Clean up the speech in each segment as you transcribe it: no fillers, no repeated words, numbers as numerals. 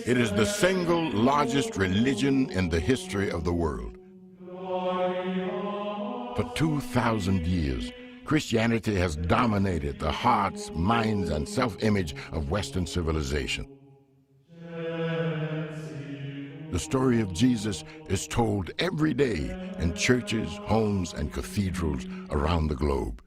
It is the single largest religion in the history of the world. For 2,000 years, Christianity has dominated the hearts, minds, and self-image of Western civilization. The story of Jesus is told every day in churches, homes, and cathedrals around the globe.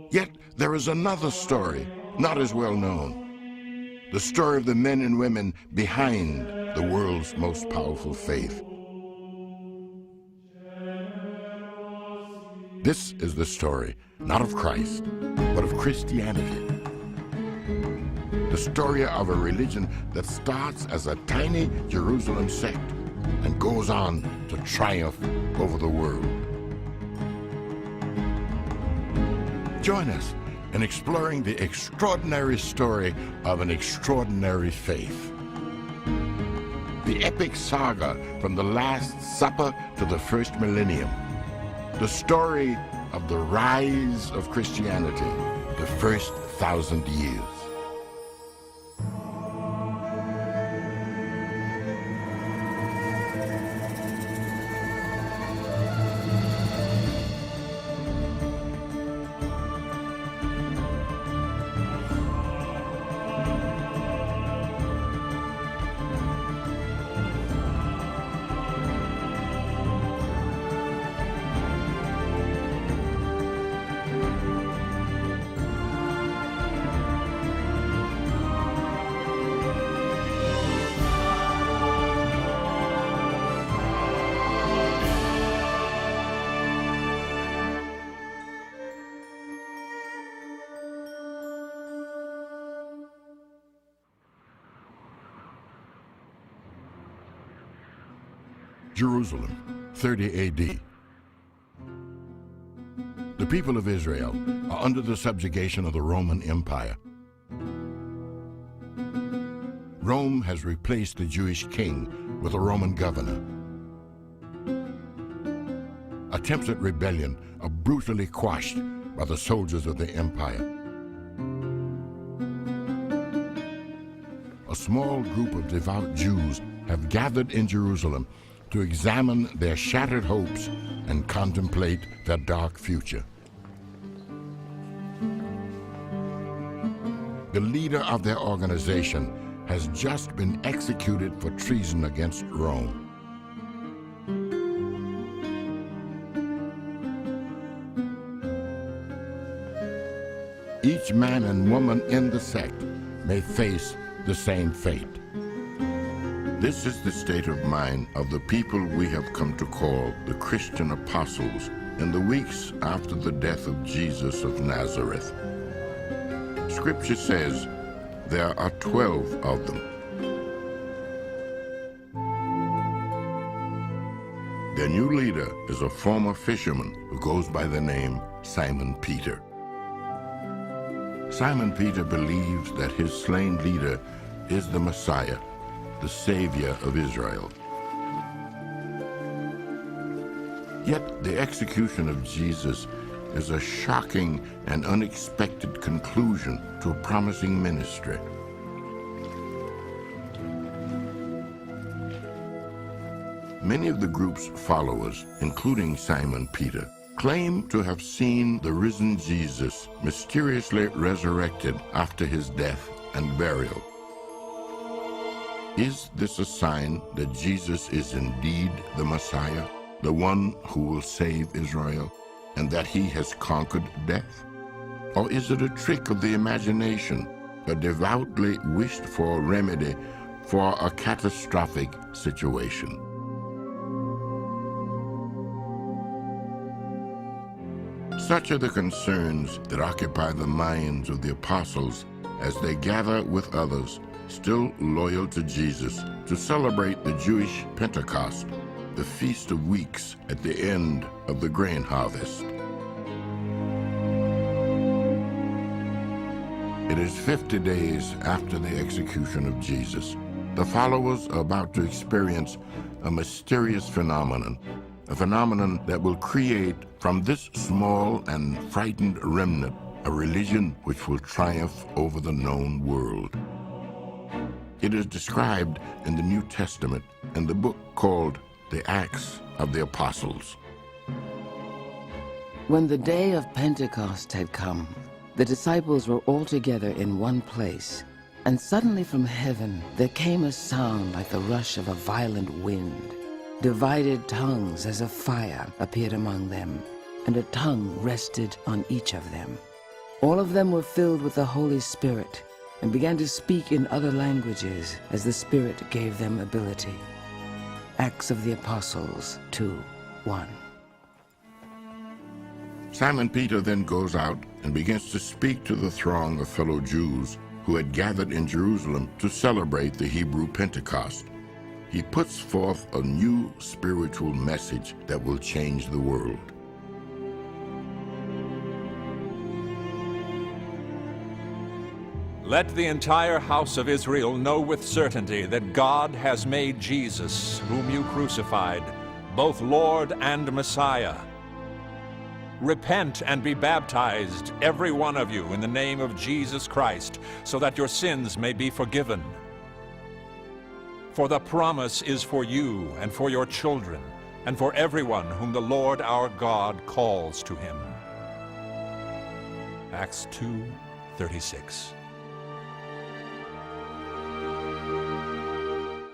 Yet there is another story, not as well known. The story of the men and women behind the world's most powerful faith. This is the story, not of Christ, but of Christianity. The story of a religion that starts as a tiny Jerusalem sect and goes on to triumph over the world. Join us in exploring the extraordinary story of an extraordinary faith. The epic saga from the Last Supper to the first millennium. The story of the rise of Christianity, the first 1,000 years. Jerusalem, 30 AD. The people of Israel are under the subjugation of the Roman Empire. Rome has replaced the Jewish king with a Roman governor. Attempts at rebellion are brutally quashed by the soldiers of the empire. A small group of devout Jews have gathered in Jerusalem to examine their shattered hopes and contemplate their dark future. The leader of their organization has just been executed for treason against Rome. Each man and woman in the sect may face the same fate. This is the state of mind of the people we have come to call the Christian apostles in the weeks after the death of Jesus of Nazareth. Scripture says there are 12 of them. Their new leader is a former fisherman who goes by the name Simon Peter. Simon Peter believes that his slain leader is the Messiah, the Savior of Israel. Yet the execution of Jesus is a shocking and unexpected conclusion to a promising ministry. Many of the group's followers, including Simon Peter, claim to have seen the risen Jesus mysteriously resurrected after his death and burial. Is this a sign that Jesus is indeed the Messiah, the one who will save Israel, and that he has conquered death? Or is it a trick of the imagination, a devoutly wished-for remedy for a catastrophic situation? Such are the concerns that occupy the minds of the apostles as they gather with others still loyal to Jesus to celebrate the Jewish Pentecost, the Feast of Weeks at the end of the grain harvest. It is 50 days after the execution of Jesus. The followers are about to experience a mysterious phenomenon, a phenomenon that will create from this small and frightened remnant a religion which will triumph over the known world. It is described in the New Testament in the book called The Acts of the Apostles. When the day of Pentecost had come, the disciples were all together in one place, and suddenly from heaven there came a sound like the rush of a violent wind. Divided tongues as of fire appeared among them, and a tongue rested on each of them. All of them were filled with the Holy Spirit and began to speak in other languages as the Spirit gave them ability. Acts of the Apostles 2:1. Simon Peter then goes out and begins to speak to the throng of fellow Jews who had gathered in Jerusalem to celebrate the Hebrew Pentecost. He puts forth a new spiritual message that will change the world. Let the entire house of Israel know with certainty that God has made Jesus, whom you crucified, both Lord and Messiah. Repent and be baptized, every one of you, in the name of Jesus Christ, so that your sins may be forgiven. For the promise is for you and for your children, and for everyone whom the Lord our God calls to him. Acts 2:36.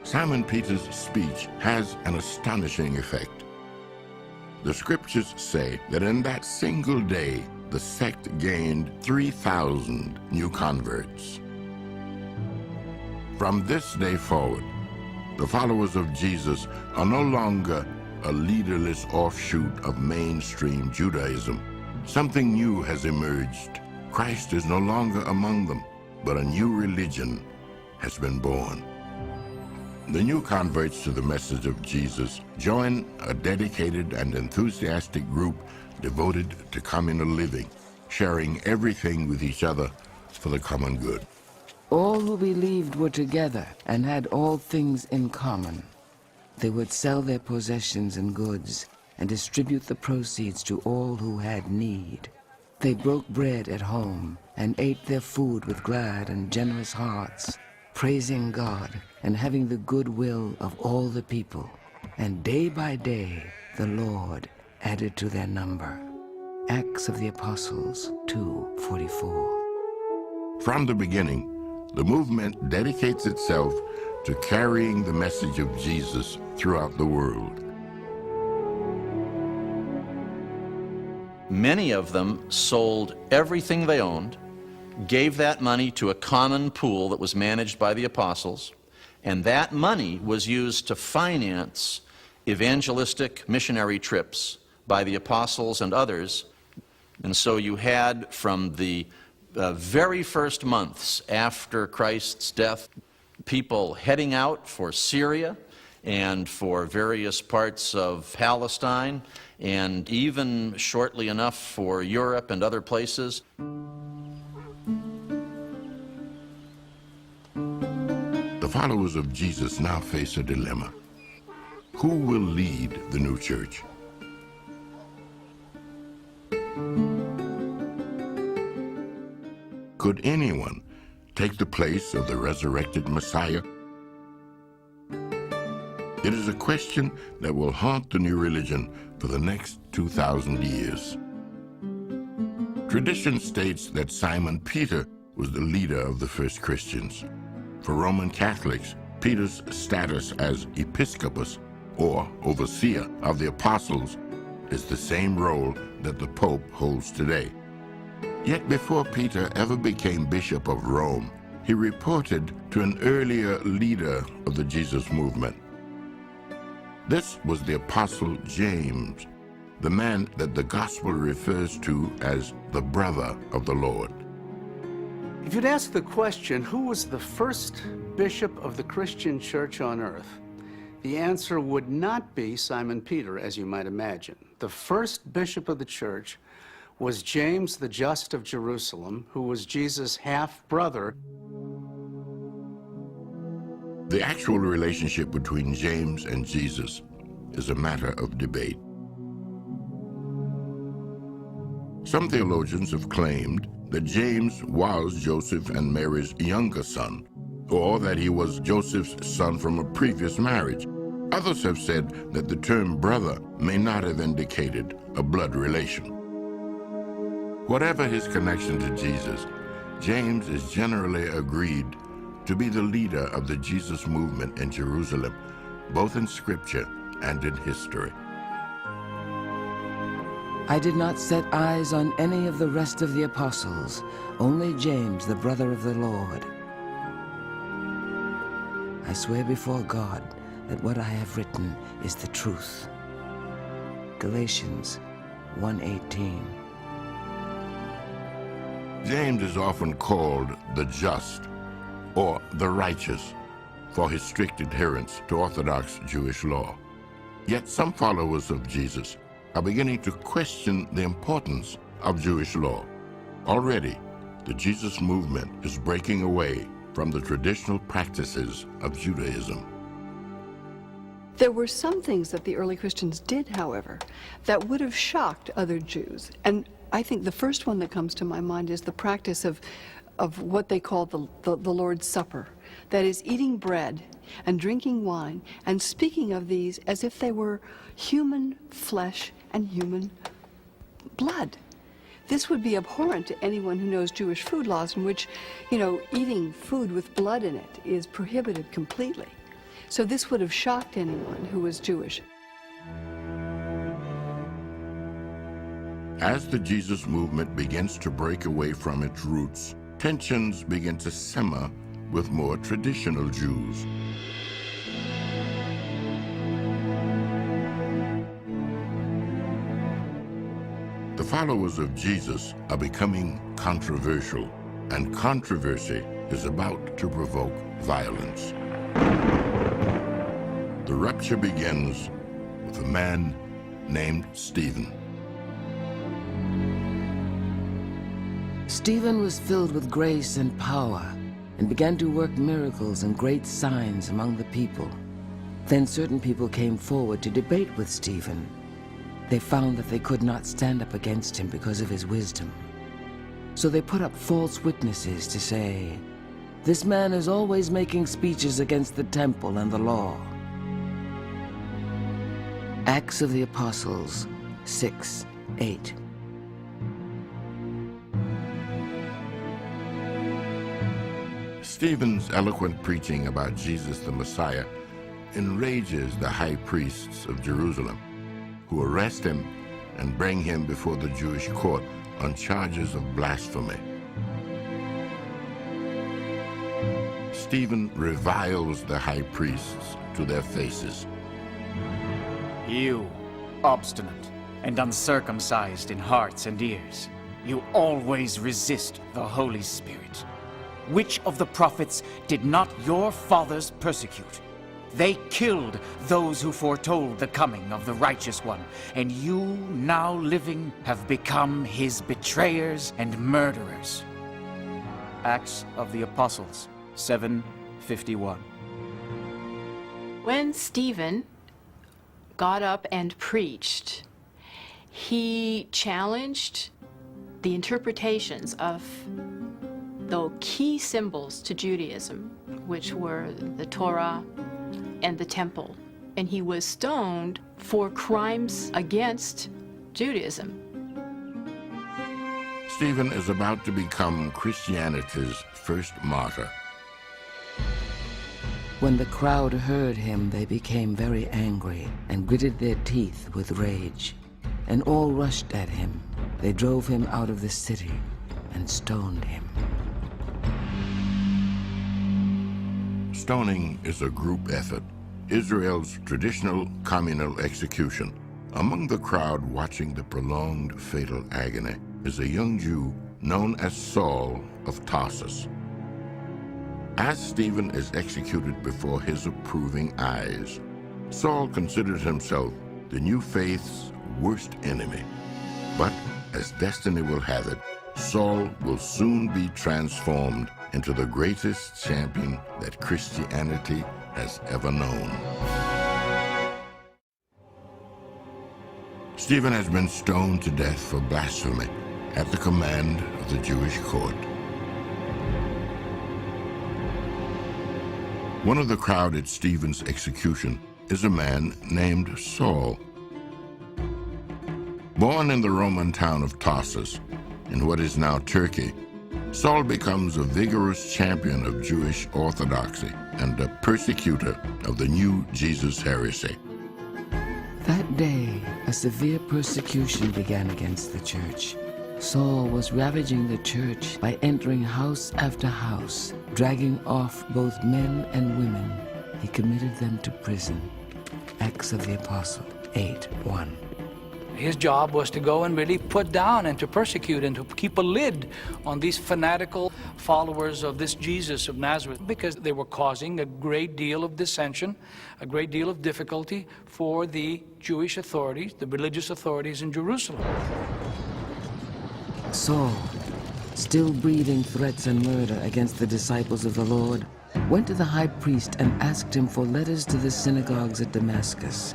Simon Peter's speech has an astonishing effect. The scriptures say that in that single day, the sect gained 3,000 new converts. From this day forward, the followers of Jesus are no longer a leaderless offshoot of mainstream Judaism. Something new has emerged. Christ is no longer among them, but a new religion has been born. The new converts to the message of Jesus join a dedicated and enthusiastic group devoted to communal living, sharing everything with each other for the common good. All who believed were together and had all things in common. They would sell their possessions and goods and distribute the proceeds to all who had need. They broke bread at home and ate their food with glad and generous hearts, praising God and having the goodwill of all the people. And day by day the Lord added to their number. Acts of the Apostles 2:44. From the beginning, the movement dedicates itself to carrying the message of Jesus throughout the world. Many of them sold everything they owned, gave that money to a common pool that was managed by the apostles, and that money was used to finance evangelistic missionary trips by the apostles and others. And so you had, from the very first months after Christ's death, people heading out for Syria and for various parts of Palestine, and even shortly enough for Europe and other places. The followers of Jesus now face a dilemma. Who will lead the new church? Could anyone take the place of the resurrected Messiah? It is a question that will haunt the new religion for the next 2,000 years. Tradition states that Simon Peter was the leader of the first Christians. For Roman Catholics, Peter's status as episcopus, or overseer of the apostles, is the same role that the Pope holds today. Yet before Peter ever became Bishop of Rome, he reported to an earlier leader of the Jesus movement. This was the Apostle James, the man that the Gospel refers to as the brother of the Lord. If you'd ask the question, who was the first bishop of the Christian church on earth? The answer would not be Simon Peter, as you might imagine. The first bishop of the church was James the Just of Jerusalem, who was Jesus' half-brother. The actual relationship between James and Jesus is a matter of debate. Some theologians have claimed that James was Joseph and Mary's younger son, or that he was Joseph's son from a previous marriage. Others have said that the term brother may not have indicated a blood relation. Whatever his connection to Jesus, James is generally agreed to be the leader of the Jesus movement in Jerusalem, both in scripture and in history. I did not set eyes on any of the rest of the apostles, only James, the brother of the Lord. I swear before God that what I have written is the truth. Galatians 1:18. James is often called the just or the righteous for his strict adherence to Orthodox Jewish law. Yet some followers of Jesus are beginning to question the importance of Jewish law. Already, the Jesus movement is breaking away from the traditional practices of Judaism. There were some things that the early Christians did, however, that would have shocked other Jews. And I think the first one that comes to my mind is the practice of what they call the Lord's Supper. That is, eating bread and drinking wine and speaking of these as if they were human flesh and human blood. This would be abhorrent to anyone who knows Jewish food laws, in which, eating food with blood in it is prohibited completely. So this would have shocked anyone who was Jewish. As the Jesus movement begins to break away from its roots, tensions begin to simmer with more traditional Jews. The followers of Jesus are becoming controversial, and controversy is about to provoke violence. The rupture begins with a man named Stephen. Stephen was filled with grace and power and began to work miracles and great signs among the people. Then certain people came forward to debate with Stephen. They found that they could not stand up against him because of his wisdom. So they put up false witnesses to say, "This man is always making speeches against the temple and the law." Acts of the Apostles 6:8. Stephen's eloquent preaching about Jesus the Messiah enrages the high priests of Jerusalem, who arrest him and bring him before the Jewish court on charges of blasphemy. Stephen reviles the high priests to their faces. You, obstinate and uncircumcised in hearts and ears, you always resist the Holy Spirit. Which of the prophets did not your fathers persecute? They killed those who foretold the coming of the righteous one, and you, now living, have become his betrayers and murderers. Acts of the Apostles 7:51. When Stephen got up and preached, he challenged the interpretations of the key symbols to Judaism, which were the Torah and the temple. And he was stoned for crimes against Judaism. Stephen is about to become Christianity's first martyr. When the crowd heard him, they became very angry and gritted their teeth with rage, and all rushed at him. They drove him out of the city and stoned him. Stoning is a group effort, Israel's traditional communal execution. Among the crowd watching the prolonged fatal agony is a young Jew known as Saul of Tarsus. As Stephen is executed before his approving eyes, Saul considers himself the new faith's worst enemy. But as destiny will have it, Saul will soon be transformed into the greatest champion that Christianity has ever known. Stephen has been stoned to death for blasphemy, at the command of the Jewish court. One of the crowd at Stephen's execution is a man named Saul. Born in the Roman town of Tarsus, in what is now Turkey, Saul becomes a vigorous champion of Jewish orthodoxy and a persecutor of the new Jesus heresy. That day, a severe persecution began against the church. Saul was ravaging the church by entering house after house, dragging off both men and women. He committed them to prison. Acts of the Apostle 8:1. His job was to go and really put down and to persecute and to keep a lid on these fanatical followers of this Jesus of Nazareth, because they were causing a great deal of dissension, a great deal of difficulty for the Jewish authorities, the religious authorities in Jerusalem. Saul, still breathing threats and murder against the disciples of the Lord, went to the high priest and asked him for letters to the synagogues at Damascus,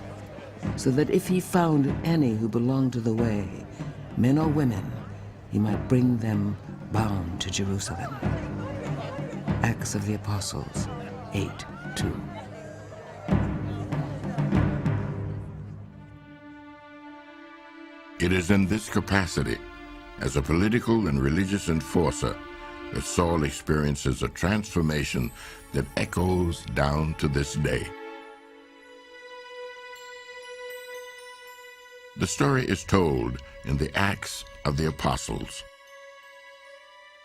so that if he found any who belonged to the way, men or women, he might bring them bound to Jerusalem. Acts of the Apostles 8:2. It is in this capacity, as a political and religious enforcer, that Saul experiences a transformation that echoes down to this day. The story is told in the Acts of the Apostles.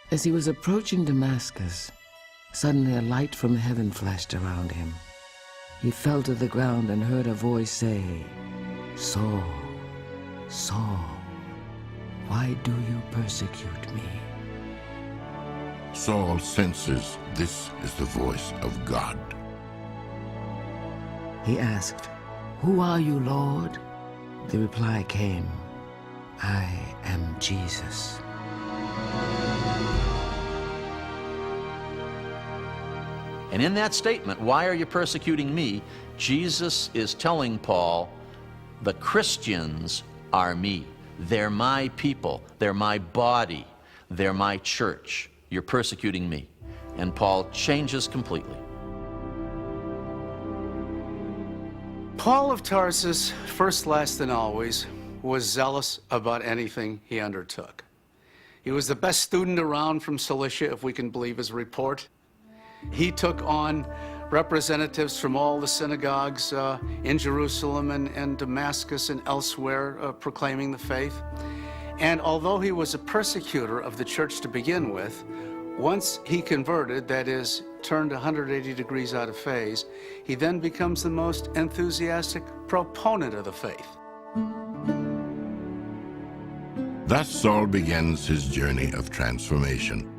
As he was approaching Damascus, suddenly a light from heaven flashed around him. He fell to the ground and heard a voice say, "Saul, Saul, why do you persecute me?" Saul senses this is the voice of God. He asked, "Who are you, Lord?" The reply came, "I am Jesus." And in that statement, "Why are you persecuting me?" Jesus is telling Paul, the Christians are me. They're my people. They're my body. They're my church. You're persecuting me. And Paul changes completely. Paul of Tarsus, first, last, and always, was zealous about anything he undertook. He was the best student around from Cilicia, if we can believe his report. He took on representatives from all the synagogues in Jerusalem and Damascus and elsewhere proclaiming the faith. And although he was a persecutor of the church to begin with, once he converted, that is, turned 180 degrees out of phase, he then becomes the most enthusiastic proponent of the faith. Thus Saul begins his journey of transformation.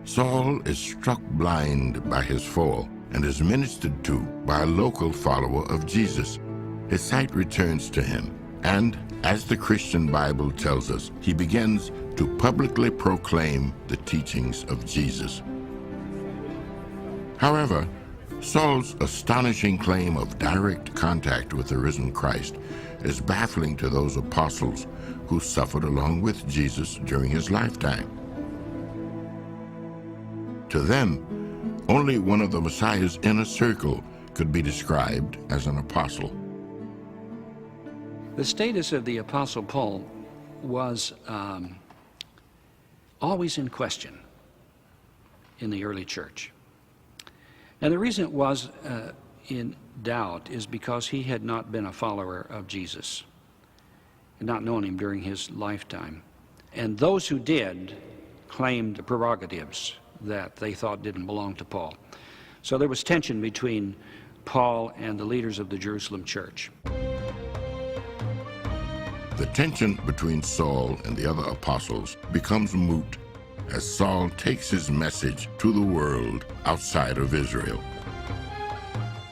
Saul is struck blind by his fall and is ministered to by a local follower of Jesus. His sight returns to him, and, as the Christian Bible tells us, he begins to publicly proclaim the teachings of Jesus. However, Saul's astonishing claim of direct contact with the risen Christ is baffling to those apostles who suffered along with Jesus during his lifetime. To them, only one of the Messiah's inner circle could be described as an apostle. The status of the Apostle Paul was always in question in the early church. And the reason it was in doubt is because he had not been a follower of Jesus, had not known him during his lifetime. And those who did claimed prerogatives that they thought didn't belong to Paul. So there was tension between Paul and the leaders of the Jerusalem church. The tension between Saul and the other apostles becomes moot as Saul takes his message to the world outside of Israel.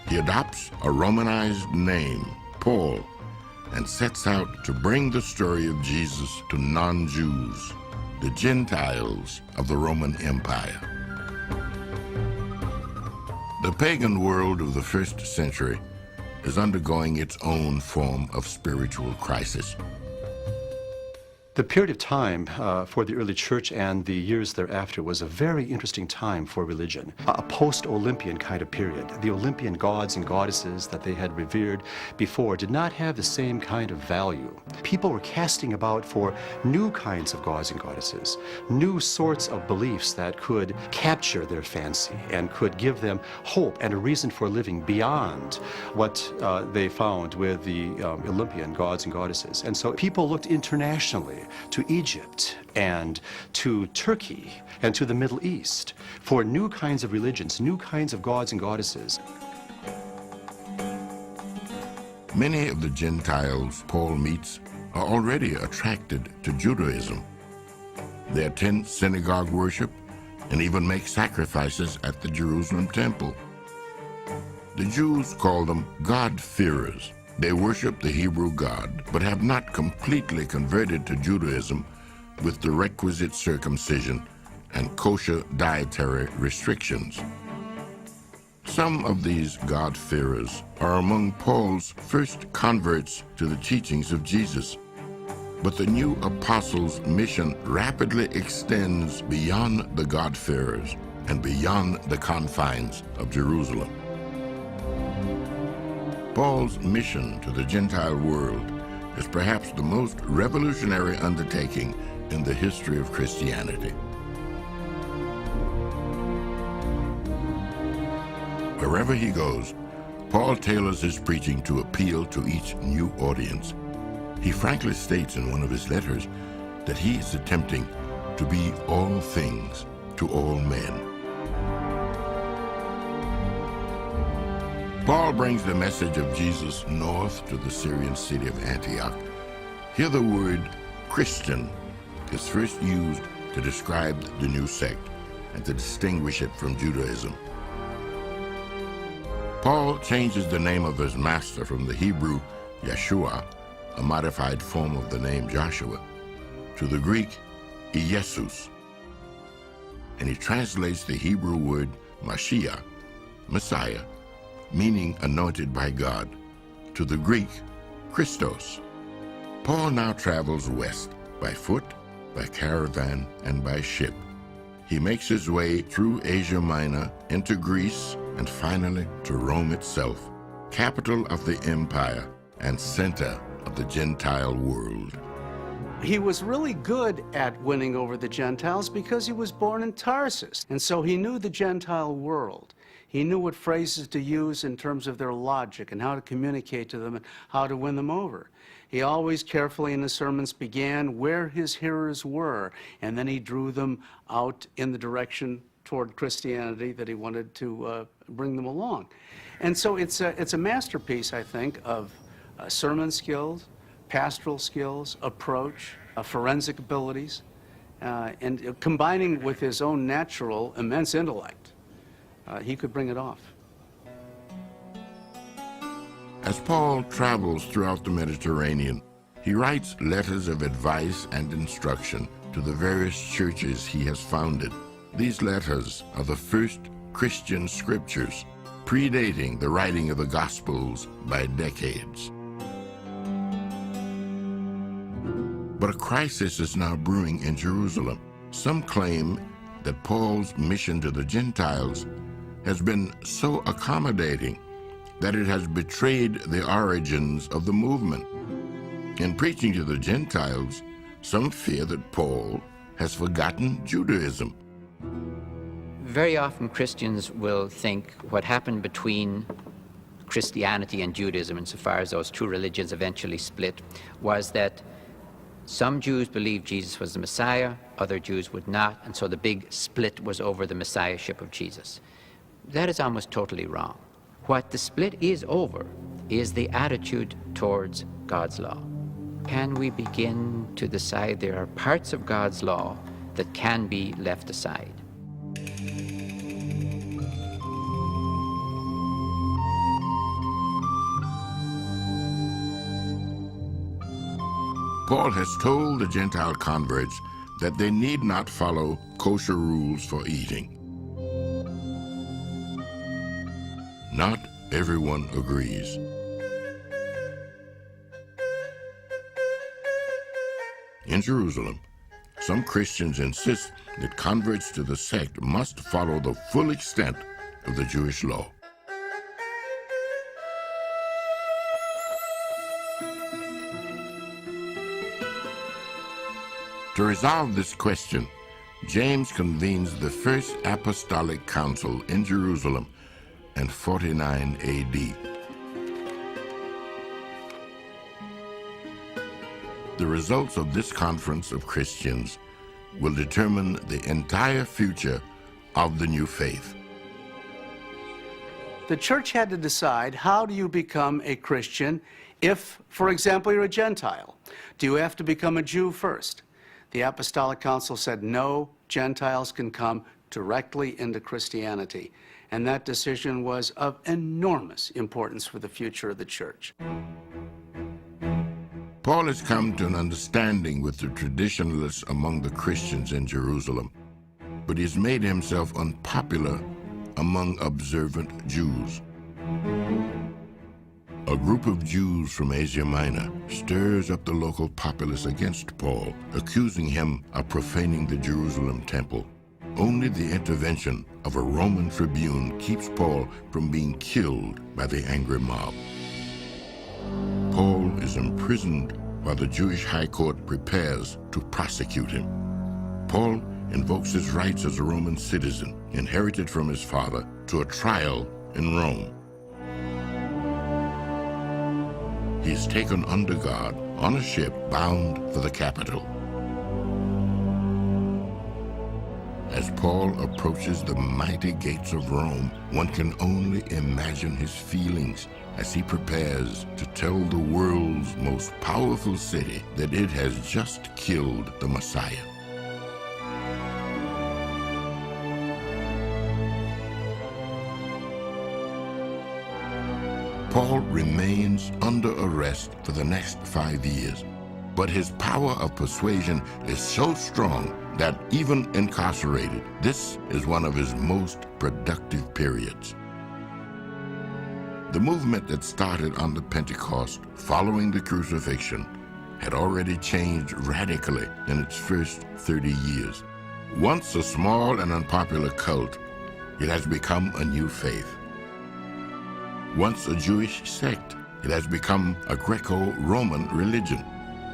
He adopts a Romanized name, Paul, and sets out to bring the story of Jesus to non-Jews, the Gentiles of the Roman Empire. The pagan world of the first century is undergoing its own form of spiritual crisis. The period of time for the early church and the years thereafter was a very interesting time for religion, a post-Olympian kind of period. The Olympian gods and goddesses that they had revered before did not have the same kind of value. People were casting about for new kinds of gods and goddesses, new sorts of beliefs that could capture their fancy and could give them hope and a reason for living beyond what they found with the Olympian gods and goddesses. And so people looked internationally to Egypt and to Turkey and to the Middle East for new kinds of religions, new kinds of gods and goddesses. Many of the Gentiles Paul meets are already attracted to Judaism. They attend synagogue worship and even make sacrifices at the Jerusalem temple. The Jews call them God-fearers. They worship the Hebrew God, but have not completely converted to Judaism with the requisite circumcision and kosher dietary restrictions. Some of these God-fearers are among Paul's first converts to the teachings of Jesus. But the new apostle's mission rapidly extends beyond the God-fearers and beyond the confines of Jerusalem. Paul's mission to the Gentile world is perhaps the most revolutionary undertaking in the history of Christianity. Wherever he goes, Paul tailors his preaching to appeal to each new audience. He frankly states in one of his letters that he is attempting to be all things to all men. Paul brings the message of Jesus north to the Syrian city of Antioch. Here the word Christian is first used to describe the new sect and to distinguish it from Judaism. Paul changes the name of his master from the Hebrew Yeshua, a modified form of the name Joshua, to the Greek Iesus. And he translates the Hebrew word Mashiach, Messiah, meaning anointed by God, to the Greek Christos. Paul now travels west by foot, by caravan, and by ship. He makes his way through Asia Minor into Greece and finally to Rome itself, capital of the empire and center of the Gentile world. He was really good at winning over the Gentiles because he was born in Tarsus, and so he knew the Gentile world. He knew what phrases to use in terms of their logic and how to communicate to them and how to win them over. He always carefully in his sermons began where his hearers were, and then he drew them out in the direction toward Christianity that he wanted to bring them along. And so it's a masterpiece, I think, of sermon skills, pastoral skills, approach, forensic abilities, and combining with his own natural immense intellect, he could bring it off. As Paul travels throughout the Mediterranean, he writes letters of advice and instruction to the various churches he has founded. These letters are the first Christian scriptures, predating the writing of the Gospels by decades. But a crisis is now brewing in Jerusalem. Some claim that Paul's mission to the Gentiles has been so accommodating that it has betrayed the origins of the movement. In preaching to the Gentiles, some fear that Paul has forgotten Judaism. Very often Christians will think what happened between Christianity and Judaism, insofar as those two religions eventually split, was that some Jews believed Jesus was the Messiah, other Jews would not, and so the big split was over the Messiahship of Jesus. That is almost totally wrong. What the split is over is the attitude towards God's law. Can we begin to decide there are parts of God's law that can be left aside? Paul has told the Gentile converts that they need not follow kosher rules for eating. Not everyone agrees. in Jerusalem, some Christians insist that converts to the sect must follow the full extent of the Jewish law. To resolve this question, James convenes the First Apostolic Council in Jerusalem in 49 AD. The results of this conference of Christians will determine the entire future of the new faith. The church had to decide, how do you become a Christian if, for example, you're a Gentile? Do you have to become a Jew first? The Apostolic Council said no, Gentiles can come directly into Christianity. And that decision was of enormous importance for the future of the church. Paul has come to an understanding with the traditionalists among the Christians in Jerusalem, but he's made himself unpopular among observant Jews. A group of Jews from Asia Minor stirs up the local populace against Paul, accusing him of profaning the Jerusalem temple. Only the intervention of a Roman tribune keeps Paul from being killed by the angry mob. Paul is imprisoned while the Jewish High Court prepares to prosecute him. Paul invokes his rights as a Roman citizen, inherited from his father, to a trial in Rome. He is taken under guard on a ship bound for the capital. As Paul approaches the mighty gates of Rome, one can only imagine his feelings as he prepares to tell the world's most powerful city that it has just killed the Messiah. Paul remains under arrest for the next 5 years, but his power of persuasion is so strong that even incarcerated, this is one of his most productive periods. The movement that started on the Pentecost following the crucifixion had already changed radically in its first 30 years. Once a small and unpopular cult, it has become a new faith. Once a Jewish sect, it has become a Greco-Roman religion.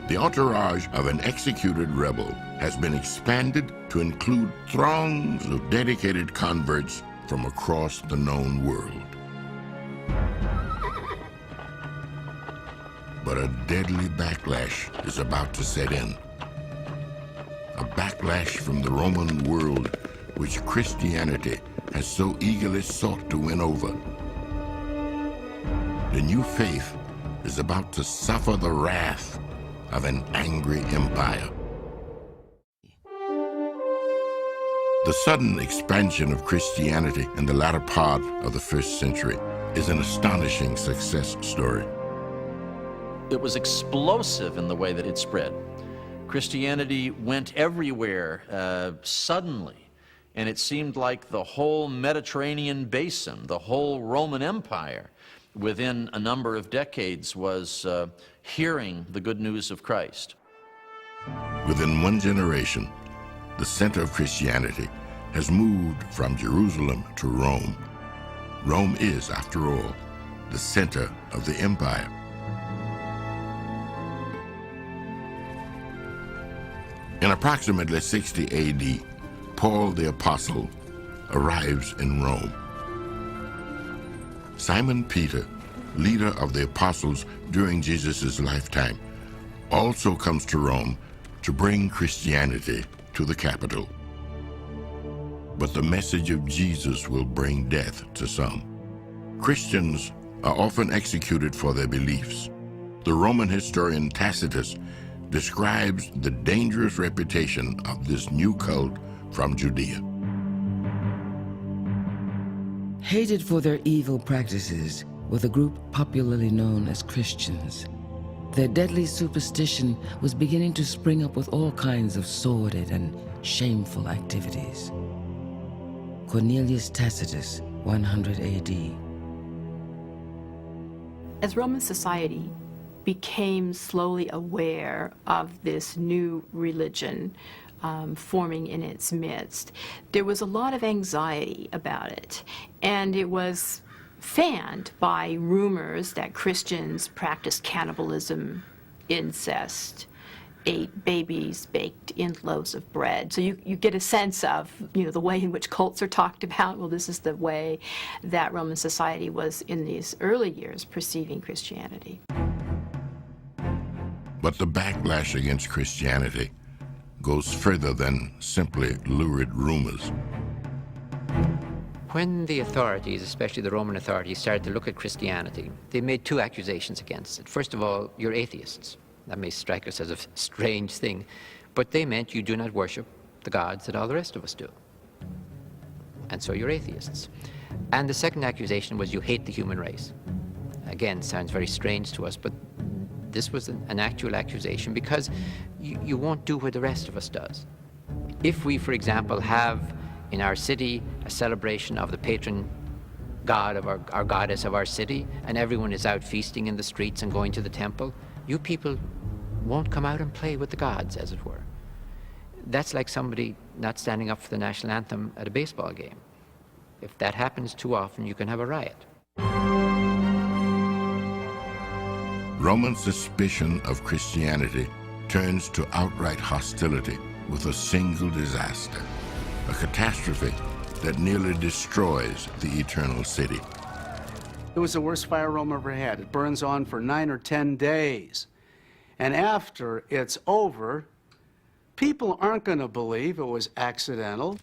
The entourage of an executed rebel has been expanded to include throngs of dedicated converts from across the known world. But a deadly backlash is about to set in. A backlash from the Roman world which Christianity has so eagerly sought to win over. The new faith is about to suffer the wrath of an angry empire. The sudden expansion of Christianity in the latter part of the first century is an astonishing success story. It was explosive in the way that it spread. Christianity went everywhere suddenly, and it seemed like the whole Mediterranean basin, the whole Roman Empire, within a number of decades was hearing the good news of Christ. Within one generation, the center of Christianity has moved from Jerusalem to Rome. Rome is, after all, the center of the empire. In approximately 60 AD, Paul the Apostle arrives in Rome. Simon Peter, leader of the apostles during Jesus' lifetime, also comes to Rome to bring Christianity to the capital. But the message of Jesus will bring death to some. Christians are often executed for their beliefs. The Roman historian Tacitus describes the dangerous reputation of this new cult from Judea. Hated for their evil practices were the group popularly known as Christians. Their deadly superstition was beginning to spring up with all kinds of sordid and shameful activities. Cornelius Tacitus, 100 AD. As Roman society became slowly aware of this new religion forming in its midst, there was a lot of anxiety about it, and it was fanned by rumors that Christians practiced cannibalism, incest, ate babies baked in loaves of bread. So you get a sense of, the way in which cults are talked about. Well, this is the way that Roman society was in these early years perceiving Christianity. But the backlash against Christianity goes further than simply lurid rumors. When the authorities, especially the Roman authorities, started to look at Christianity, they made two accusations against it. First of all, you're atheists. That may strike us as a strange thing, but they meant you do not worship the gods that all the rest of us do. And so you're atheists. And the second accusation was you hate the human race. Again, sounds very strange to us, but this was an actual accusation because you won't do what the rest of us does. If we, for example, have in our city a celebration of the patron god of our goddess of our city, and everyone is out feasting in the streets and going to the temple, you people won't come out and play with the gods, as it were. That's like somebody not standing up for the national anthem at a baseball game. If that happens too often, you can have a riot. Roman suspicion of Christianity turns to outright hostility with a single disaster, a catastrophe that nearly destroys the eternal city. It was the worst fire Rome ever had. It burns on for 9 or 10 days. And after it's over, people aren't going to believe it was accidental.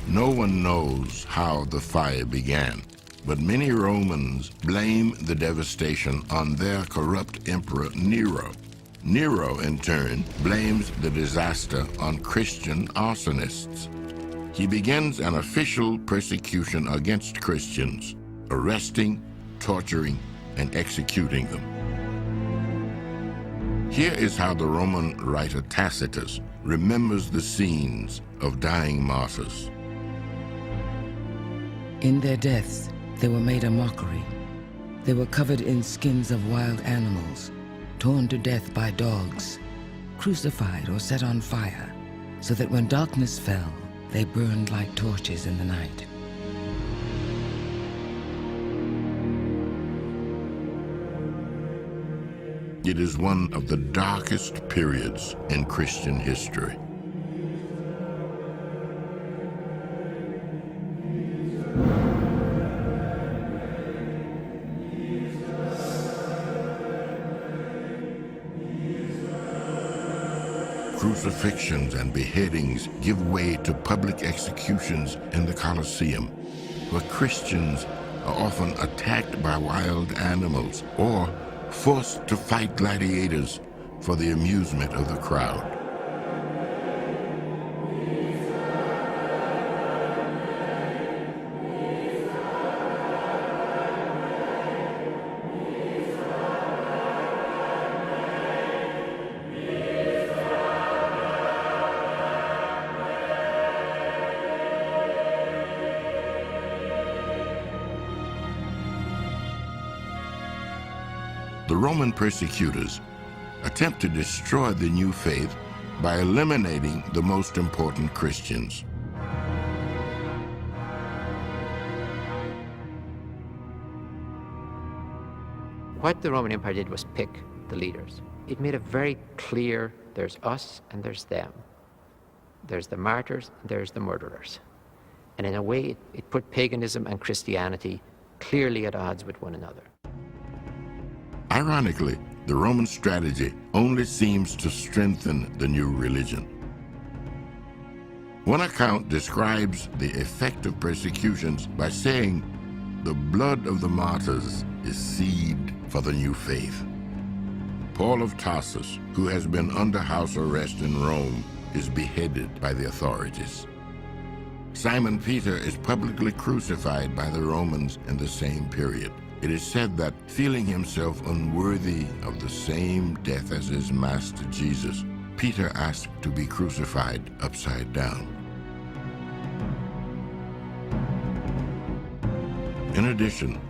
No one knows how the fire began, but many Romans blame the devastation on their corrupt emperor Nero. Nero, in turn, blames the disaster on Christian arsonists. He begins an official persecution against Christians, arresting, torturing, and executing them. Here is how the Roman writer Tacitus remembers the scenes of dying martyrs. In their deaths, they were made a mockery. They were covered in skins of wild animals, torn to death by dogs, crucified or set on fire, so that when darkness fell, they burned like torches in the night. It is one of the darkest periods in Christian history. Crucifixions and beheadings give way to public executions in the Colosseum, where Christians are often attacked by wild animals or forced to fight gladiators for the amusement of the crowd. The Roman persecutors attempt to destroy the new faith by eliminating the most important Christians. What the Roman Empire did was pick the leaders. It made it very clear there's us and there's them. There's the martyrs and there's the murderers. And in a way, it put paganism and Christianity clearly at odds with one another. Ironically, the Roman strategy only seems to strengthen the new religion. One account describes the effect of persecutions by saying, "The blood of the martyrs is seed for the new faith." Paul of Tarsus, who has been under house arrest in Rome, is beheaded by the authorities. Simon Peter is publicly crucified by the Romans in the same period. It is said that, feeling himself unworthy of the same death as his master Jesus, Peter asked to be crucified upside down. In addition,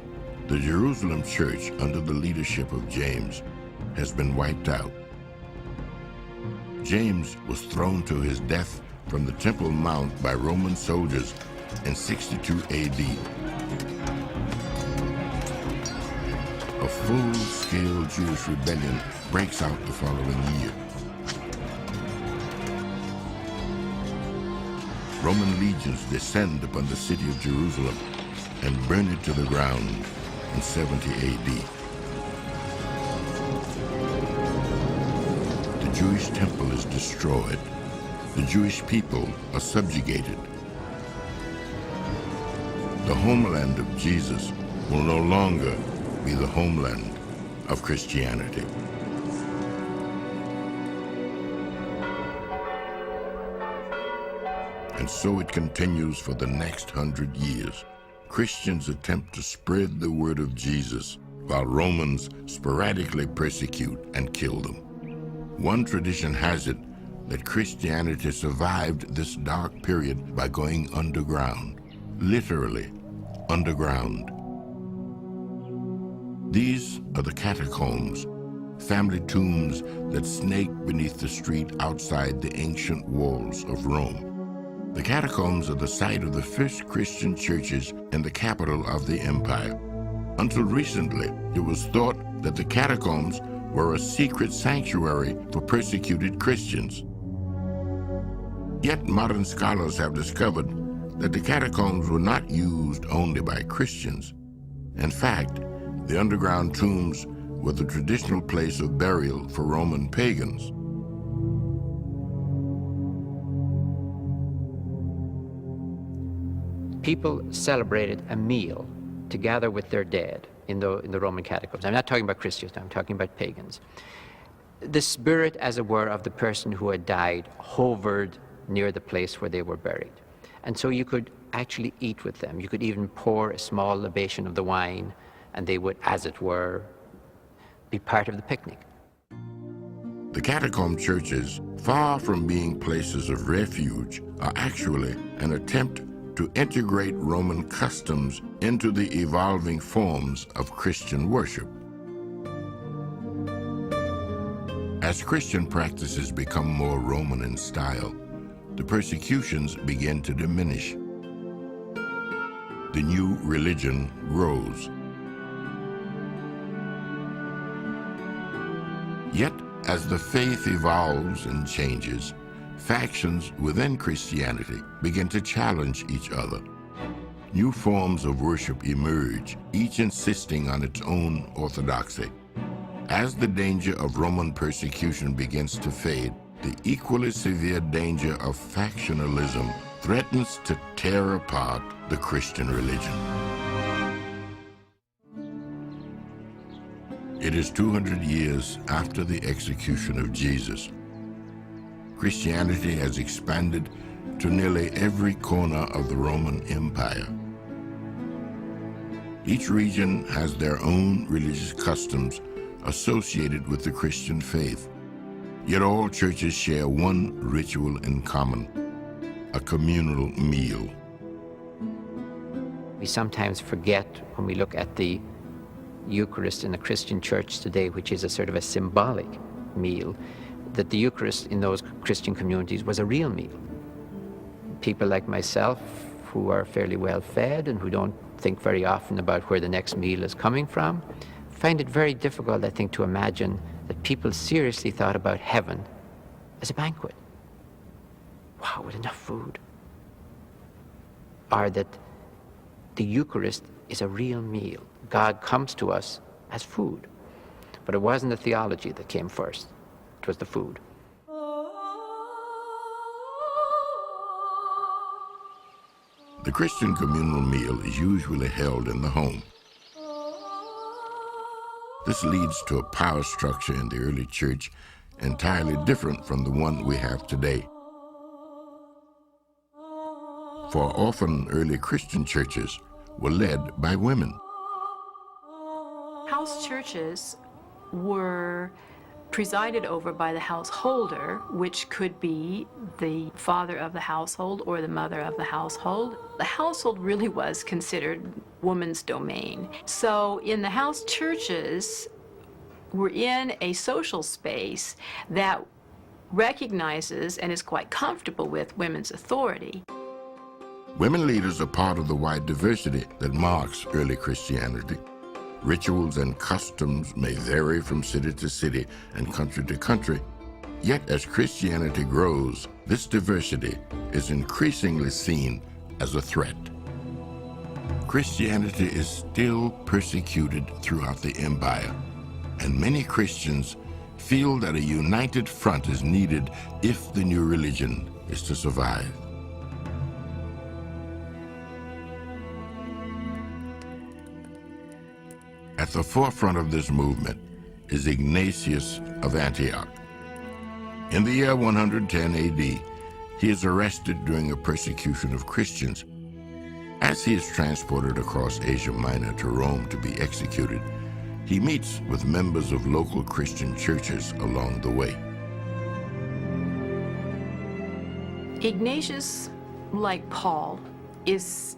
The Jerusalem church, under the leadership of James, has been wiped out. James was thrown to his death from the Temple Mount by Roman soldiers in 62 AD. A full-scale Jewish rebellion breaks out the following year. Roman legions descend upon the city of Jerusalem and burn it to the ground in 70 AD. The Jewish temple is destroyed. The Jewish people are subjugated. The homeland of Jesus will no longer be the homeland of Christianity. And so it continues for the next 100 years. Christians attempt to spread the word of Jesus, while Romans sporadically persecute and kill them. One tradition has it that Christianity survived this dark period by going underground, literally underground. These are the catacombs, family tombs that snake beneath the street outside the ancient walls of Rome. The catacombs are the site of the first Christian churches in the capital of the empire. Until recently, it was thought that the catacombs were a secret sanctuary for persecuted Christians. Yet modern scholars have discovered that the catacombs were not used only by Christians. In fact, the underground tombs were the traditional place of burial for Roman pagans. People celebrated a meal together with their dead in the Roman catacombs. I'm not talking about Christians, I'm talking about pagans. The spirit, as it were, of the person who had died hovered near the place where they were buried. And so you could actually eat with them. You could even pour a small libation of the wine, and they would, as it were, be part of the picnic. The catacomb churches, far from being places of refuge, are actually an attempt to integrate Roman customs into the evolving forms of Christian worship. As Christian practices become more Roman in style, the persecutions begin to diminish. The new religion grows. Yet, as the faith evolves and changes, factions within Christianity begin to challenge each other. New forms of worship emerge, each insisting on its own orthodoxy. As the danger of Roman persecution begins to fade, the equally severe danger of factionalism threatens to tear apart the Christian religion. It is 200 years after the execution of Jesus. Christianity has expanded to nearly every corner of the Roman Empire. Each region has their own religious customs associated with the Christian faith. Yet all churches share one ritual in common, a communal meal. We sometimes forget when we look at the Eucharist in the Christian church today, which is a sort of a symbolic meal, that the Eucharist in those Christian communities was a real meal. People like myself, who are fairly well fed and who don't think very often about where the next meal is coming from, find it very difficult, I think, to imagine that people seriously thought about heaven as a banquet. Wow, with enough food. Or that the Eucharist is a real meal. God comes to us as food. But it wasn't the theology that came first. It was the food. The Christian communal meal is usually held in the home. This leads to a power structure in the early church entirely different from the one we have today. For often early Christian churches were led by women. House churches were presided over by the householder, which could be the father of the household or the mother of the household. The household really was considered woman's domain. So in the house churches, we're in a social space that recognizes and is quite comfortable with women's authority. Women leaders are part of the wide diversity that marks early Christianity. Rituals and customs may vary from city to city and country to country, yet as Christianity grows, this diversity is increasingly seen as a threat. Christianity is still persecuted throughout the empire, and many Christians feel that a united front is needed if the new religion is to survive. At the forefront of this movement is Ignatius of Antioch. In the year 110 AD, he is arrested during a persecution of Christians. As he is transported across Asia Minor to Rome to be executed, he meets with members of local Christian churches along the way. Ignatius, like Paul, is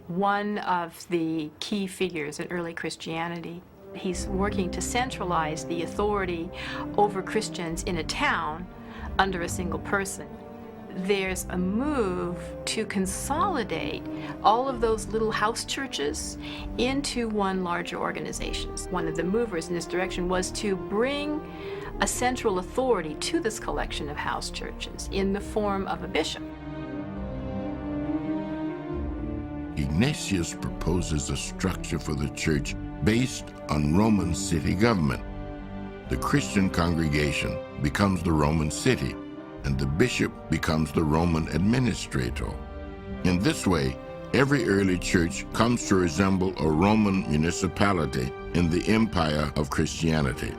one of the key figures in early Christianity. He's working to centralize the authority over Christians in a town under a single person. There's a move to consolidate all of those little house churches into one larger organization. One of the movers in this direction was to bring a central authority to this collection of house churches in the form of a bishop. Ignatius proposes a structure for the church based on Roman city government. The Christian congregation becomes the Roman city, and the bishop becomes the Roman administrator. In this way, every early church comes to resemble a Roman municipality in the empire of Christianity.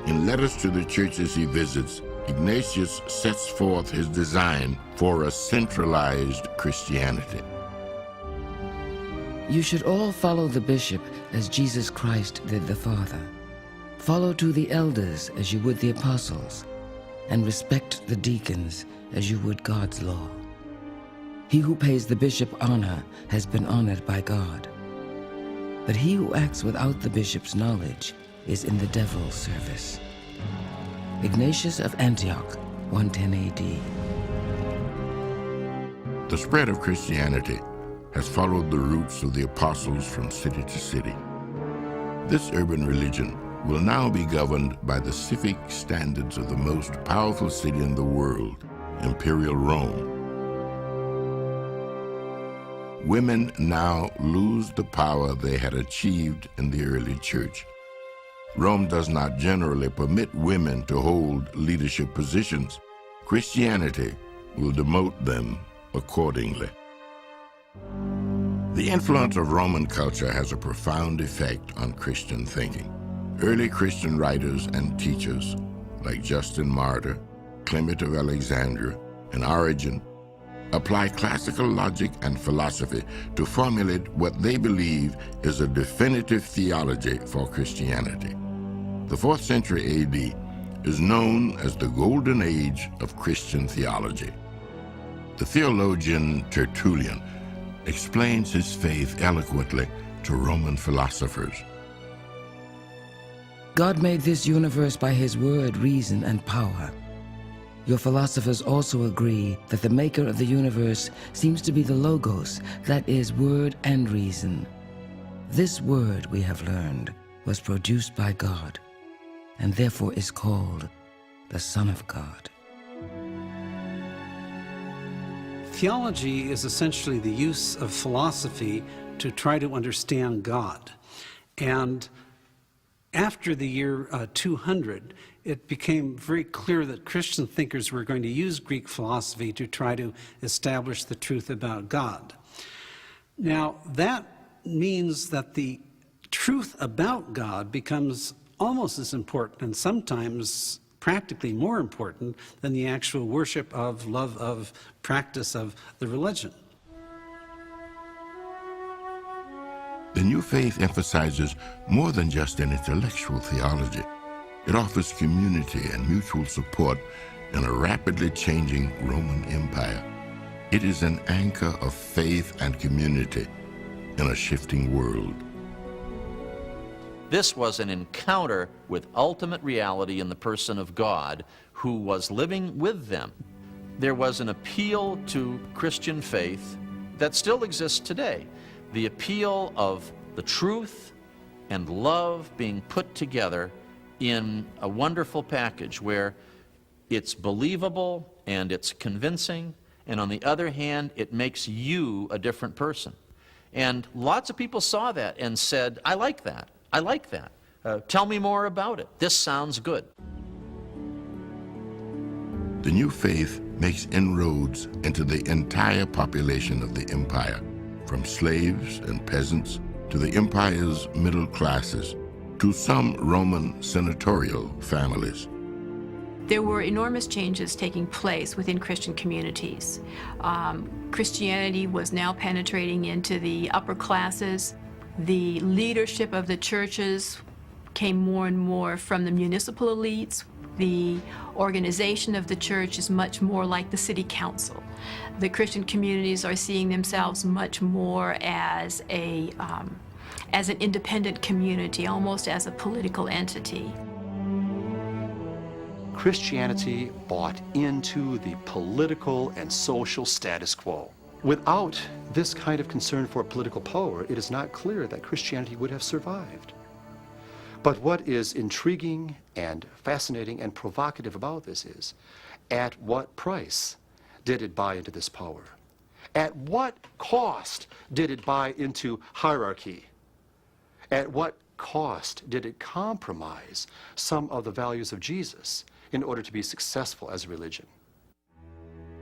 In letters to the churches he visits, Ignatius sets forth his design for a centralized Christianity. You should all follow the bishop as Jesus Christ did the Father. Follow to the elders as you would the apostles, and respect the deacons as you would God's law. He who pays the bishop honor has been honored by God. But he who acts without the bishop's knowledge is in the devil's service. Ignatius of Antioch, 110 AD. The spread of Christianity has followed the routes of the apostles from city to city. This urban religion will now be governed by the civic standards of the most powerful city in the world, Imperial Rome. Women now lose the power they had achieved in the early church. Rome does not generally permit women to hold leadership positions. Christianity will demote them accordingly. The influence of Roman culture has a profound effect on Christian thinking. Early Christian writers and teachers like Justin Martyr, Clement of Alexandria, and Origen apply classical logic and philosophy to formulate what they believe is a definitive theology for Christianity. The 4th century AD is known as the Golden Age of Christian theology. The theologian Tertullian explains his faith eloquently to Roman philosophers. God made this universe by his word, reason, and power. Your philosophers also agree that the maker of the universe seems to be the Logos, that is, word and reason. This word, we have learned, was produced by God, and therefore is called the Son of God. Theology is essentially the use of philosophy to try to understand God. And after the year 200, it became very clear that Christian thinkers were going to use Greek philosophy to try to establish the truth about God. Now, that means that the truth about God becomes almost as important, and sometimes practically more important, than the actual worship of, love of, practice of the religion. The new faith emphasizes more than just an intellectual theology. It offers community and mutual support in a rapidly changing Roman Empire. It is an anchor of faith and community in a shifting world. This was an encounter with ultimate reality in the person of God who was living with them. There was an appeal to Christian faith that still exists today. The appeal of the truth and love being put together in a wonderful package where it's believable and it's convincing, and on the other hand, it makes you a different person. And lots of people saw that and said, I like that. I like that. Tell me more about it. This sounds good. The new faith makes inroads into the entire population of the empire, from slaves and peasants to the empire's middle classes, to some Roman senatorial families. There were enormous changes taking place within Christian communities. Christianity was now penetrating into the upper classes. The leadership of the churches came more and more from the municipal elites. The organization of the church is much more like the city council. The Christian communities are seeing themselves much more as an independent community, almost as a political entity. Christianity bought into the political and social status quo. Without this kind of concern for political power, it is not clear that Christianity would have survived. But what is intriguing and fascinating and provocative about this is, at what price did it buy into this power? At what cost did it buy into hierarchy? At what cost did it compromise some of the values of Jesus in order to be successful as a religion?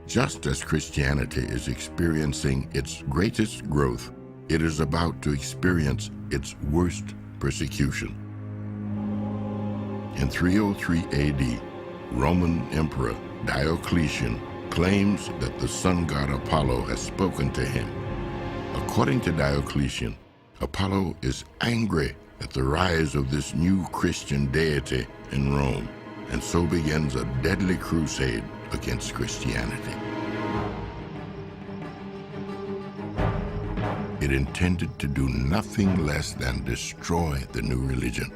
Just as Christianity is experiencing its greatest growth, it is about to experience its worst persecution. In 303 AD, Roman Emperor Diocletian claims that the sun god Apollo has spoken to him. According to Diocletian, Apollo is angry at the rise of this new Christian deity in Rome, and so begins a deadly crusade against Christianity. It intended to do nothing less than destroy the new religion,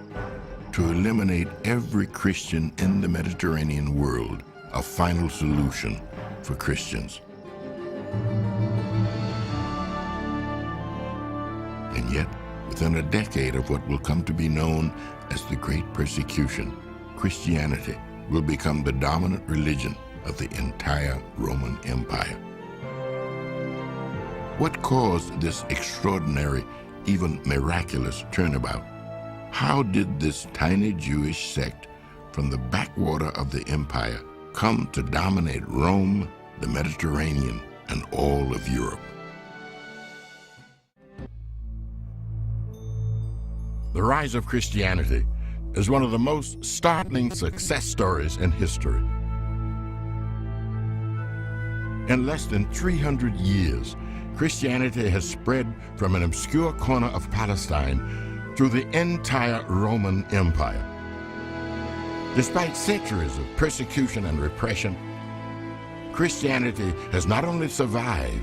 to eliminate every Christian in the Mediterranean world, a final solution for Christians. And yet, within a decade of what will come to be known as the Great Persecution, Christianity will become the dominant religion of the entire Roman Empire. What caused this extraordinary, even miraculous turnabout? How did this tiny Jewish sect from the backwater of the empire come to dominate Rome, the Mediterranean, and all of Europe? The rise of Christianity is one of the most startling success stories in history. In less than 300 years, Christianity has spread from an obscure corner of Palestine through the entire Roman Empire. Despite centuries of persecution and repression, Christianity has not only survived,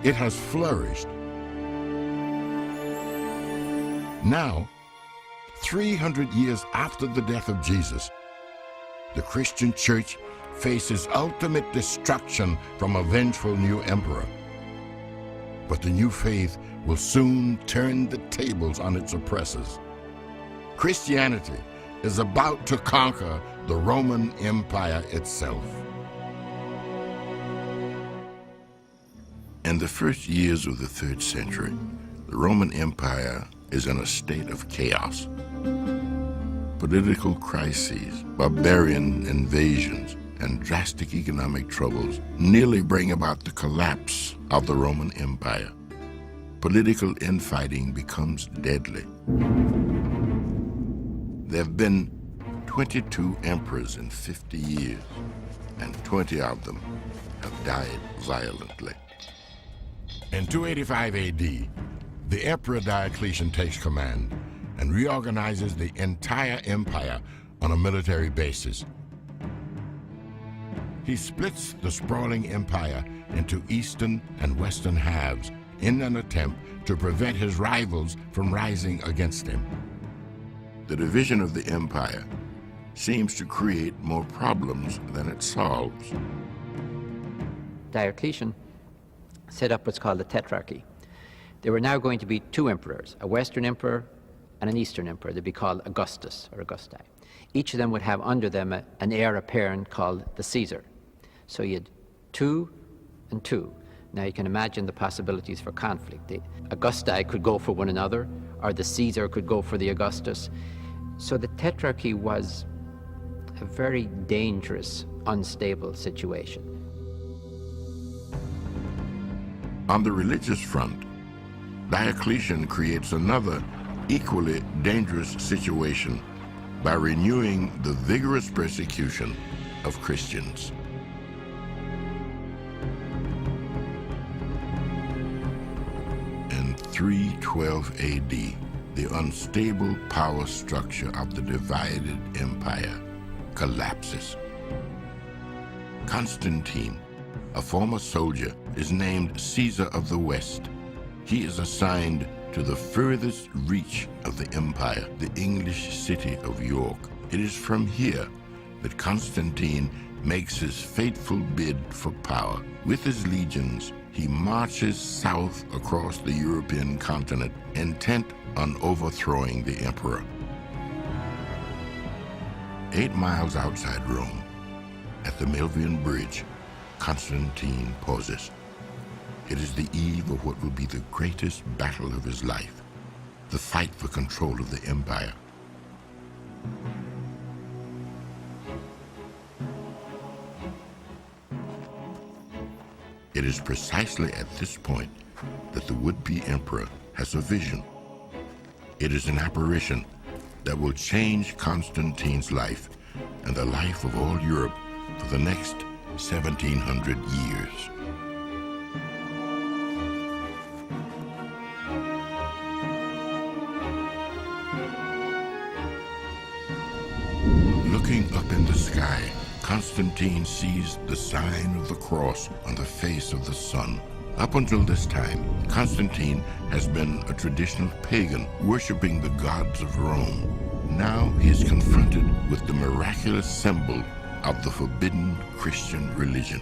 it has flourished. Now, 300 years after the death of Jesus, the Christian church faces ultimate destruction from a vengeful new emperor. But the new faith will soon turn the tables on its oppressors. Christianity is about to conquer the Roman Empire itself. In the first years of the 3rd century, the Roman Empire is in a state of chaos. Political crises, barbarian invasions, and drastic economic troubles nearly bring about the collapse of the Roman Empire. Political infighting becomes deadly. There have been 22 emperors in 50 years, and 20 of them have died violently. In 285 AD, The Emperor Diocletian takes command and reorganizes the entire empire on a military basis. He splits the sprawling empire into eastern and western halves in an attempt to prevent his rivals from rising against him. The division of the empire seems to create more problems than it solves. Diocletian set up what's called the Tetrarchy. There were now going to be two emperors, a Western emperor and an Eastern emperor. They'd be called Augustus or Augusti. Each of them would have under them an heir apparent called the Caesar. So you had 2 and 2. Now you can imagine the possibilities for conflict. The Augusti could go for one another, or the Caesar could go for the Augustus. So the Tetrarchy was a very dangerous, unstable situation. On the religious front, Diocletian creates another equally dangerous situation by renewing the vigorous persecution of Christians. In 312 AD, the unstable power structure of the divided empire collapses. Constantine, a former soldier, is named Caesar of the West. He is assigned to the furthest reach of the empire, the English city of York. It is from here that Constantine makes his fateful bid for power. With his legions, he marches south across the European continent, intent on overthrowing the emperor. 8 miles outside Rome, at the Milvian Bridge, Constantine pauses. It is the eve of what will be the greatest battle of his life, the fight for control of the empire. It is precisely at this point that the would-be emperor has a vision. It is an apparition that will change Constantine's life and the life of all Europe for the next 1700 years. Looking up in the sky, Constantine sees the sign of the cross on the face of the sun. Up until this time, Constantine has been a traditional pagan, worshiping the gods of Rome. Now he is confronted with the miraculous symbol of the forbidden Christian religion.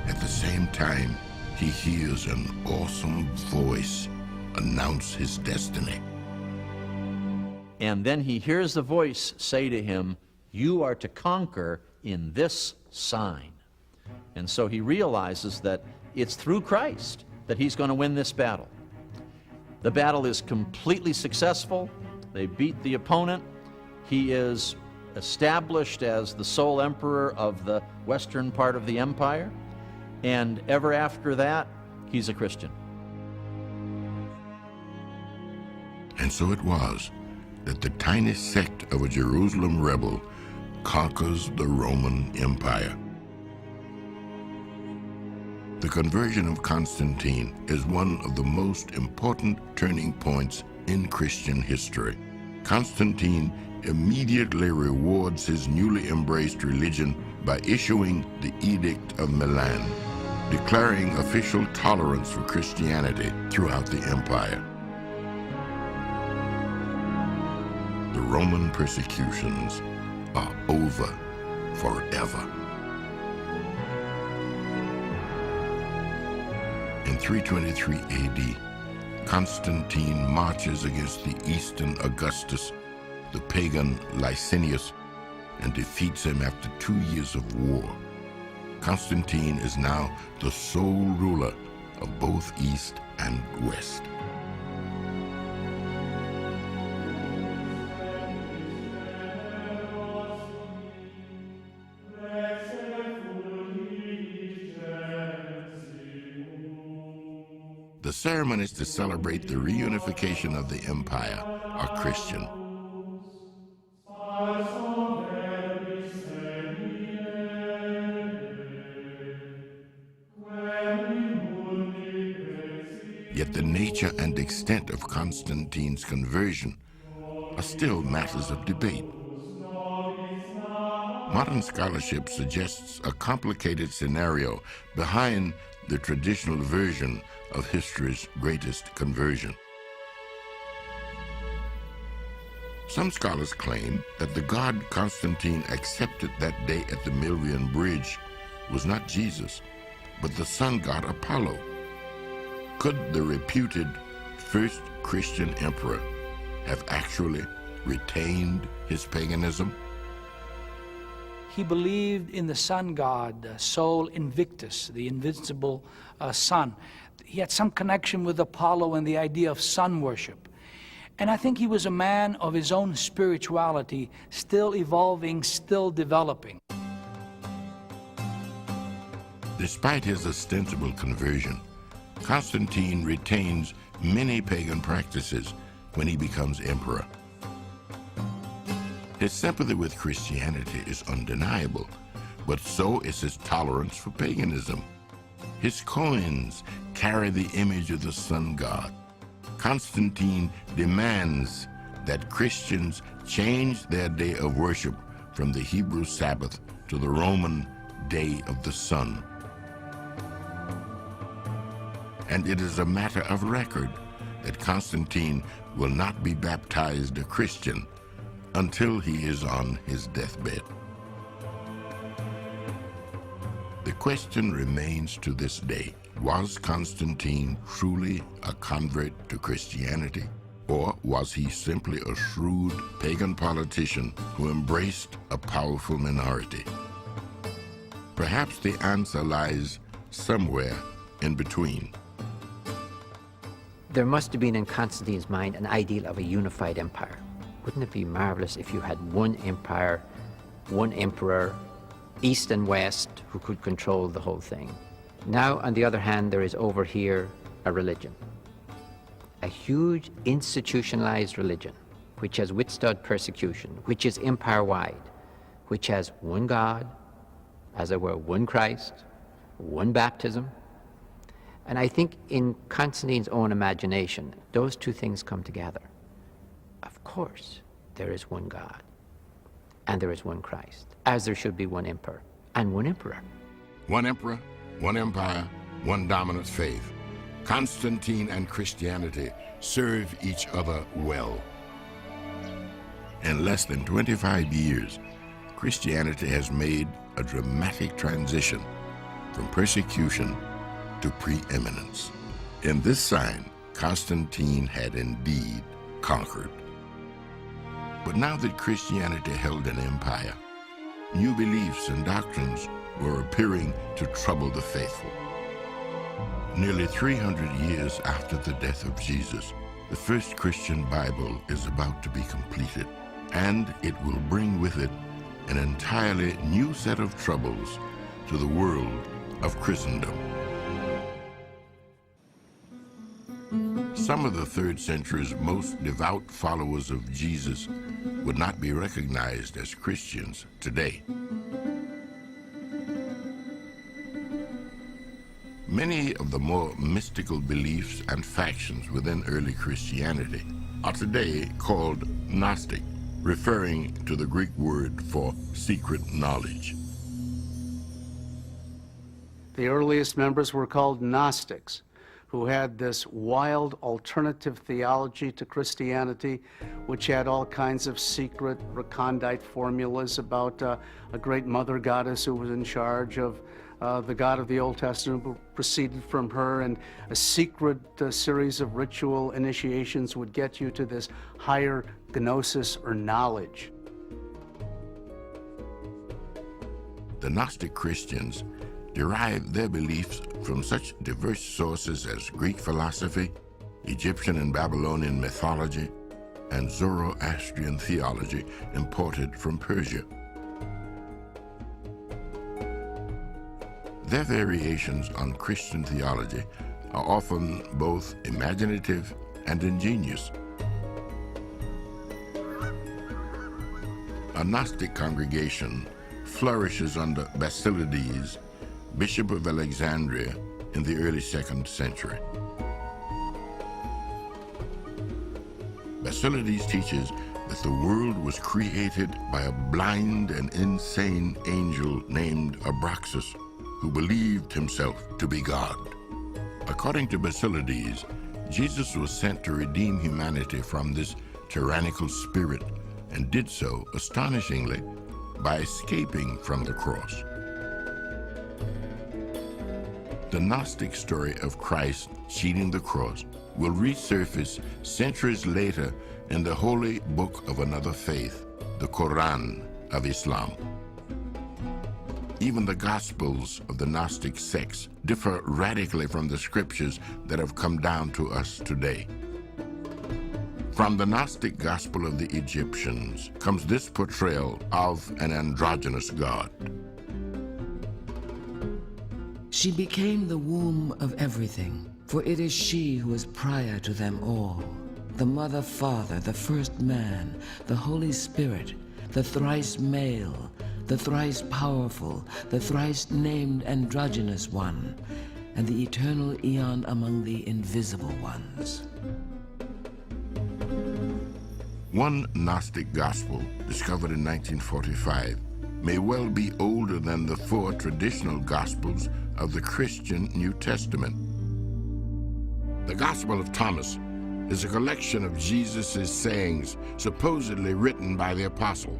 At the same time, he hears an awesome voice announce his destiny. And then he hears the voice say to him, "You are to conquer in this sign." And so he realizes that it's through Christ that he's going to win this battle. The battle is completely successful. They beat the opponent. He is established as the sole emperor of the western part of the empire. And ever after that, he's a Christian. And so it was that the tiny sect of a Jerusalem rebel conquers the Roman Empire. The conversion of Constantine is one of the most important turning points in Christian history. Constantine immediately rewards his newly embraced religion by issuing the Edict of Milan, declaring official tolerance for Christianity throughout the empire. The Roman persecutions are over forever. In 323 AD, Constantine marches against the Eastern Augustus, the pagan Licinius, and defeats him after 2 years of war. Constantine is now the sole ruler of both East and West. The ceremonies to celebrate the reunification of the empire are Christian. Yet the nature nature and extent of Constantine's conversion are still matters of debate. Modern scholarship suggests a complicated scenario behind the traditional version of history's greatest conversion. Some scholars claim that the god Constantine accepted that day at the Milvian Bridge was not Jesus, but the sun god Apollo. Could the reputed first Christian emperor have actually retained his paganism? He believed in the sun god, Sol Invictus, the invincible sun. He had some connection with Apollo and the idea of sun worship. And I think he was a man of his own spirituality, still evolving, still developing. Despite his ostensible conversion, Constantine retains many pagan practices when he becomes emperor. His sympathy with Christianity is undeniable, but so is his tolerance for paganism. His coins carry the image of the sun god. Constantine demands that Christians change their day of worship from the Hebrew Sabbath to the Roman Day of the Sun. And it is a matter of record that Constantine will not be baptized a Christian until he is on his deathbed. The question remains to this day, was Constantine truly a convert to Christianity, or was he simply a shrewd pagan politician who embraced a powerful minority? Perhaps the answer lies somewhere in between. There must have been in Constantine's mind an ideal of a unified empire. Wouldn't it be marvelous if you had one empire, one emperor, east and west, who could control the whole thing? Now, on the other hand, there is over here a religion, a huge institutionalized religion, which has withstood persecution, which is empire-wide, which has one God, as it were, one Christ, one baptism. And I think in Constantine's own imagination, those two things come together. Of course, there is one God, and there is one Christ, as there should be one emperor and one emperor. One emperor, one empire, one dominant faith. Constantine and Christianity serve each other well. In less than 25 years, Christianity has made a dramatic transition from persecution to preeminence. In this sign, Constantine had indeed conquered. But now that Christianity held an empire, new beliefs and doctrines were appearing to trouble the faithful. Nearly 300 years after the death of Jesus, the first Christian Bible is about to be completed, and it will bring with it an entirely new set of troubles to the world of Christendom. Some of the 3rd century's most devout followers of Jesus would not be recognized as Christians today. Many of the more mystical beliefs and factions within early Christianity are today called Gnostic, referring to the Greek word for secret knowledge. The earliest members were called Gnostics, who had this wild alternative theology to Christianity, which had all kinds of secret recondite formulas about a great mother goddess who was in charge of the God of the Old Testament, who proceeded from her, and a secret series of ritual initiations would get you to this higher gnosis or knowledge. The Gnostic Christians derived their beliefs from such diverse sources as Greek philosophy, Egyptian and Babylonian mythology, and Zoroastrian theology imported from Persia. Their variations on Christian theology are often both imaginative and ingenious. A Gnostic congregation flourishes under Basilides, Bishop of Alexandria, in the early 2nd century. Basilides teaches that the world was created by a blind and insane angel named Abraxas, who believed himself to be God. According to Basilides, Jesus was sent to redeem humanity from this tyrannical spirit, and did so astonishingly by escaping from the cross. The Gnostic story of Christ cheating the cross will resurface centuries later in the holy book of another faith, the Quran of Islam. Even the Gospels of the Gnostic sects differ radically from the scriptures that have come down to us today. From the Gnostic Gospel of the Egyptians comes this portrayal of an androgynous god. She became the womb of everything, for it is she who is prior to them all. The Mother, Father, the first man, the Holy Spirit, the thrice male, the thrice powerful, the thrice named androgynous one, and the eternal Eon among the invisible ones. One Gnostic gospel, discovered in 1945, may well be older than the 4 traditional gospels of the Christian New Testament. The Gospel of Thomas is a collection of Jesus' sayings supposedly written by the apostle.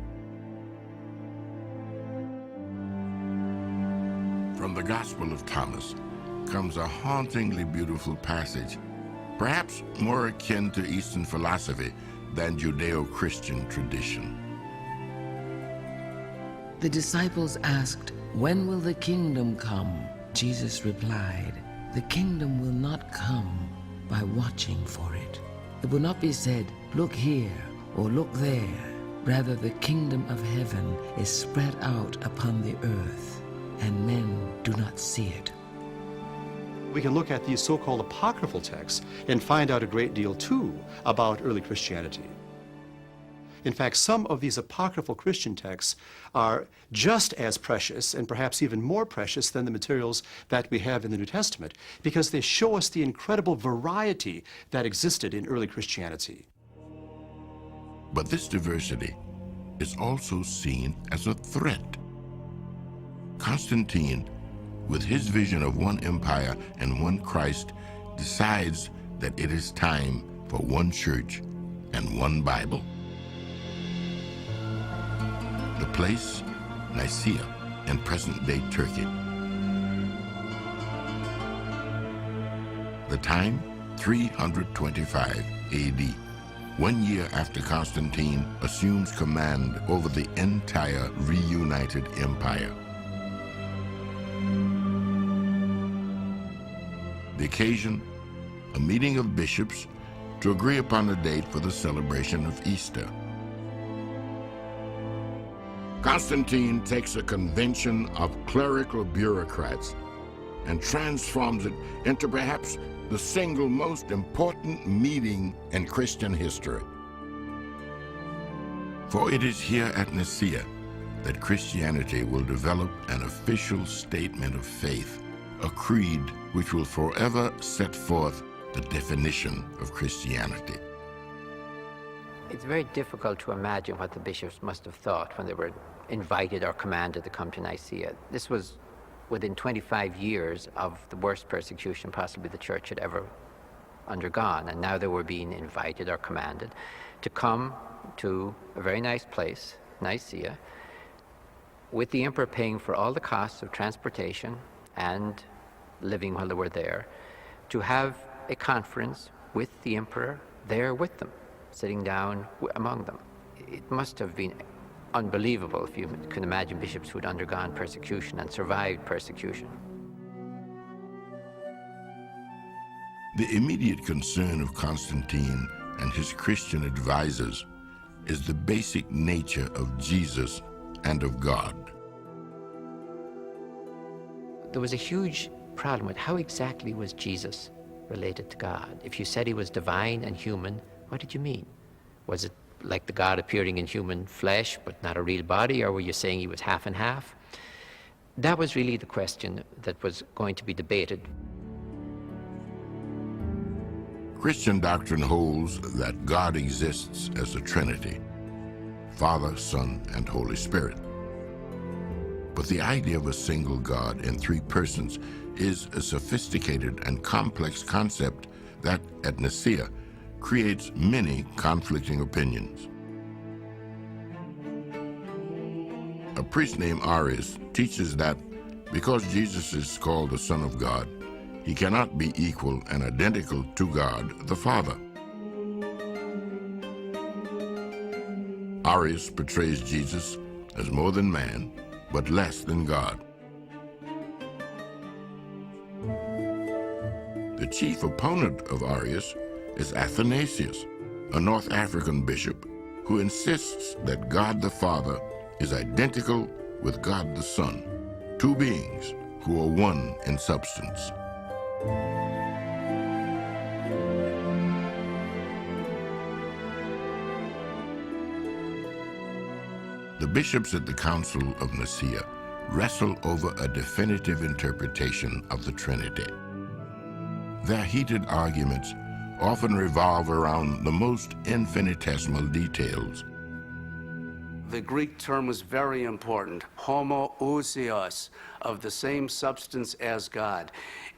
From the Gospel of Thomas comes a hauntingly beautiful passage, perhaps more akin to Eastern philosophy than Judeo-Christian tradition. The disciples asked, "When will the kingdom come?" Jesus replied, "The kingdom will not come by watching for it. It will not be said, 'Look here,' or 'Look there.' Rather, the kingdom of heaven is spread out upon the earth, and men do not see it." We can look at these so-called apocryphal texts and find out a great deal, too, about early Christianity. In fact, some of these apocryphal Christian texts are just as precious and perhaps even more precious than the materials that we have in the New Testament, because they show us the incredible variety that existed in early Christianity. But this diversity is also seen as a threat. Constantine, with his vision of one empire and one Christ, decides that it is time for one church and one Bible. The place, Nicaea, in present-day Turkey. The time, 325 AD, 1 year after Constantine assumes command over the entire reunited empire. The occasion, a meeting of bishops to agree upon a date for the celebration of Easter. Constantine takes a convention of clerical bureaucrats and transforms it into perhaps the single most important meeting in Christian history. For it is here at Nicaea that Christianity will develop an official statement of faith, a creed which will forever set forth the definition of Christianity. It's very difficult to imagine what the bishops must have thought when they were invited or commanded to come to Nicaea. This was within 25 years of the worst persecution possibly the church had ever undergone, and now they were being invited or commanded to come to a very nice place, Nicaea, with the emperor paying for all the costs of transportation and living while they were there, to have a conference with the emperor there with them, sitting down among them. It must have been unbelievable if you can imagine bishops who had undergone persecution and survived persecution. The immediate concern of Constantine and his Christian advisors is the basic nature of Jesus and of God. There was a huge problem with how exactly was Jesus related to God. If you said he was divine and human, what did you mean? Was it like the God appearing in human flesh but not a real body, or were you saying he was half and half? That was really the question that was going to be debated. Christian doctrine holds that God exists as a Trinity, Father, Son, and Holy Spirit. But the idea of a single God in three persons is a sophisticated and complex concept that, at Nicaea, creates many conflicting opinions. A priest named Arius teaches that because Jesus is called the Son of God, he cannot be equal and identical to God the Father. Arius portrays Jesus as more than man, but less than God. The chief opponent of Arius is Athanasius, a North African bishop who insists that God the Father is identical with God the Son, two beings who are one in substance. The bishops at the Council of Nicaea wrestle over a definitive interpretation of the Trinity. Their heated arguments often revolve around the most infinitesimal details. The Greek term was very important, homoousios, of the same substance as God.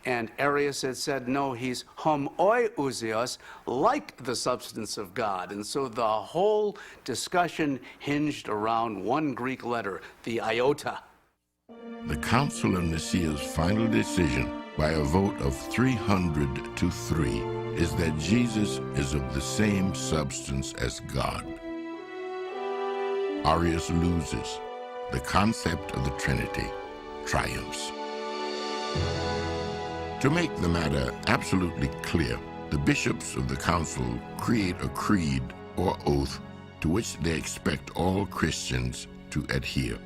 And Arius had said, no, he's homoousios, like the substance of God. And so the whole discussion hinged around one Greek letter, the iota. The Council of Nicaea's final decision, by a vote of 300 to 3, is that Jesus is of the same substance as God. Arius loses. The concept of the Trinity triumphs. To make the matter absolutely clear, the bishops of the council create a creed or oath to which they expect all Christians to adhere.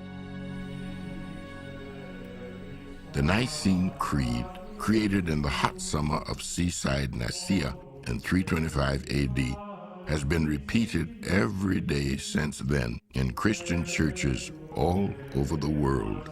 The Nicene Creed, created in the hot summer of seaside Nicaea in 325 AD, has been repeated every day since then in Christian churches all over the world.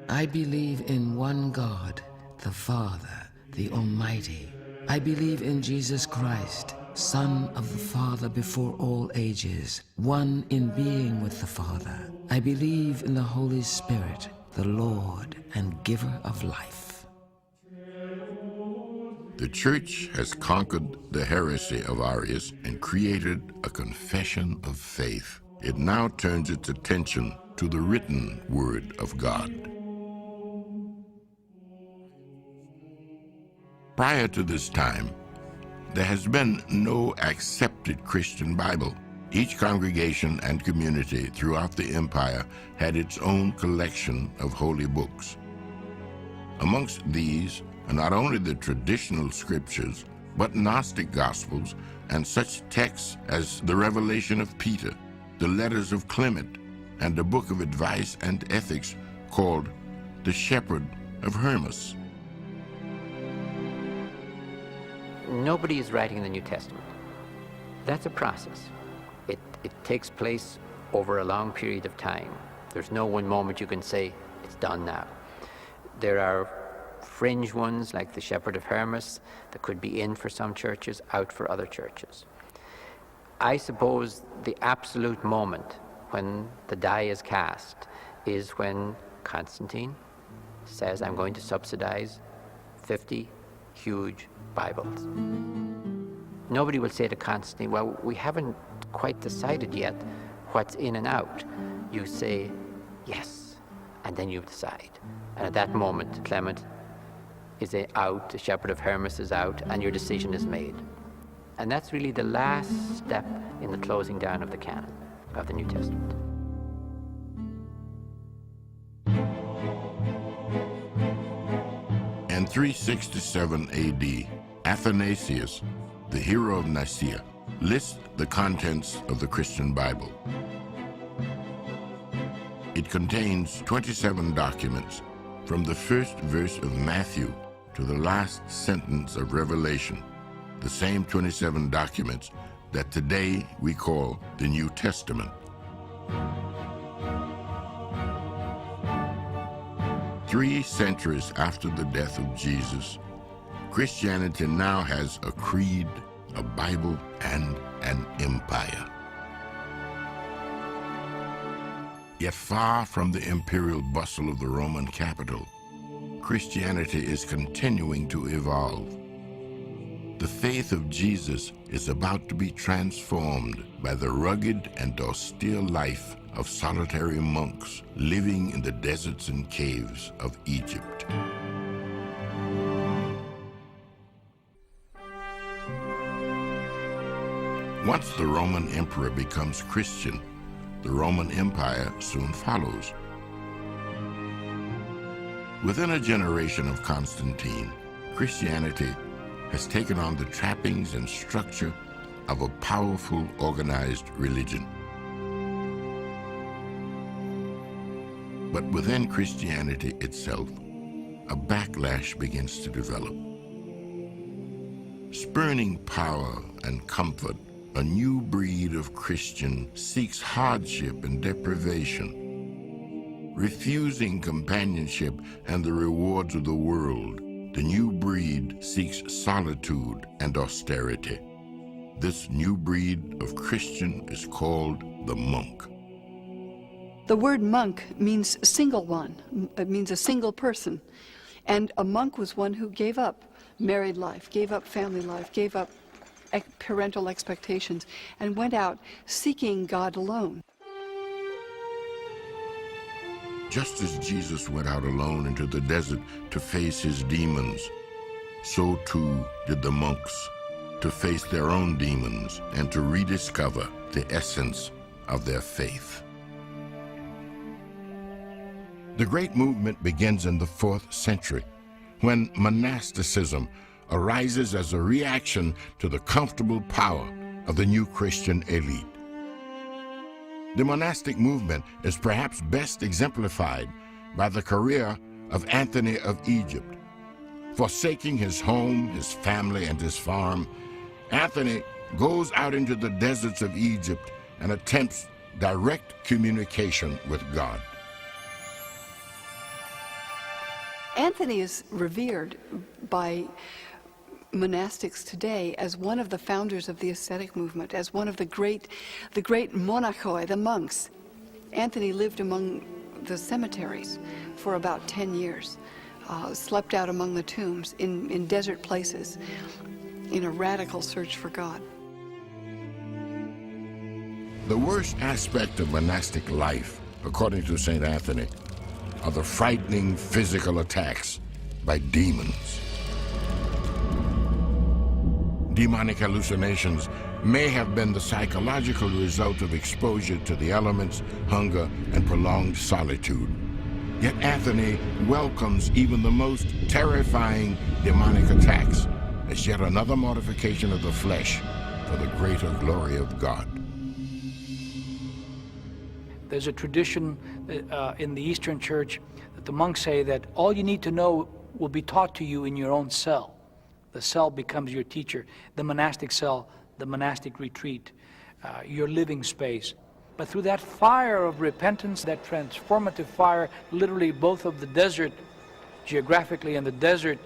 I believe in one God, the Father, the Almighty. I believe in Jesus Christ, Son of the Father before all ages, one in being with the Father. I believe in the Holy Spirit, the Lord and giver of life. The Church has conquered the heresy of Arius and created a confession of faith. It now turns its attention to the written Word of God. Prior to this time, there has been no accepted Christian Bible. Each congregation and community throughout the empire had its own collection of holy books. Amongst these are not only the traditional scriptures, but Gnostic Gospels and such texts as the Revelation of Peter, the letters of Clement, and the book of advice and ethics called the Shepherd of Hermas. Nobody is writing the New Testament. That's a process. It takes place over a long period of time. There's no one moment you can say, it's done now. There are fringe ones like the Shepherd of Hermas that could be in for some churches, out for other churches. I suppose the absolute moment when the die is cast is when Constantine says, I'm going to subsidize 50 huge Bibles. Nobody will say to Constantine, well, we haven't quite decided yet what's in and out. You say, yes, and then you decide. And at that moment, Clement is out, the Shepherd of Hermas is out, and your decision is made. And that's really the last step in the closing down of the canon of the New Testament. In 367 AD, Athanasius, the hero of Nicaea, lists the contents of the Christian Bible. It contains 27 documents, from the first verse of Matthew to the last sentence of Revelation, the same 27 documents that today we call the New Testament. 3 centuries after the death of Jesus, Christianity now has a creed, a Bible, and an empire. Yet far from the imperial bustle of the Roman capital, Christianity is continuing to evolve. The faith of Jesus is about to be transformed by the rugged and austere life of solitary monks living in the deserts and caves of Egypt. Once the Roman emperor becomes Christian, the Roman Empire soon follows. Within a generation of Constantine, Christianity has taken on the trappings and structure of a powerful, organized religion. But within Christianity itself, a backlash begins to develop. Spurning power and comfort, a new breed of Christian seeks hardship and deprivation. Refusing companionship and the rewards of the world, the new breed seeks solitude and austerity. This new breed of Christian is called the monk. The word monk means single one. It means a single person. And a monk was one who gave up married life, gave up family life, gave up parental expectations, and went out seeking God alone. Just as Jesus went out alone into the desert to face his demons, so too did the monks, to face their own demons and to rediscover the essence of their faith. The great movement begins in the 4th century, when monasticism arises as a reaction to the comfortable power of the new Christian elite. The monastic movement is perhaps best exemplified by the career of Anthony of Egypt. Forsaking his home, his family, and his farm, Anthony goes out into the deserts of Egypt and attempts direct communication with God. Anthony is revered by monastics today as one of the founders of the ascetic movement, as one of the great monachoi, the monks. Anthony lived among the cemeteries for about 10 years, slept out among the tombs in desert places in a radical search for God. The worst aspect of monastic life, according to St. Anthony, are the frightening physical attacks by demons. Demonic hallucinations may have been the psychological result of exposure to the elements, hunger, and prolonged solitude. Yet Anthony welcomes even the most terrifying demonic attacks as yet another mortification of the flesh for the greater glory of God. There's a tradition in the Eastern Church that the monks say that all you need to know will be taught to you in your own cell. The cell becomes your teacher. The monastic cell, the monastic retreat, your living space. But through that fire of repentance, that transformative fire, literally both of the desert geographically and the desert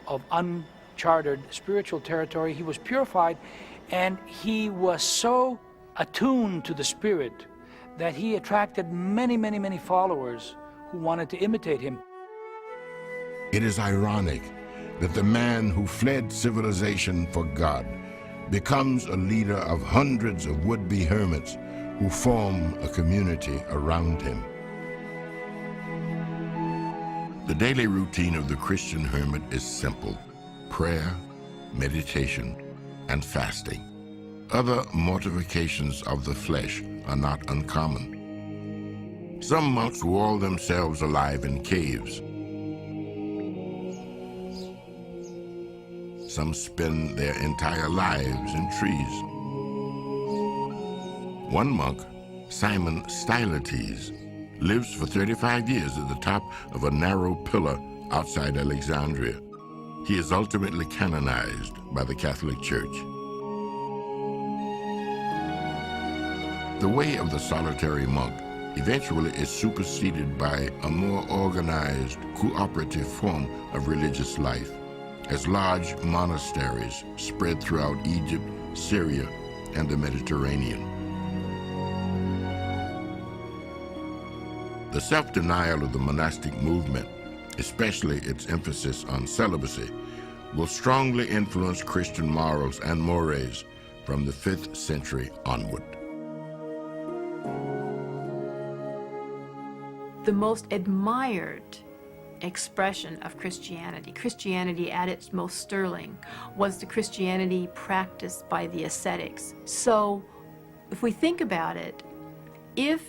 of uncharted spiritual territory, he was purified, and he was so attuned to the Spirit that he attracted many, many, many followers who wanted to imitate him. It is ironic that the man who fled civilization for God becomes a leader of hundreds of would-be hermits who form a community around him. The daily routine of the Christian hermit is simple: prayer, meditation, and fasting. Other mortifications of the flesh are not uncommon. Some monks wall themselves alive in caves. Some spend their entire lives in trees. One monk, Simon Stylites, lives for 35 years at the top of a narrow pillar outside Alexandria. He is ultimately canonized by the Catholic Church. The way of the solitary monk eventually is superseded by a more organized, cooperative form of religious life, as large monasteries spread throughout Egypt, Syria, and the Mediterranean. The self-denial of the monastic movement, especially its emphasis on celibacy, will strongly influence Christian morals and mores from the 5th century onward. The most admired expression of Christianity, Christianity at its most sterling, was the Christianity practiced by the ascetics. So, if we think about it, if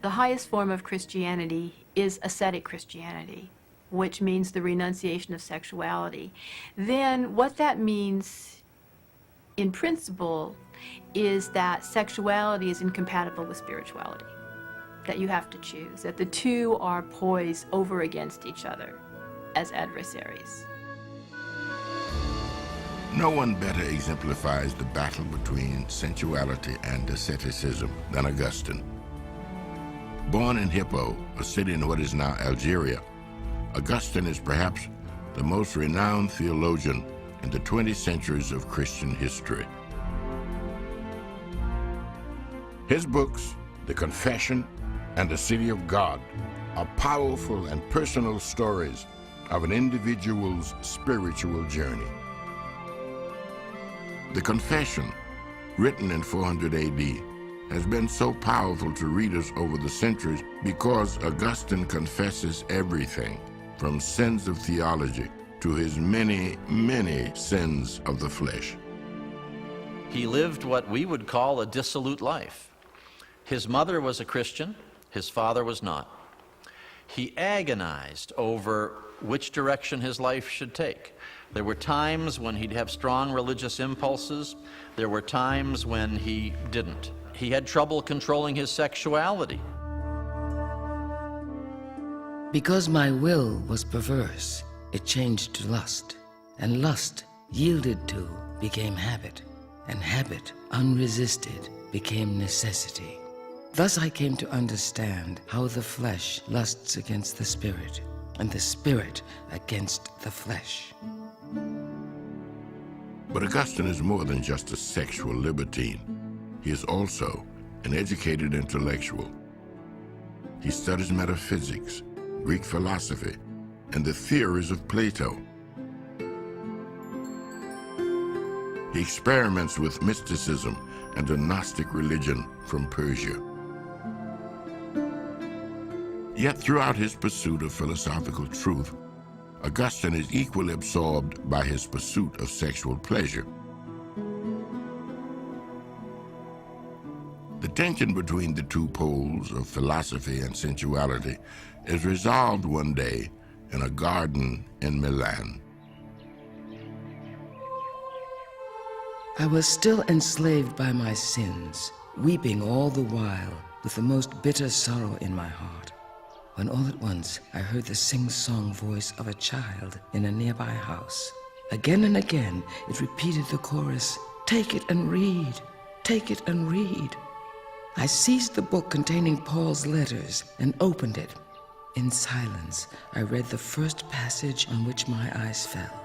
the highest form of Christianity is ascetic Christianity, which means the renunciation of sexuality, then what that means in principle is that sexuality is incompatible with spirituality, that you have to choose, that the two are poised over against each other as adversaries. No one better exemplifies the battle between sensuality and asceticism than Augustine. Born in Hippo, a city in what is now Algeria, Augustine is perhaps the most renowned theologian in the 20 centuries of Christian history. His books, The Confession and The City of God, are powerful and personal stories of an individual's spiritual journey. The Confession, written in 400 AD, has been so powerful to readers over the centuries because Augustine confesses everything, from sins of theology to his many, many sins of the flesh. He lived what we would call a dissolute life. His mother was a Christian, his father was not. He agonized over which direction his life should take. There were times when he'd have strong religious impulses. There were times when he didn't. He had trouble controlling his sexuality. Because my will was perverse, it changed to lust, and lust, yielded to, became habit, and habit, unresisted, became necessity. Thus I came to understand how the flesh lusts against the spirit, and the spirit against the flesh. But Augustine is more than just a sexual libertine. He is also an educated intellectual. He studies metaphysics, Greek philosophy, and the theories of Plato. He experiments with mysticism and a Gnostic religion from Persia. Yet throughout his pursuit of philosophical truth, Augustine is equally absorbed by his pursuit of sexual pleasure. The tension between the two poles of philosophy and sensuality is resolved one day in a garden in Milan. I was still enslaved by my sins, weeping all the while with the most bitter sorrow in my heart, when all at once I heard the sing-song voice of a child in a nearby house. Again and again it repeated the chorus, "Take it and read, take it and read." I seized the book containing Paul's letters and opened it. In silence, I read the first passage on which my eyes fell.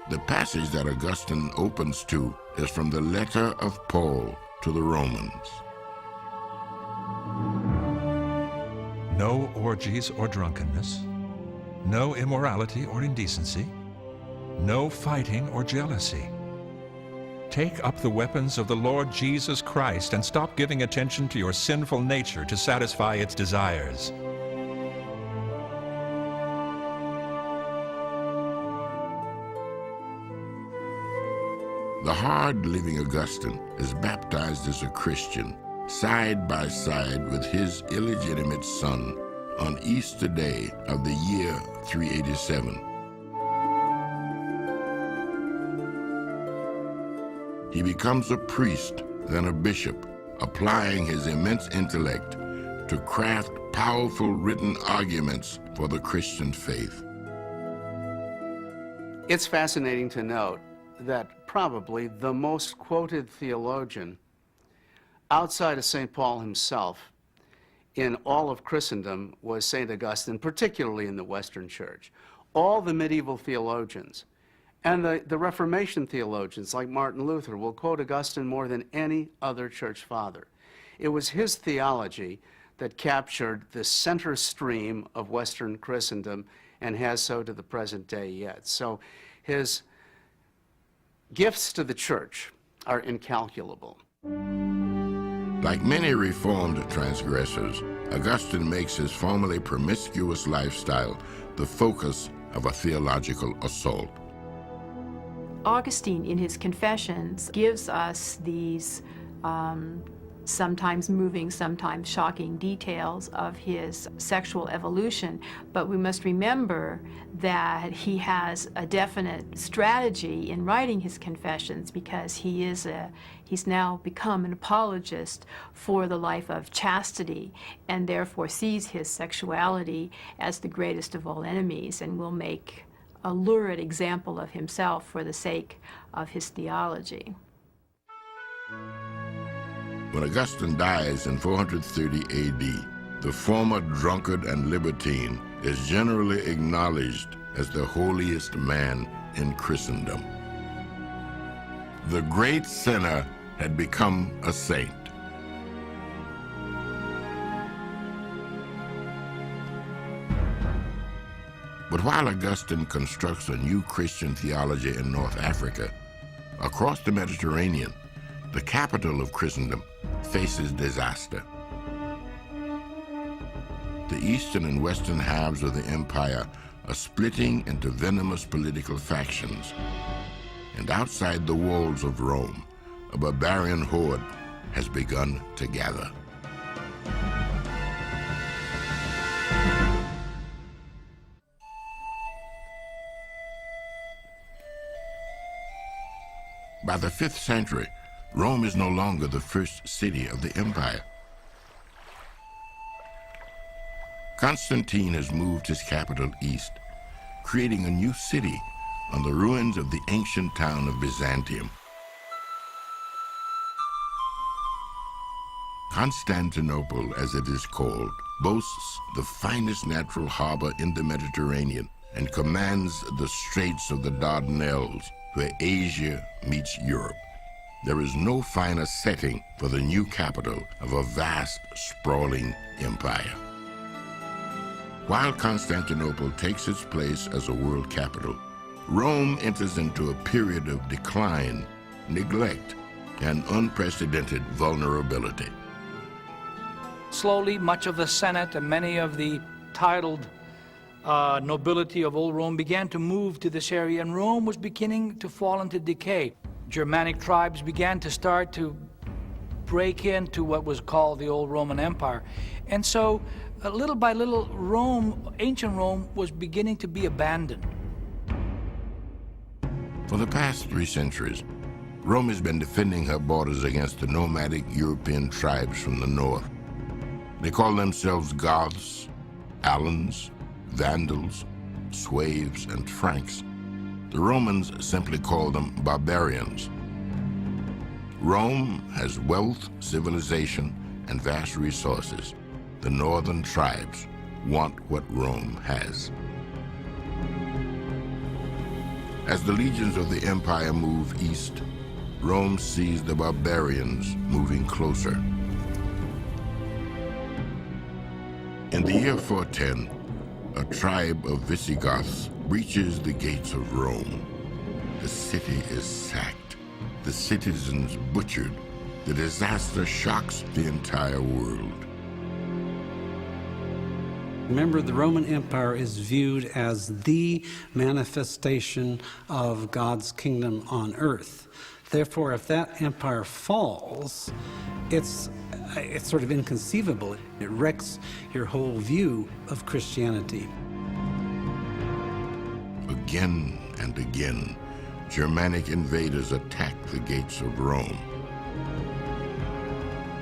The passage that Augustine opens to is from the letter of Paul to the Romans. No orgies or drunkenness, no immorality or indecency, no fighting or jealousy. Take up the weapons of the Lord Jesus Christ and stop giving attention to your sinful nature to satisfy its desires. The hard-living Augustine is baptized as a Christian, side by side with his illegitimate son, on Easter Day of the year 387. He becomes a priest, then a bishop, applying his immense intellect to craft powerful written arguments for the Christian faith. It's fascinating to note that probably the most quoted theologian outside of St. Paul himself in all of Christendom was St. Augustine, particularly in the Western Church. All the medieval theologians and the Reformation theologians like Martin Luther will quote Augustine more than any other church father. It was his theology that captured the center stream of Western Christendom and has so to the present day yet. So his gifts to the church are incalculable. Like many Reformed transgressors, Augustine makes his formerly promiscuous lifestyle the focus of a theological assault. Augustine, in his Confessions, gives us these sometimes moving, sometimes shocking details of his sexual evolution, but we must remember that he has a definite strategy in writing his Confessions, because he's now become an apologist for the life of chastity, and therefore sees his sexuality as the greatest of all enemies, and will make a lurid example of himself for the sake of his theology. When Augustine dies in 430 AD, the former drunkard and libertine is generally acknowledged as the holiest man in Christendom. The great sinner had become a saint. But while Augustine constructs a new Christian theology in North Africa, across the Mediterranean, the capital of Christendom faces disaster. The eastern and western halves of the empire are splitting into venomous political factions. And outside the walls of Rome, a barbarian horde has begun to gather. By the 5th century, Rome is no longer the first city of the empire. Constantine has moved his capital east, creating a new city on the ruins of the ancient town of Byzantium. Constantinople, as it is called, boasts the finest natural harbor in the Mediterranean and commands the Straits of the Dardanelles, where Asia meets Europe. There is no finer setting for the new capital of a vast, sprawling empire. While Constantinople takes its place as a world capital, Rome enters into a period of decline, neglect, and unprecedented vulnerability. Slowly, much of the Senate and many of the titled nobility of old Rome began to move to this area, and Rome was beginning to fall into decay. Germanic tribes began to start to break into what was called the old Roman Empire. And so, little by little, Rome, ancient Rome, was beginning to be abandoned. For the past 3 centuries, Rome has been defending her borders against the nomadic European tribes from the north. They call themselves Goths, Alans, Vandals, Sueves, and Franks. The Romans simply called them barbarians. Rome has wealth, civilization, and vast resources. The northern tribes want what Rome has. As the legions of the empire move east, Rome sees the barbarians moving closer. In the year 410, a tribe of Visigoths breaches the gates of Rome. The city is sacked, the citizens butchered. The disaster shocks the entire world. Remember, the Roman Empire is viewed as the manifestation of God's kingdom on earth. Therefore, if that empire falls, it's sort of inconceivable. It wrecks your whole view of Christianity. Again and again, Germanic invaders attack the gates of Rome.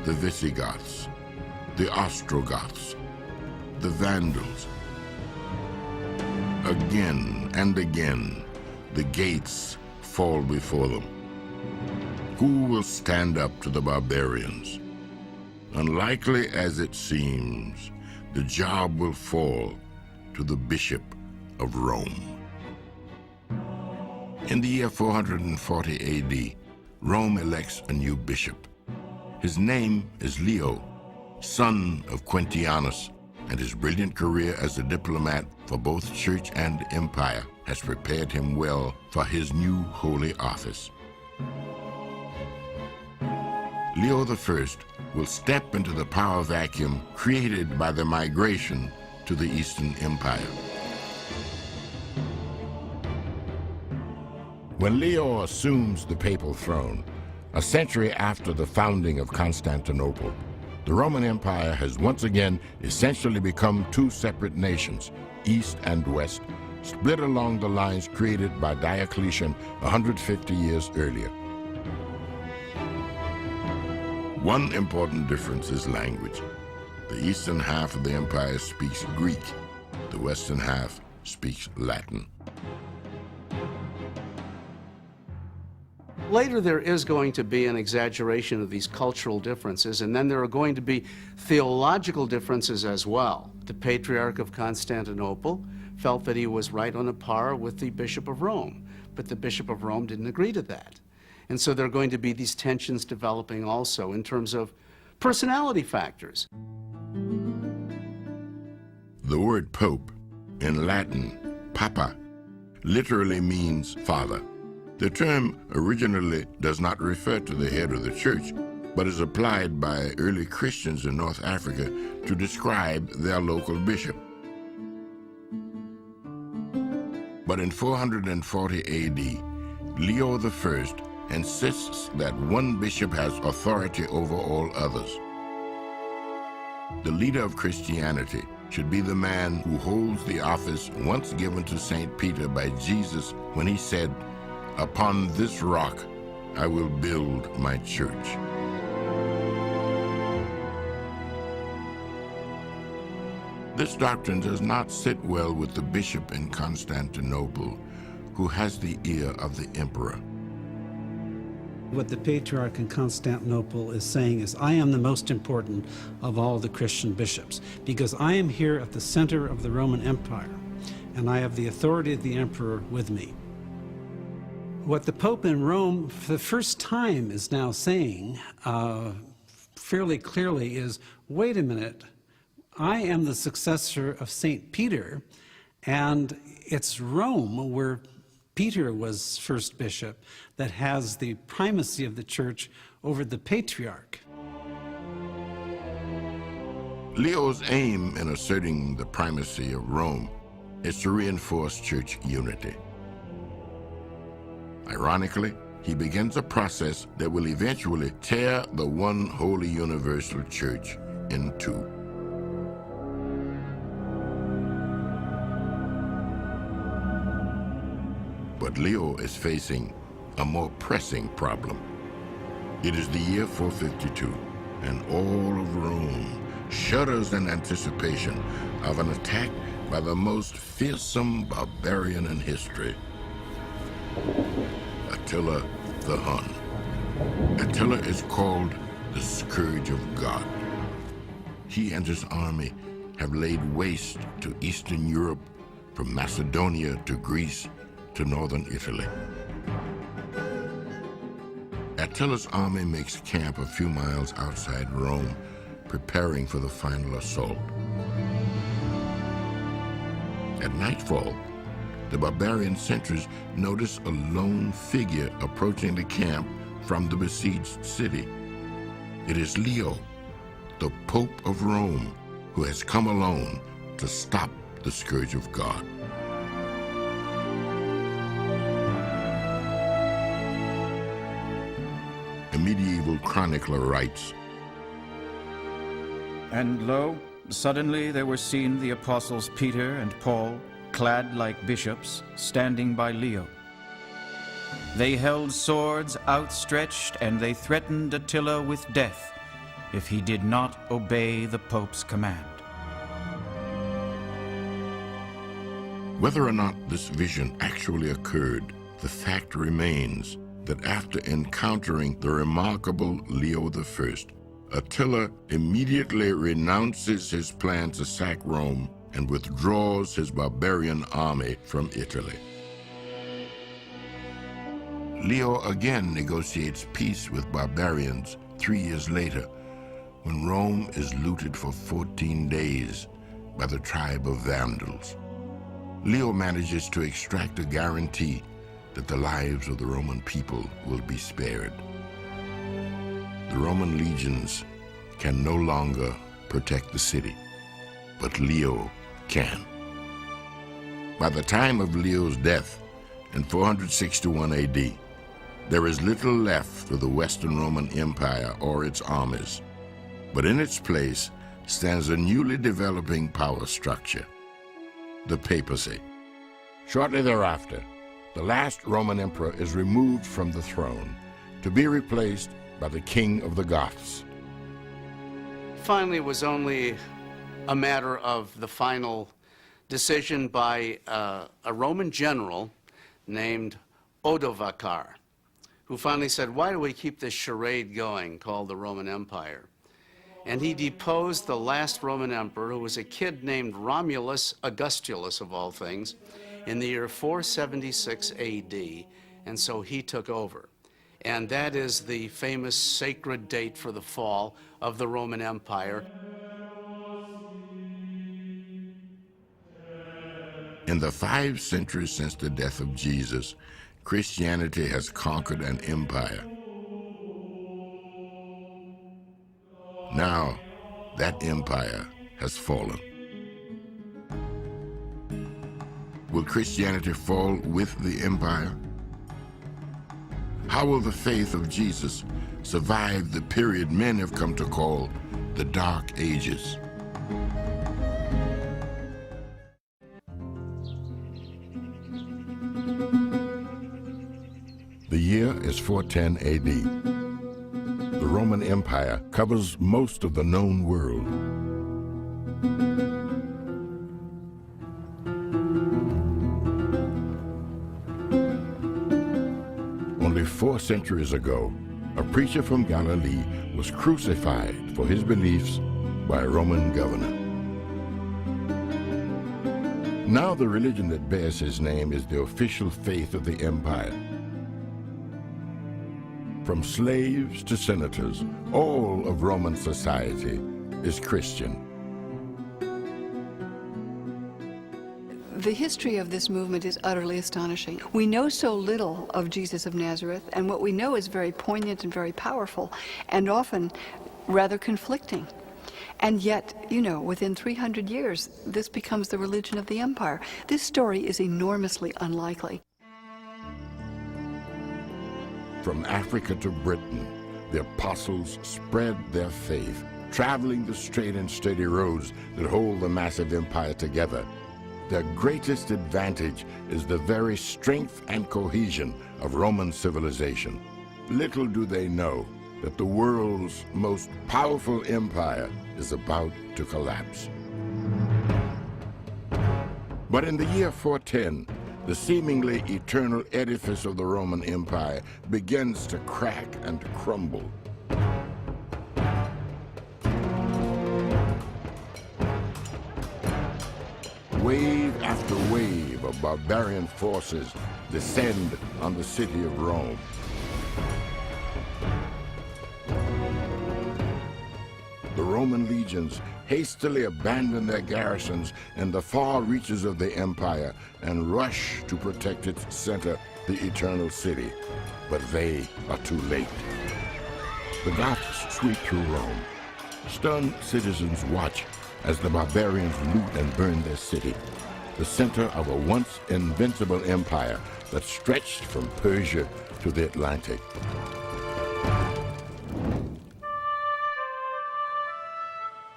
The Visigoths, the Ostrogoths, the Vandals. Again and again, the gates fall before them. Who will stand up to the barbarians? unlikely as it seems, the job will fall to the Bishop of Rome. In the year 440 AD, Rome elects a new bishop. His name is Leo, son of Quintianus, and his brilliant career as a diplomat for both church and empire has prepared him well for his new holy office. Leo I will step into the power vacuum created by the migration to the Eastern Empire. When Leo assumes the papal throne, a century after the founding of Constantinople, the Roman Empire has once again essentially become two separate nations, East and West, split along the lines created by Diocletian 150 years earlier. One important difference is language. The eastern half of the empire speaks Greek. The western half speaks Latin. Later, there is going to be an exaggeration of these cultural differences, and then there are going to be theological differences as well. The Patriarch of Constantinople felt that he was right on a par with the Bishop of Rome, but the Bishop of Rome didn't agree to that. And so there are going to be these tensions developing also in terms of personality factors. The word pope, in Latin, papa, literally means father. The term originally does not refer to the head of the church, but is applied by early Christians in North Africa to describe their local bishop. But in 440 AD, Leo I insists that one bishop has authority over all others. The leader of Christianity should be the man who holds the office once given to St. Peter by Jesus when he said, "Upon this rock I will build my church." This doctrine does not sit well with the bishop in Constantinople, who has the ear of the emperor. What the Patriarch in Constantinople is saying is, I am the most important of all the Christian bishops, because I am here at the center of the Roman Empire, and I have the authority of the emperor with me. What the Pope in Rome, for the first time, is now saying fairly clearly is, wait a minute, I am the successor of St. Peter, and it's Rome, where Peter was first bishop, that has the primacy of the church over the Patriarch. Leo's aim in asserting the primacy of Rome is to reinforce church unity. Ironically, he begins a process that will eventually tear the one holy universal church in two. But Leo is facing a more pressing problem. It is the year 452, and all of Rome shudders in anticipation of an attack by the most fearsome barbarian in history, Attila the Hun. Attila is called the Scourge of God. He and his army have laid waste to Eastern Europe, from Macedonia to Greece to northern Italy. Attila's army makes camp a few miles outside Rome, preparing for the final assault. At nightfall, the barbarian sentries notice a lone figure approaching the camp from the besieged city. It is Leo, the Pope of Rome, who has come alone to stop the Scourge of God. A medieval chronicler writes, "And lo, suddenly there were seen the apostles Peter and Paul, clad like bishops, standing by Leo. They held swords outstretched, and they threatened Attila with death if he did not obey the Pope's command." Whether or not this vision actually occurred, the fact remains that after encountering the remarkable Leo I, Attila immediately renounces his plan to sack Rome and withdraws his barbarian army from Italy. Leo again negotiates peace with barbarians 3 years later, when Rome is looted for 14 days by the tribe of Vandals. Leo manages to extract a guarantee that the lives of the Roman people will be spared. The Roman legions can no longer protect the city, but Leo can. By the time of Leo's death in 461 AD, there is little left of the Western Roman Empire or its armies, but in its place stands a newly developing power structure, the papacy. Shortly thereafter, the last Roman emperor is removed from the throne to be replaced by the king of the Goths. Finally, it was only a matter of the final decision by a Roman general named Odovacar, who finally said, why do we keep this charade going called the Roman Empire? And he deposed the last Roman emperor, who was a kid named Romulus Augustulus, of all things, in the year 476 AD, and so he took over. And that is the famous sacred date for the fall of the Roman Empire. In the 5 centuries since the death of Jesus, Christianity has conquered an empire. Now, that empire has fallen. Will Christianity fall with the empire? How will the faith of Jesus survive the period men have come to call the Dark Ages? The year is 410 AD. The Roman Empire covers most of the known world. Only 4 centuries ago, a preacher from Galilee was crucified for his beliefs by a Roman governor. Now the religion that bears his name is the official faith of the empire. From slaves to senators, all of Roman society is Christian. The history of this movement is utterly astonishing. We know so little of Jesus of Nazareth, and what we know is very poignant and very powerful, and often rather conflicting. And yet, you know, within 300 years, this becomes the religion of the empire. This story is enormously unlikely. From Africa to Britain, the apostles spread their faith, traveling the straight and steady roads that hold the massive empire together. Their greatest advantage is the very strength and cohesion of Roman civilization. Little do they know that the world's most powerful empire is about to collapse. But in the year 410, the seemingly eternal edifice of the Roman Empire begins to crack and crumble. Wave after wave of barbarian forces descend on the city of Rome. The Roman legions hastily abandon their garrisons in the far reaches of the empire and rush to protect its center, the eternal city. But they are too late. The Goths sweep through Rome. Stunned citizens watch as the barbarians loot and burn their city, the center of a once invincible empire that stretched from Persia to the Atlantic.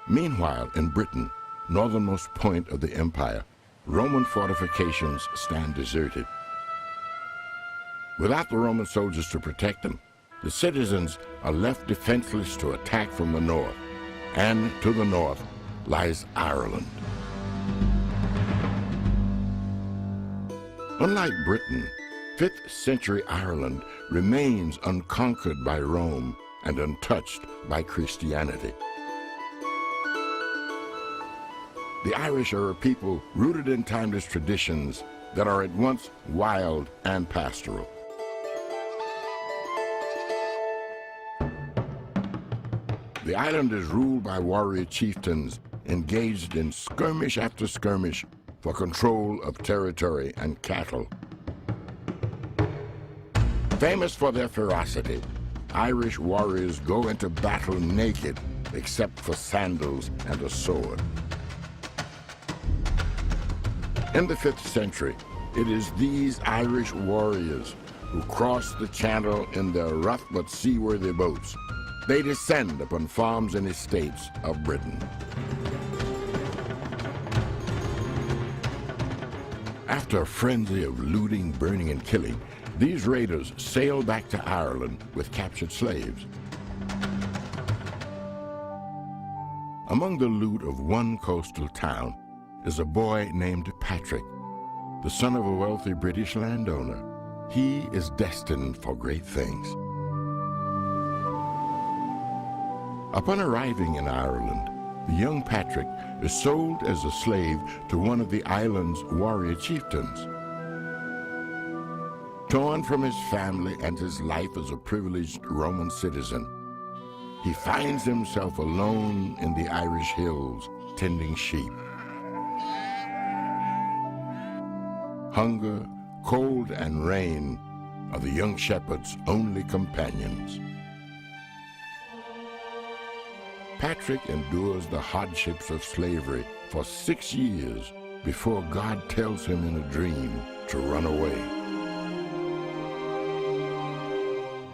Meanwhile, in Britain, northernmost point of the empire, Roman fortifications stand deserted. Without the Roman soldiers to protect them, the citizens are left defenseless to attack from the north, and to the north lies Ireland. Unlike Britain, 5th century Ireland remains unconquered by Rome and untouched by Christianity. The Irish are a people rooted in timeless traditions that are at once wild and pastoral. The island is ruled by warrior chieftains engaged in skirmish after skirmish for control of territory and cattle. Famous for their ferocity, Irish warriors go into battle naked except for sandals and a sword. In the 5th century, it is these Irish warriors who cross the channel in their rough but seaworthy boats. They descend upon farms and estates of Britain. After a frenzy of looting, burning, and killing, these raiders sail back to Ireland with captured slaves. Among the loot of one coastal town is a boy named Patrick, the son of a wealthy British landowner. He is destined for great things. Upon arriving in Ireland, the young Patrick is sold as a slave to one of the island's warrior chieftains. Torn from his family and his life as a privileged Roman citizen, he finds himself alone in the Irish hills, tending sheep. Hunger, cold, and rain are the young shepherd's only companions. Patrick endures the hardships of slavery for 6 years before God tells him in a dream to run away.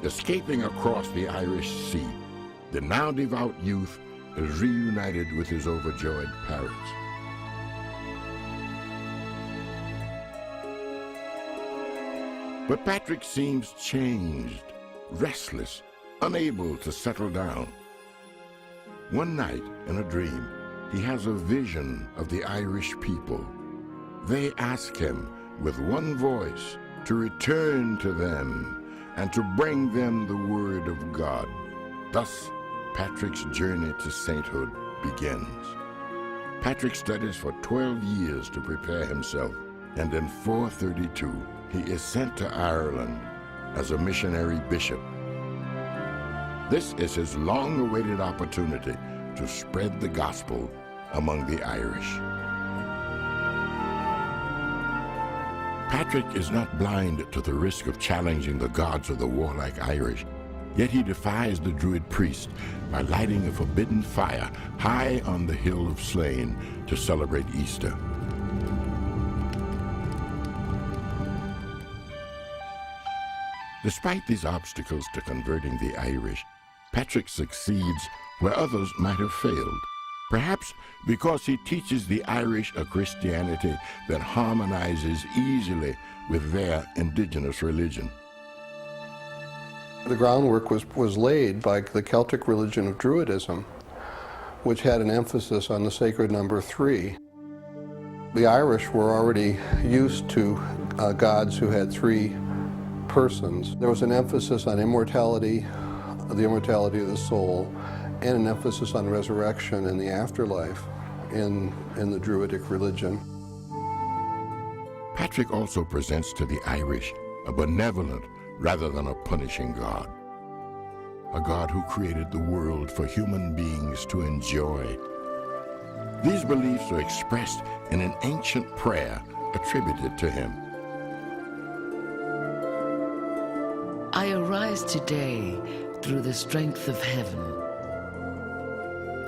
Escaping across the Irish Sea, the now devout youth is reunited with his overjoyed parents. But Patrick seems changed, restless, unable to settle down. One night, in a dream, he has a vision of the Irish people. They ask him with one voice to return to them and to bring them the word of God. Thus, Patrick's journey to sainthood begins. Patrick studies for 12 years to prepare himself, and in 432, he is sent to Ireland as a missionary bishop. This is his long-awaited opportunity to spread the gospel among the Irish. Patrick is not blind to the risk of challenging the gods of the warlike Irish, yet he defies the Druid priest by lighting a forbidden fire high on the hill of Slane to celebrate Easter. Despite these obstacles to converting the Irish, Patrick succeeds where others might have failed, perhaps because he teaches the Irish a Christianity that harmonizes easily with their indigenous religion. The groundwork was laid by the Celtic religion of Druidism, which had an emphasis on the sacred number 3. The Irish were already used to gods who had 3 persons. There was an emphasis on immortality, the immortality of the soul, and an emphasis on resurrection and the afterlife in the Druidic religion. Patrick also presents to the Irish a benevolent rather than a punishing God. A God who created the world for human beings to enjoy. These beliefs are expressed in an ancient prayer attributed to him. I arise today through the strength of heaven.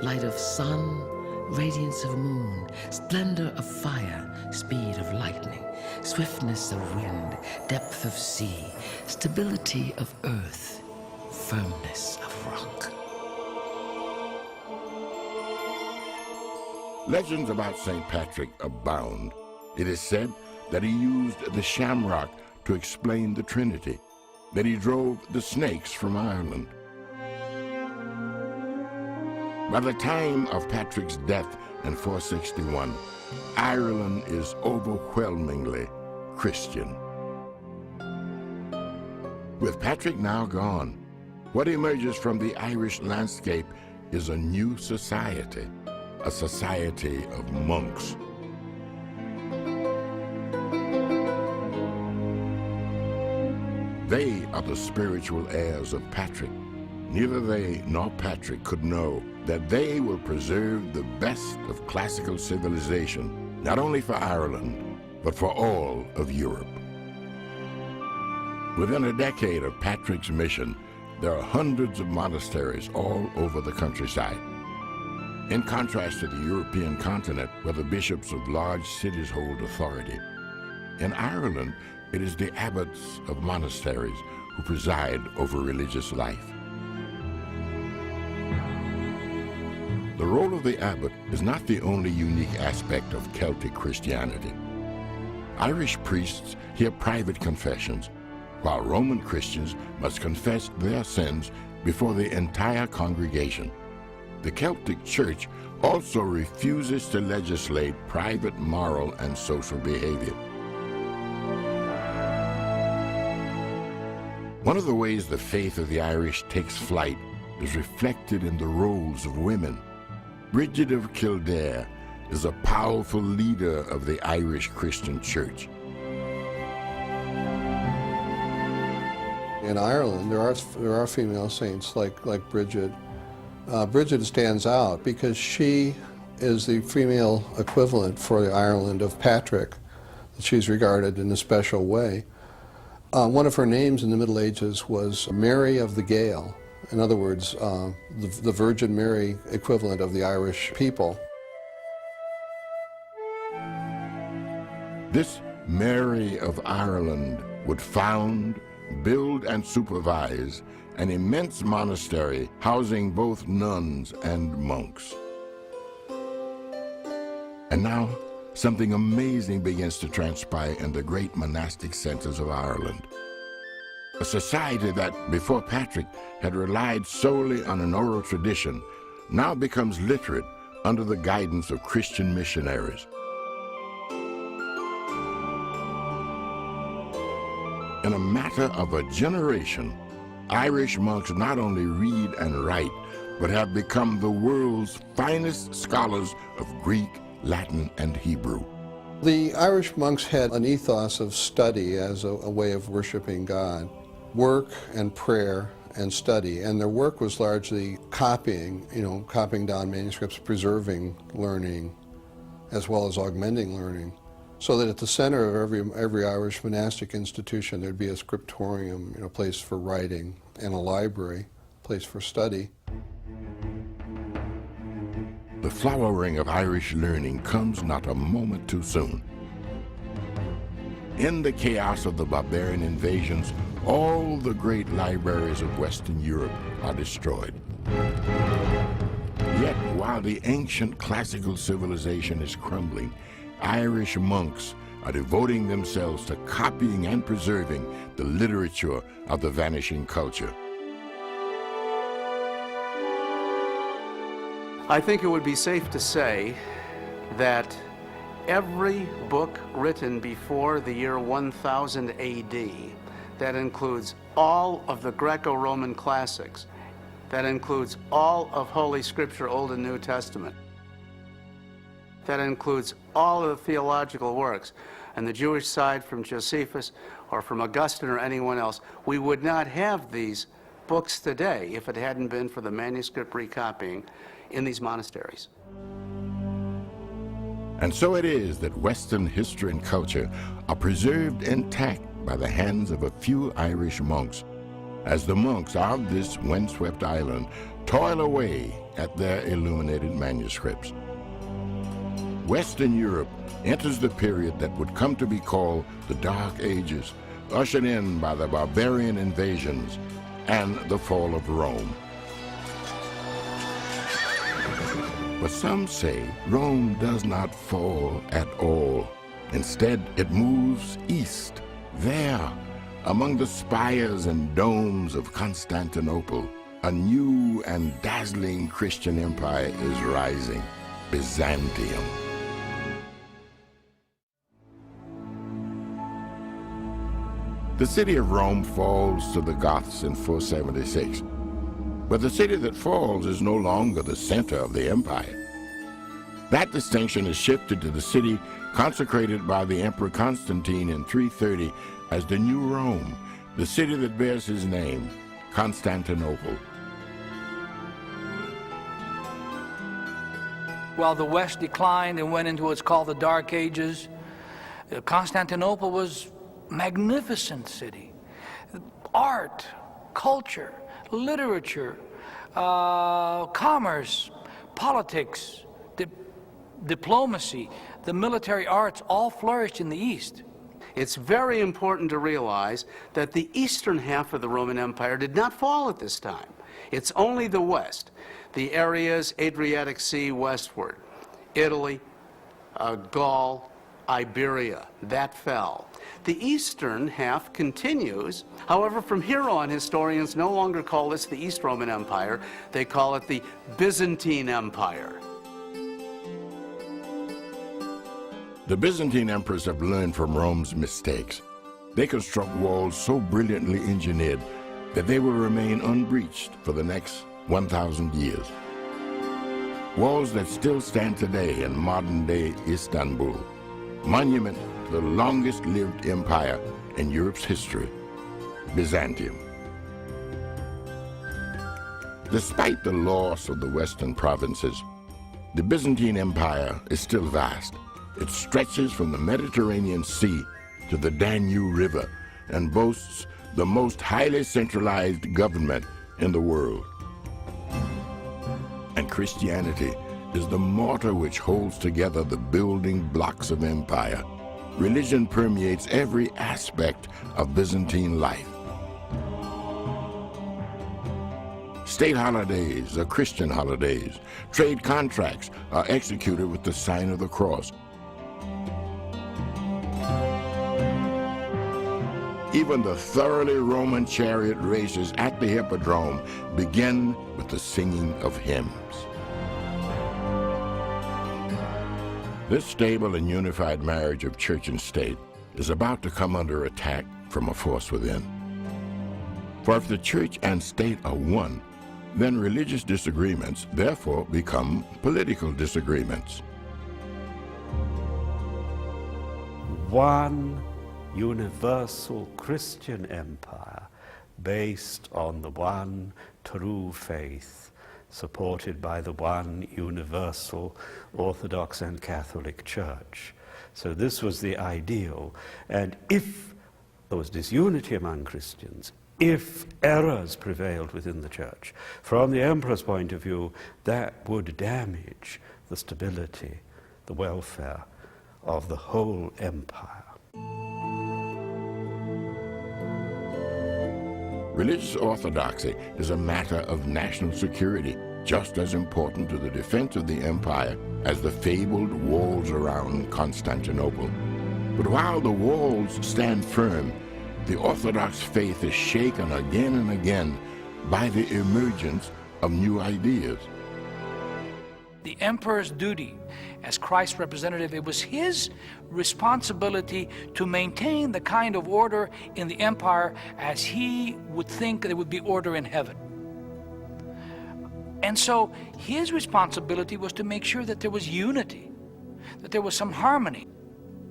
Light of sun, radiance of moon, splendor of fire, speed of lightning, swiftness of wind, depth of sea, stability of earth, firmness of rock. Legends about St. Patrick abound. It is said that he used the shamrock to explain the Trinity, that he drove the snakes from Ireland. By the time of Patrick's death in 461, Ireland is overwhelmingly Christian. With Patrick now gone, What emerges from the Irish landscape is a new society, a society of monks. They are the spiritual heirs of Patrick. Neither they nor Patrick could know that they will preserve the best of classical civilization, not only for Ireland, but for all of Europe. Within a decade of Patrick's mission, there are hundreds of monasteries all over the countryside. In contrast to the European continent, where the bishops of large cities hold authority, in Ireland, it is the abbots of monasteries who preside over religious life. The role of the abbot is not the only unique aspect of Celtic Christianity. Irish priests hear private confessions, while Roman Christians must confess their sins before the entire congregation. The Celtic Church also refuses to legislate private moral and social behavior. One of the ways the faith of the Irish takes flight is reflected in the roles of women. Bridget of Kildare is a powerful leader of the Irish Christian Church. In Ireland, there are female saints like Bridget. Bridget stands out because she is the female equivalent for the Ireland of Patrick. She's regarded in a special way. One of her names in the Middle Ages was Mary of the Gale. In other words, the Virgin Mary equivalent of the Irish people. This Mary of Ireland would found, build, and supervise an immense monastery housing both nuns and monks. And now, something amazing begins to transpire in the great monastic centers of Ireland. A society that, before Patrick, had relied solely on an oral tradition, now becomes literate under the guidance of Christian missionaries. In a matter of a generation, Irish monks not only read and write, but have become the world's finest scholars of Greek, Latin, and Hebrew. The Irish monks had an ethos of study as a way of worshiping God. Work and prayer and study, and their work was largely copying, copying down manuscripts, preserving learning, as well as augmenting learning, so that at the center of every Irish monastic institution there'd be a scriptorium, a place for writing, and a library, a place for study. The flowering of Irish learning comes not a moment too soon. In the chaos of the barbarian invasions, all the great libraries of Western Europe are destroyed. Yet, while the ancient classical civilization is crumbling, Irish monks are devoting themselves to copying and preserving the literature of the vanishing culture. I think it would be safe to say that every book written before the year 1000 AD, that includes all of the Greco-Roman classics, that includes all of Holy Scripture, Old and New Testament, that includes all of the theological works, and the Jewish side from Josephus or from Augustine or anyone else, we would not have these books today if it hadn't been for the manuscript recopying in these monasteries. And so it is that Western history and culture are preserved intact by the hands of a few Irish monks, as the monks of this windswept island toil away at their illuminated manuscripts. Western Europe enters the period that would come to be called the Dark Ages, ushered in by the barbarian invasions and the fall of Rome. But some say Rome does not fall at all. Instead, it moves east. There, among the spires and domes of Constantinople, a new and dazzling Christian empire is rising, Byzantium. The city of Rome falls to the Goths in 476. But the city that falls is no longer the center of the empire. That distinction is shifted to the city consecrated by the Emperor Constantine in 330 as the New Rome, the city that bears his name, Constantinople. While the West declined and went into what's called the Dark Ages, Constantinople was a magnificent city. Art, culture, literature, commerce, politics, diplomacy, the military arts all flourished in the East. It's very important to realize that the eastern half of the Roman Empire did not fall at this time. It's only the West, the areas Adriatic Sea westward, Italy, Gaul, Iberia, that fell. The eastern half continues. However, from here on, historians no longer call this the East Roman Empire. They call it the Byzantine Empire. The Byzantine emperors have learned from Rome's mistakes. They construct walls so brilliantly engineered that they will remain unbreached for the next 1,000 years. Walls that still stand today in modern-day Istanbul, monument to the longest-lived empire in Europe's history, Byzantium. Despite the loss of the western provinces, the Byzantine Empire is still vast. It stretches from the Mediterranean Sea to the Danube River and boasts the most highly centralized government in the world. And Christianity is the mortar which holds together the building blocks of empire. Religion permeates every aspect of Byzantine life. State holidays are Christian holidays. Trade contracts are executed with the sign of the cross. Even the thoroughly Roman chariot races at the Hippodrome begin with the singing of hymns. This stable and unified marriage of church and state is about to come under attack from a force within. For if the church and state are one, then religious disagreements therefore become political disagreements. One universal Christian empire based on the one true faith, supported by the one universal Orthodox and Catholic Church. So this was the ideal. And if there was disunity among Christians, if errors prevailed within the church, from the emperor's point of view, that would damage the stability, the welfare of the whole empire. Religious orthodoxy is a matter of national security, just as important to the defense of the empire as the fabled walls around Constantinople. But while the walls stand firm, the Orthodox faith is shaken again and again by the emergence of new ideas. The emperor's duty as Christ's representative, it was his responsibility to maintain the kind of order in the empire as he would think there would be order in heaven. And so his responsibility was to make sure that there was unity, that there was some harmony.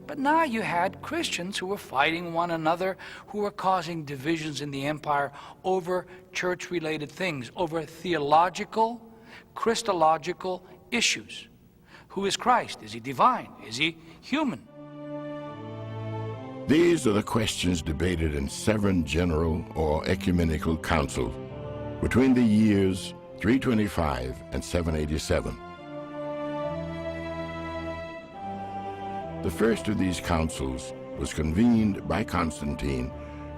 But now you had Christians who were fighting one another, who were causing divisions in the empire over church-related things, over theological, Christological issues. Who is Christ? Is he divine? Is he human? These are the questions debated in 7 general or ecumenical councils between the years 325 and 787. The first of these councils was convened by Constantine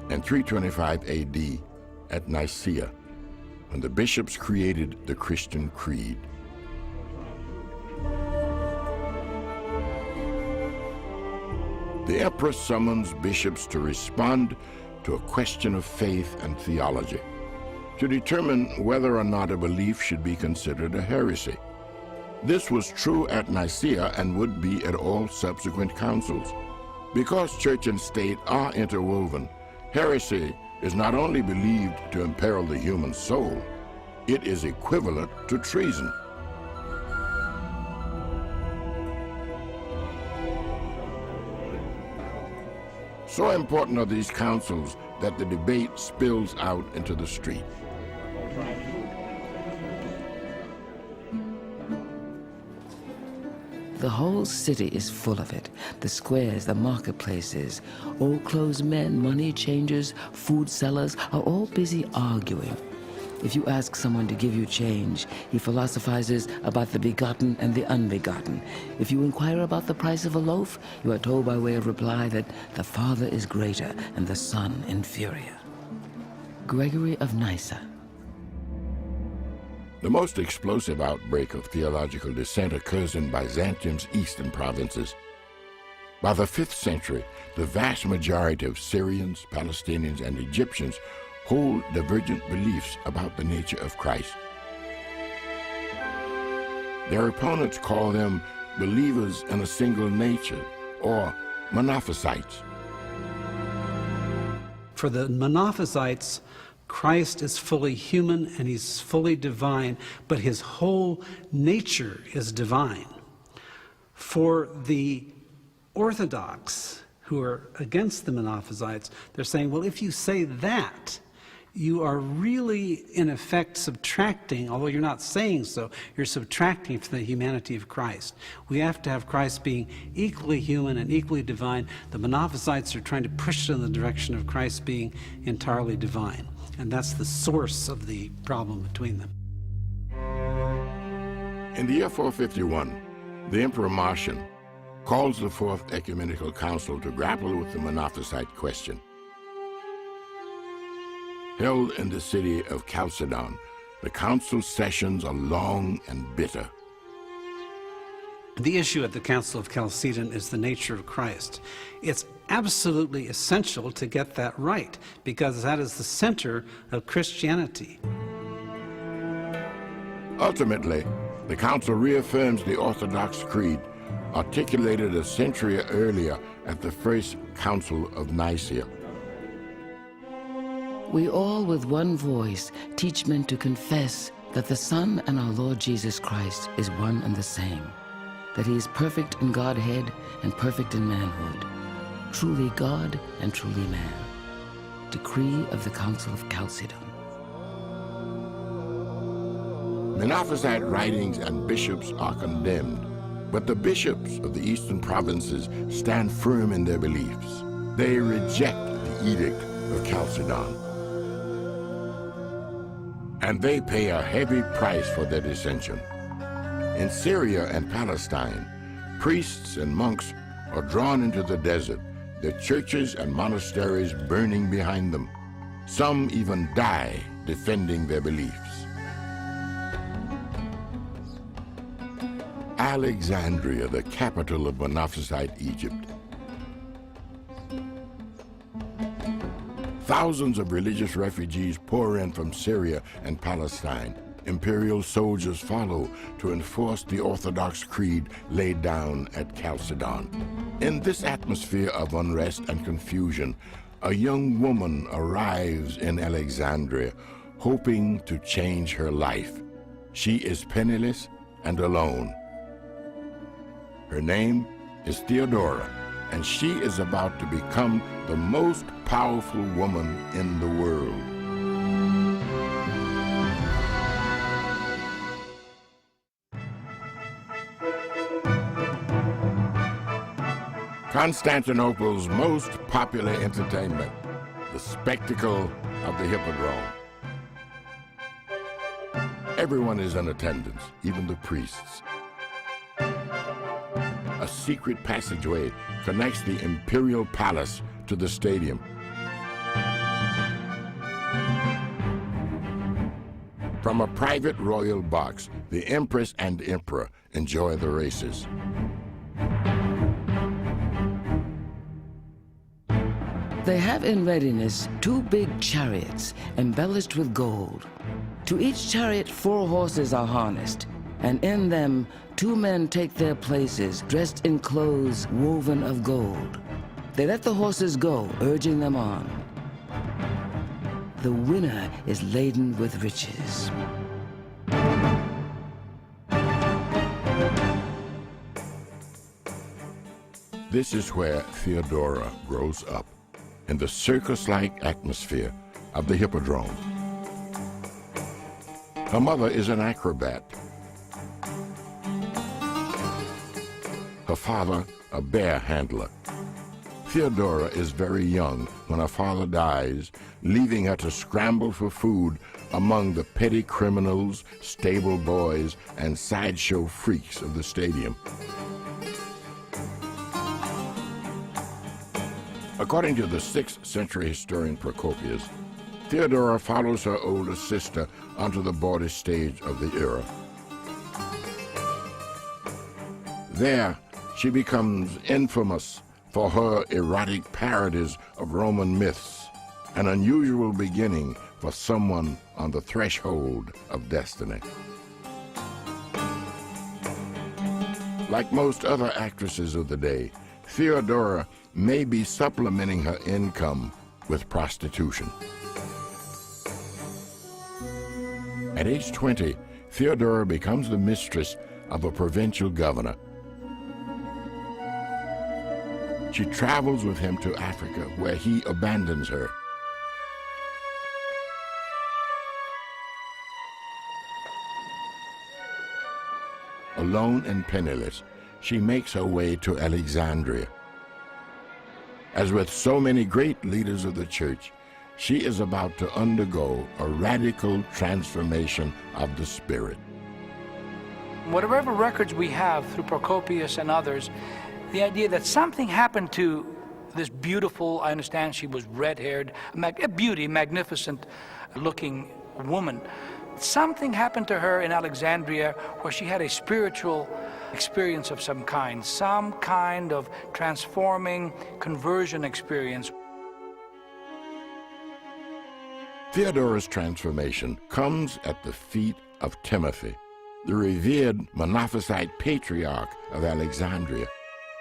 in 325 AD at Nicaea, when the bishops created the Christian creed. The emperor summons bishops to respond to a question of faith and theology, to determine whether or not a belief should be considered a heresy. This was true at Nicaea and would be at all subsequent councils. Because church and state are interwoven, heresy is not only believed to imperil the human soul, It is equivalent to treason. So important are these councils that the debate spills out into the street. The whole city is full of it. The squares, the marketplaces, old clothes men, money changers, food sellers are all busy arguing. If you ask someone to give you change, he philosophizes about the begotten and the unbegotten. If you inquire about the price of a loaf, you are told by way of reply that the Father is greater and the Son inferior. Gregory of Nyssa. The most explosive outbreak of theological dissent occurs in Byzantium's eastern provinces. By the 5th century, the vast majority of Syrians, Palestinians, and Egyptians hold divergent beliefs about the nature of Christ. Their opponents call them believers in a single nature, or Monophysites. For the Monophysites, Christ is fully human and he's fully divine, but his whole nature is divine. For the Orthodox, who are against the Monophysites, they're saying, well, if you say that, you are really, in effect, subtracting, although you're not saying so, you're subtracting from the humanity of Christ. We have to have Christ being equally human and equally divine. The Monophysites are trying to push it in the direction of Christ being entirely divine. And that's the source of the problem between them. In the year 451, the Emperor Marcian calls the Fourth Ecumenical Council to grapple with the Monophysite question. Held in the city of Chalcedon, the council sessions are long and bitter. The issue at the Council of Chalcedon is the nature of Christ. It's absolutely essential to get that right, because that is the center of Christianity. Ultimately, the council reaffirms the Orthodox Creed, articulated a century earlier at the First Council of Nicaea. We all with one voice teach men to confess that the Son and our Lord Jesus Christ is one and the same, that he is perfect in Godhead and perfect in manhood, truly God and truly man. Decree of the Council of Chalcedon. Monophysite writings and bishops are condemned, but the bishops of the eastern provinces stand firm in their beliefs. They reject the Edict of Chalcedon, and they pay a heavy price for their dissension. In Syria and Palestine, priests and monks are drawn into the desert, their churches and monasteries burning behind them. Some even die defending their beliefs. Alexandria, the capital of Monophysite Egypt. Thousands of religious refugees pour in from Syria and Palestine. Imperial soldiers follow to enforce the Orthodox creed laid down at Chalcedon. In this atmosphere of unrest and confusion, a young woman arrives in Alexandria, hoping to change her life. She is penniless and alone. Her name is Theodora, and she is about to become the most powerful woman in the world. Constantinople's most popular entertainment, the spectacle of the Hippodrome. Everyone is in attendance, even the priests. A secret passageway connects the imperial palace to the stadium. From a private royal box, the Empress and Emperor enjoy the races. They have in readiness 2 big chariots embellished with gold. To each chariot 4 horses are harnessed, and in them 2 men take their places, dressed in clothes woven of gold. They let the horses go, urging them on. The winner is laden with riches. This is where Theodora grows up, in the circus-like atmosphere of the Hippodrome. Her mother is an acrobat. Her father, a bear handler. Theodora is very young when her father dies, leaving her to scramble for food among the petty criminals, stable boys, and sideshow freaks of the stadium. According to the 6th century historian Procopius, Theodora follows her older sister onto the border stage of the era. There, she becomes infamous for her erotic parodies of Roman myths, an unusual beginning for someone on the threshold of destiny. Like most other actresses of the day, Theodora may be supplementing her income with prostitution. At age 20, Theodora becomes the mistress of a provincial governor. She travels with him to Africa, where he abandons her. Alone and penniless, she makes her way to Alexandria. As with so many great leaders of the church, she is about to undergo a radical transformation of the spirit. Whatever records we have through Procopius and others, the idea that something happened to this beautiful, I understand she was red-haired, a beauty, magnificent-looking woman. Something happened to her in Alexandria where she had a spiritual experience of some kind of transforming conversion experience. Theodora's transformation comes at the feet of Timothy, the revered Monophysite patriarch of Alexandria.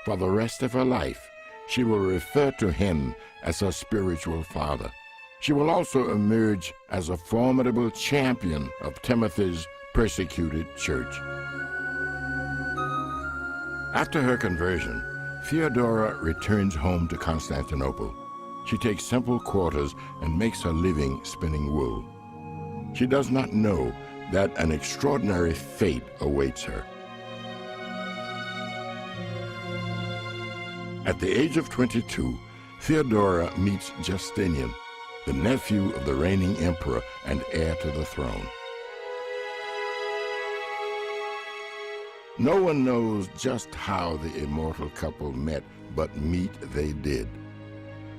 For the rest of her life, she will refer to him as her spiritual father. She will also emerge as a formidable champion of Timothy's persecuted church. After her conversion, Theodora returns home to Constantinople. She takes simple quarters and makes her living spinning wool. She does not know that an extraordinary fate awaits her. At the age of 22, Theodora meets Justinian, the nephew of the reigning emperor and heir to the throne. No one knows just how the immortal couple met, but meet they did.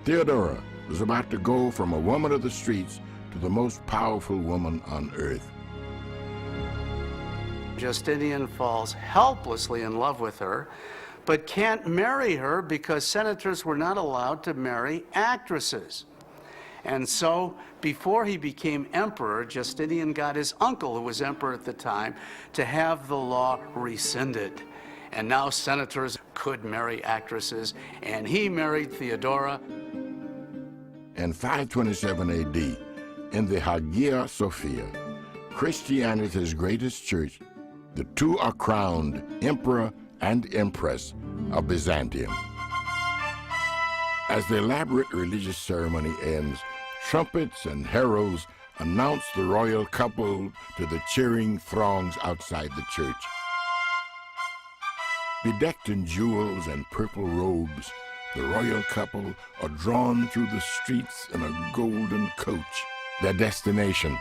Theodora was about to go from a woman of the streets to the most powerful woman on earth. Justinian falls helplessly in love with her, but can't marry her because senators were not allowed to marry actresses. And so, before he became emperor, Justinian got his uncle, who was emperor at the time, to have the law rescinded. And now senators could marry actresses, and he married Theodora. In 527 AD, in the Hagia Sophia, Christianity's greatest church, the two are crowned emperor and empress of Byzantium. As the elaborate religious ceremony ends, trumpets and heralds announce the royal couple to the cheering throngs outside the church. Bedecked in jewels and purple robes, the royal couple are drawn through the streets in a golden coach, their destination,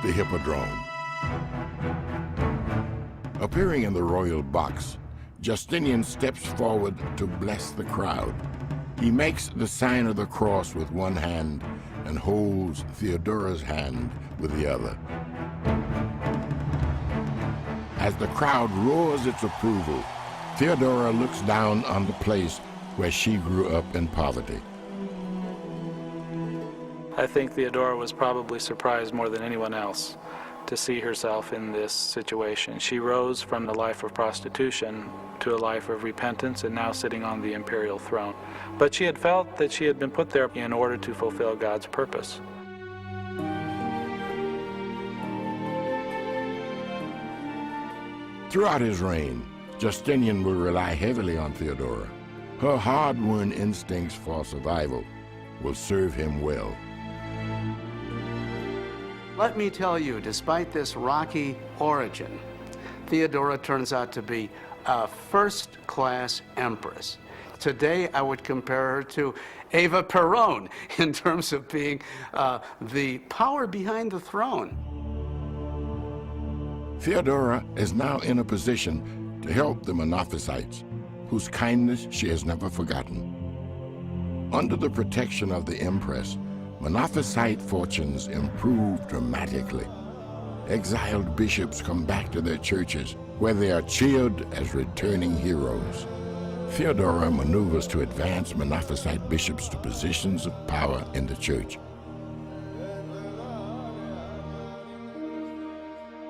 the Hippodrome. Appearing in the royal box, Justinian steps forward to bless the crowd. He makes the sign of the cross with one hand and holds Theodora's hand with the other. As the crowd roars its approval, Theodora looks down on the place where she grew up in poverty. I think Theodora was probably surprised more than anyone else to see herself in this situation. She rose from the life of prostitution to a life of repentance and now sitting on the imperial throne. But she had felt that she had been put there in order to fulfill God's purpose. Throughout his reign, Justinian will rely heavily on Theodora. Her hard-won instincts for survival will serve him well. Let me tell you, despite this rocky origin, Theodora turns out to be a first-class empress. Today, I would compare her to Eva Peron in terms of being the power behind the throne. Theodora is now in a position to help the Monophysites, whose kindness she has never forgotten. Under the protection of the Empress, Monophysite fortunes improve dramatically. Exiled bishops come back to their churches, where they are cheered as returning heroes. Theodora maneuvers to advance Monophysite bishops to positions of power in the church.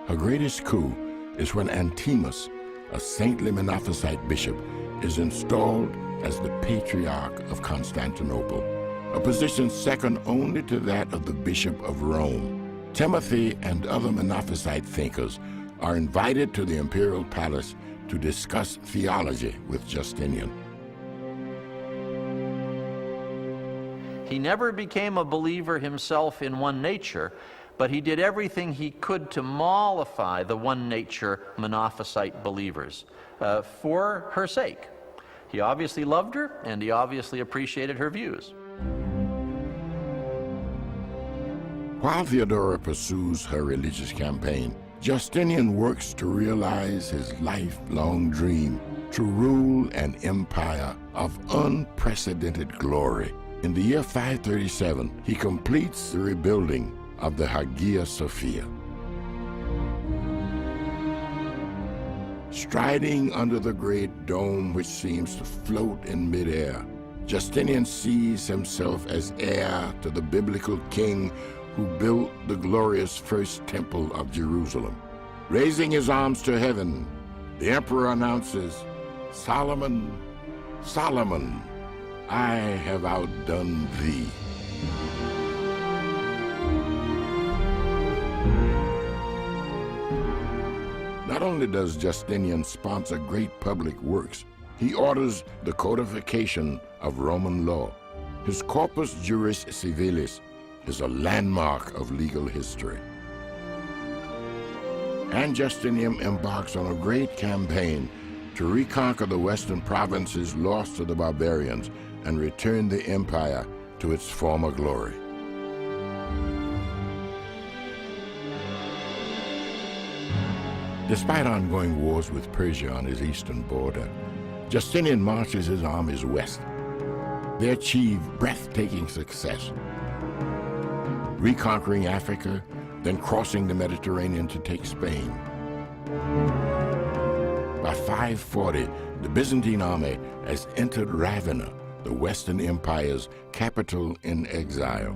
Her greatest coup is when Antimus, a saintly Monophysite bishop, is installed as the Patriarch of Constantinople, a position second only to that of the Bishop of Rome. Timothy and other Monophysite thinkers are invited to the imperial palace to discuss theology with Justinian. He never became a believer himself in one nature, but he did everything he could to mollify the one nature Monophysite believers for her sake. He obviously loved her, and he obviously appreciated her views. While Theodora pursues her religious campaign, Justinian works to realize his lifelong dream to rule an empire of unprecedented glory. In the year 537, he completes the rebuilding of the Hagia Sophia. Striding under the great dome which seems to float in midair, Justinian sees himself as heir to the biblical king who built the glorious first temple of Jerusalem. Raising his arms to heaven, the emperor announces, "Solomon, Solomon, I have outdone thee." Not only does Justinian sponsor great public works, he orders the codification of Roman law. His Corpus Juris Civilis is a landmark of legal history. And Justinian embarks on a great campaign to reconquer the western provinces lost to the barbarians and return the empire to its former glory. Despite ongoing wars with Persia on his eastern border, Justinian marches his armies west. They achieve breathtaking success, reconquering Africa, then crossing the Mediterranean to take Spain. By 540, the Byzantine army has entered Ravenna, the Western Empire's capital in exile.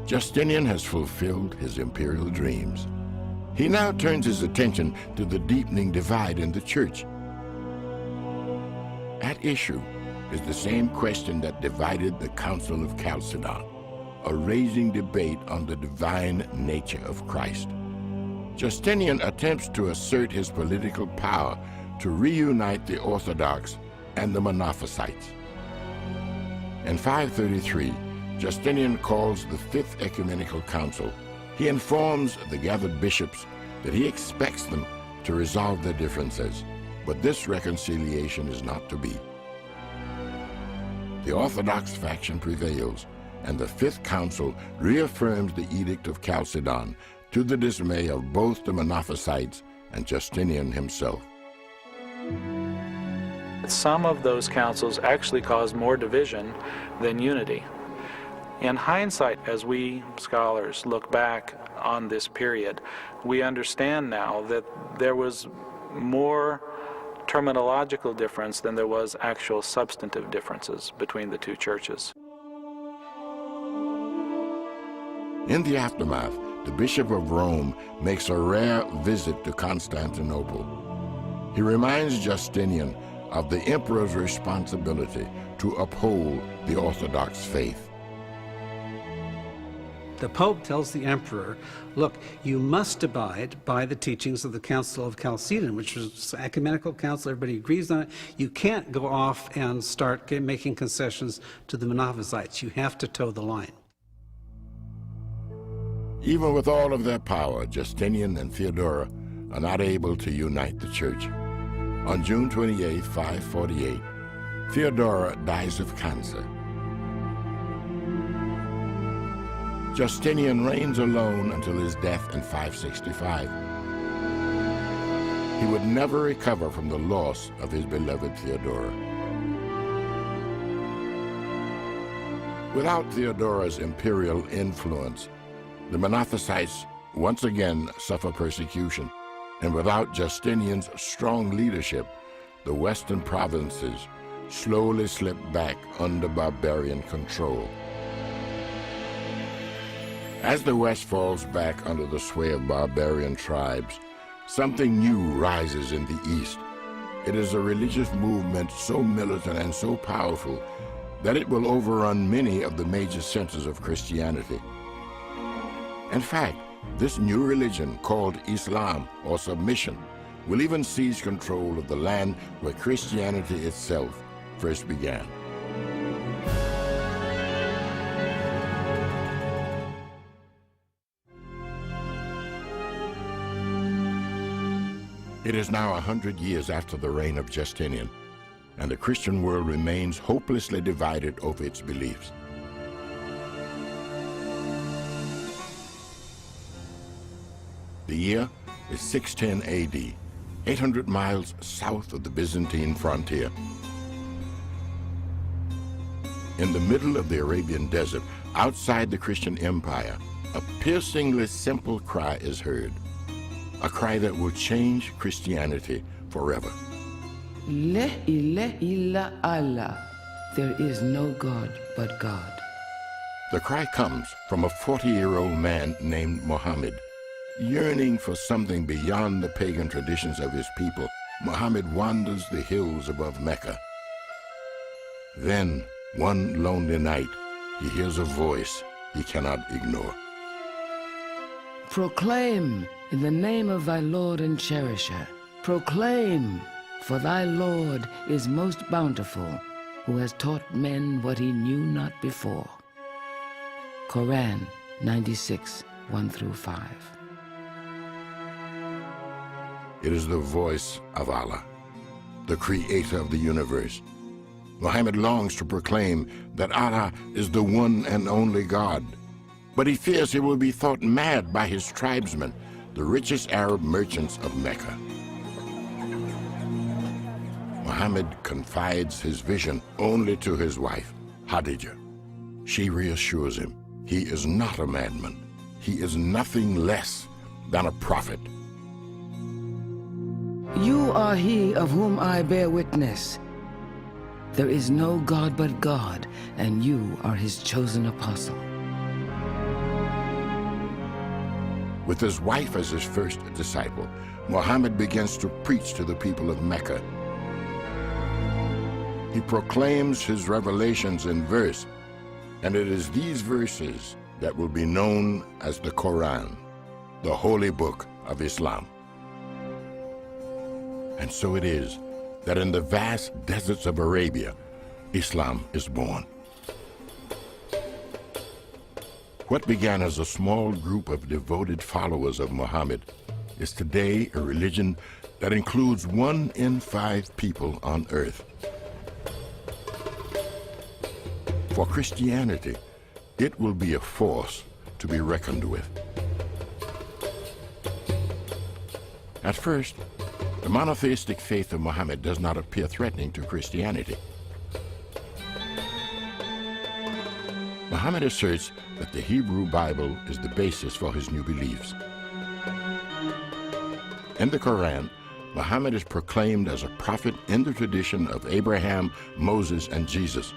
Justinian has fulfilled his imperial dreams. He now turns his attention to the deepening divide in the church. At issue is the same question that divided the Council of Chalcedon, a raging debate on the divine nature of Christ. Justinian attempts to assert his political power to reunite the Orthodox and the Monophysites. In 533, Justinian calls the Fifth Ecumenical Council. He informs the gathered bishops that he expects them to resolve their differences, but this reconciliation is not to be. The Orthodox faction prevails, and the Fifth Council reaffirms the Edict of Chalcedon to the dismay of both the Monophysites and Justinian himself. Some of those councils actually caused more division than unity. In hindsight, as we scholars look back on this period, we understand now that there was more terminological difference than there was actual substantive differences between the two churches. In the aftermath, the Bishop of Rome makes a rare visit to Constantinople. He reminds Justinian of the emperor's responsibility to uphold the Orthodox faith. The Pope tells the emperor, look, you must abide by the teachings of the Council of Chalcedon, which was an ecumenical council, everybody agrees on it. You can't go off and start making concessions to the Monophysites. You have to toe the line. Even with all of their power, Justinian and Theodora are not able to unite the church. On June 28, 548, Theodora dies of cancer. Justinian reigns alone until his death in 565. He would never recover from the loss of his beloved Theodora. Without Theodora's imperial influence, the Monophysites once again suffer persecution, and without Justinian's strong leadership, the western provinces slowly slip back under barbarian control. As the West falls back under the sway of barbarian tribes, something new rises in the East. It is a religious movement so militant and so powerful that it will overrun many of the major centers of Christianity. In fact, this new religion, called Islam or submission, will even seize control of the land where Christianity itself first began. It is now 100 years after the reign of Justinian, and the Christian world remains hopelessly divided over its beliefs. The year is 610 AD, 800 miles south of the Byzantine frontier. In the middle of the Arabian desert, outside the Christian Empire, a piercingly simple cry is heard. A cry that will change Christianity forever. La ilaha illa Allah. There is no God but God. The cry comes from a 40-year-old man named Muhammad. Yearning for something beyond the pagan traditions of his people, Muhammad wanders the hills above Mecca. Then, one lonely night, he hears a voice he cannot ignore. Proclaim in the name of thy Lord and Cherisher. Proclaim, for thy Lord is most bountiful, who has taught men what he knew not before. Quran 96, 1-5. It is the voice of Allah, the creator of the universe. Muhammad longs to proclaim that Allah is the one and only God, but he fears he will be thought mad by his tribesmen, the richest Arab merchants of Mecca. Muhammad confides his vision only to his wife, Khadijah. She reassures him he is not a madman. He is nothing less than a prophet. You are he of whom I bear witness. There is no God but God, and you are his chosen apostle. With his wife as his first disciple, Muhammad begins to preach to the people of Mecca. He proclaims his revelations in verse, and it is these verses that will be known as the Quran, the holy book of Islam. And so it is that in the vast deserts of Arabia, Islam is born. What began as a small group of devoted followers of Muhammad is today a religion that includes 1 in 5 people on earth. For Christianity, it will be a force to be reckoned with. At first, the monotheistic faith of Muhammad does not appear threatening to Christianity. Muhammad asserts that the Hebrew Bible is the basis for his new beliefs. In the Quran, Muhammad is proclaimed as a prophet in the tradition of Abraham, Moses, and Jesus.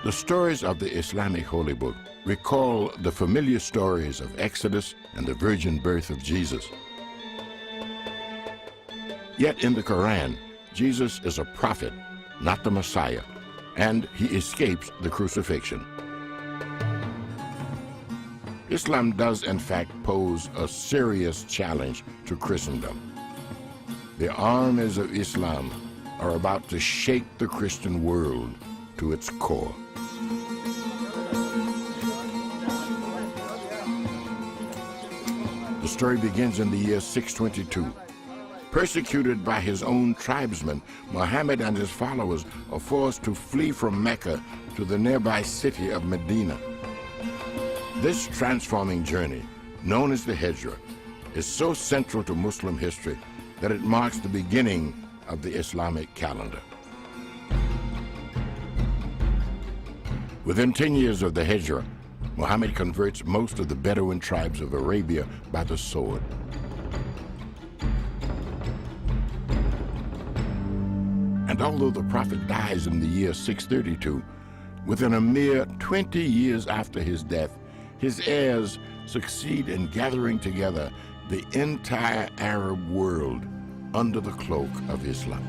The stories of the Islamic holy book recall the familiar stories of Exodus and the virgin birth of Jesus. Yet in the Quran, Jesus is a prophet, not the Messiah, and he escapes the crucifixion. Islam does in fact pose a serious challenge to Christendom. The armies of Islam are about to shake the Christian world to its core. The story begins in the year 622. Persecuted by his own tribesmen, Muhammad and his followers are forced to flee from Mecca to the nearby city of Medina. This transforming journey, known as the Hijrah, is so central to Muslim history that it marks the beginning of the Islamic calendar. Within 10 years of the Hijrah, Muhammad converts most of the Bedouin tribes of Arabia by the sword. And although the prophet dies in the year 632, within a mere 20 years after his death, his heirs succeed in gathering together the entire Arab world under the cloak of Islam.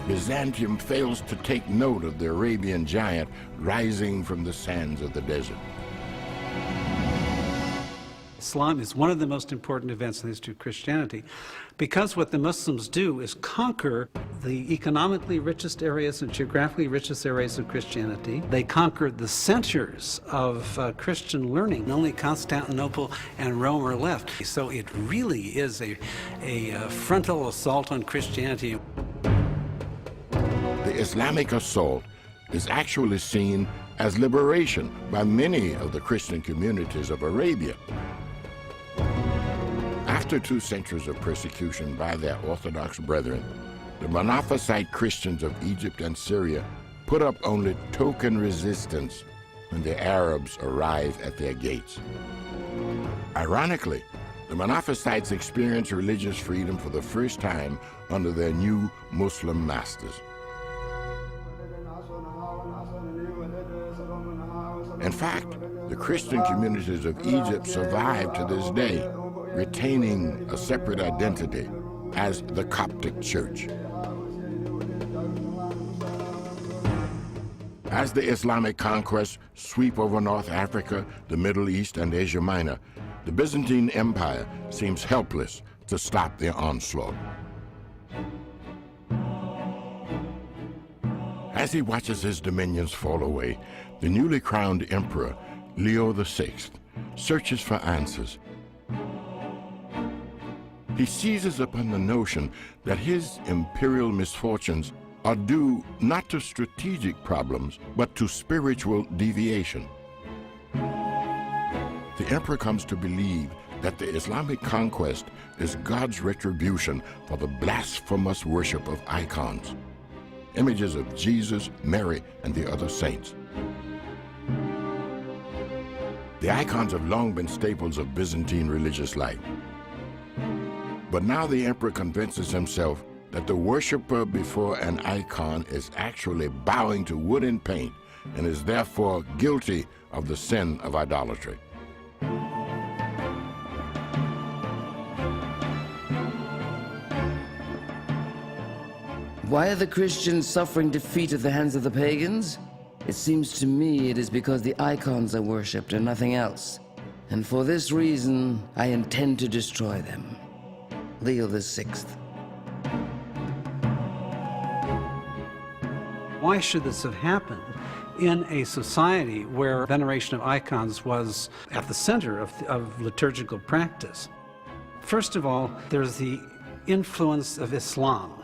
Byzantium fails to take note of the Arabian giant rising from the sands of the desert. Islam is one of the most important events in the history of Christianity because what the Muslims do is conquer the economically richest areas and geographically richest areas of Christianity. They conquer the centers of Christian learning. Only Constantinople and Rome are left. So it really is a frontal assault on Christianity. The Islamic assault is actually seen as liberation by many of the Christian communities of Arabia. After 2 centuries of persecution by their Orthodox brethren, the Monophysite Christians of Egypt and Syria put up only token resistance when the Arabs arrive at their gates. Ironically, the Monophysites experience religious freedom for the first time under their new Muslim masters. In fact, the Christian communities of Egypt survive to this day, retaining a separate identity as the Coptic Church. As the Islamic conquests sweep over North Africa, the Middle East, and Asia Minor, the Byzantine Empire seems helpless to stop their onslaught. As he watches his dominions fall away, the newly crowned emperor, Leo VI, searches for answers. He seizes upon the notion that his imperial misfortunes are due not to strategic problems, but to spiritual deviation. The emperor comes to believe that the Islamic conquest is God's retribution for the blasphemous worship of icons, images of Jesus, Mary, and the other saints. The icons have long been staples of Byzantine religious life. But now the emperor convinces himself that the worshiper before an icon is actually bowing to wood and paint and is therefore guilty of the sin of idolatry. Why are the Christians suffering defeat at the hands of the pagans? It seems to me it is because the icons are worshipped and nothing else. And for this reason, I intend to destroy them. Leo VI. Why should this have happened in a society where veneration of icons was at the center of liturgical practice? First of all, there's the influence of Islam.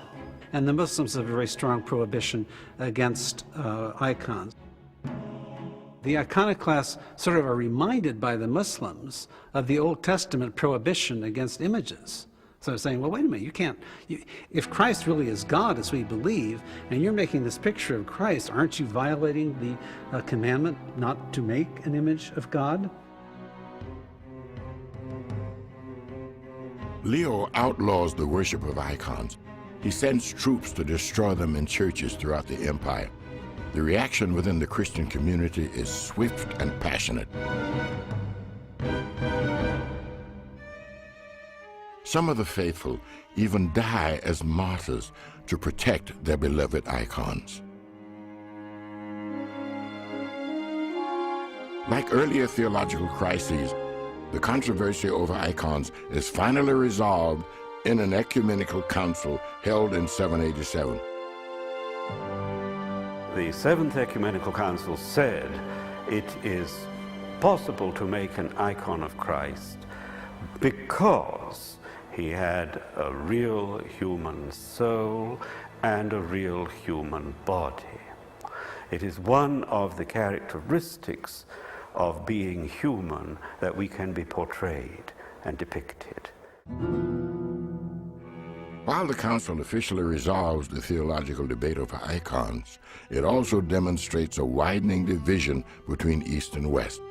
And the Muslims have a very strong prohibition against icons. The iconoclasts sort of are reminded by the Muslims of the Old Testament prohibition against images. So they're saying, well, wait a minute, if Christ really is God, as we believe, and you're making this picture of Christ, aren't you violating the commandment not to make an image of God? Leo outlaws the worship of icons. He sends troops to destroy them in churches throughout the empire. The reaction within the Christian community is swift and passionate. Some of the faithful even die as martyrs to protect their beloved icons. Like earlier theological crises, the controversy over icons is finally resolved in an ecumenical council held in 787. The Seventh Ecumenical Council said it is possible to make an icon of Christ because he had a real human soul and a real human body. It is one of the characteristics of being human that we can be portrayed and depicted. While the council officially resolves the theological debate over icons, it also demonstrates a widening division between East and West.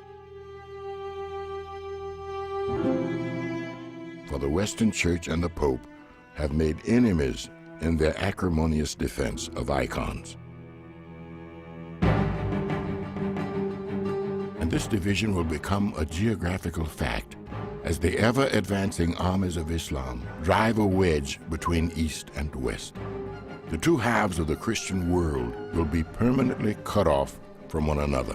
For the Western Church and the Pope have made enemies in their acrimonious defense of icons. And this division will become a geographical fact as the ever-advancing armies of Islam drive a wedge between East and West. The two halves of the Christian world will be permanently cut off from one another.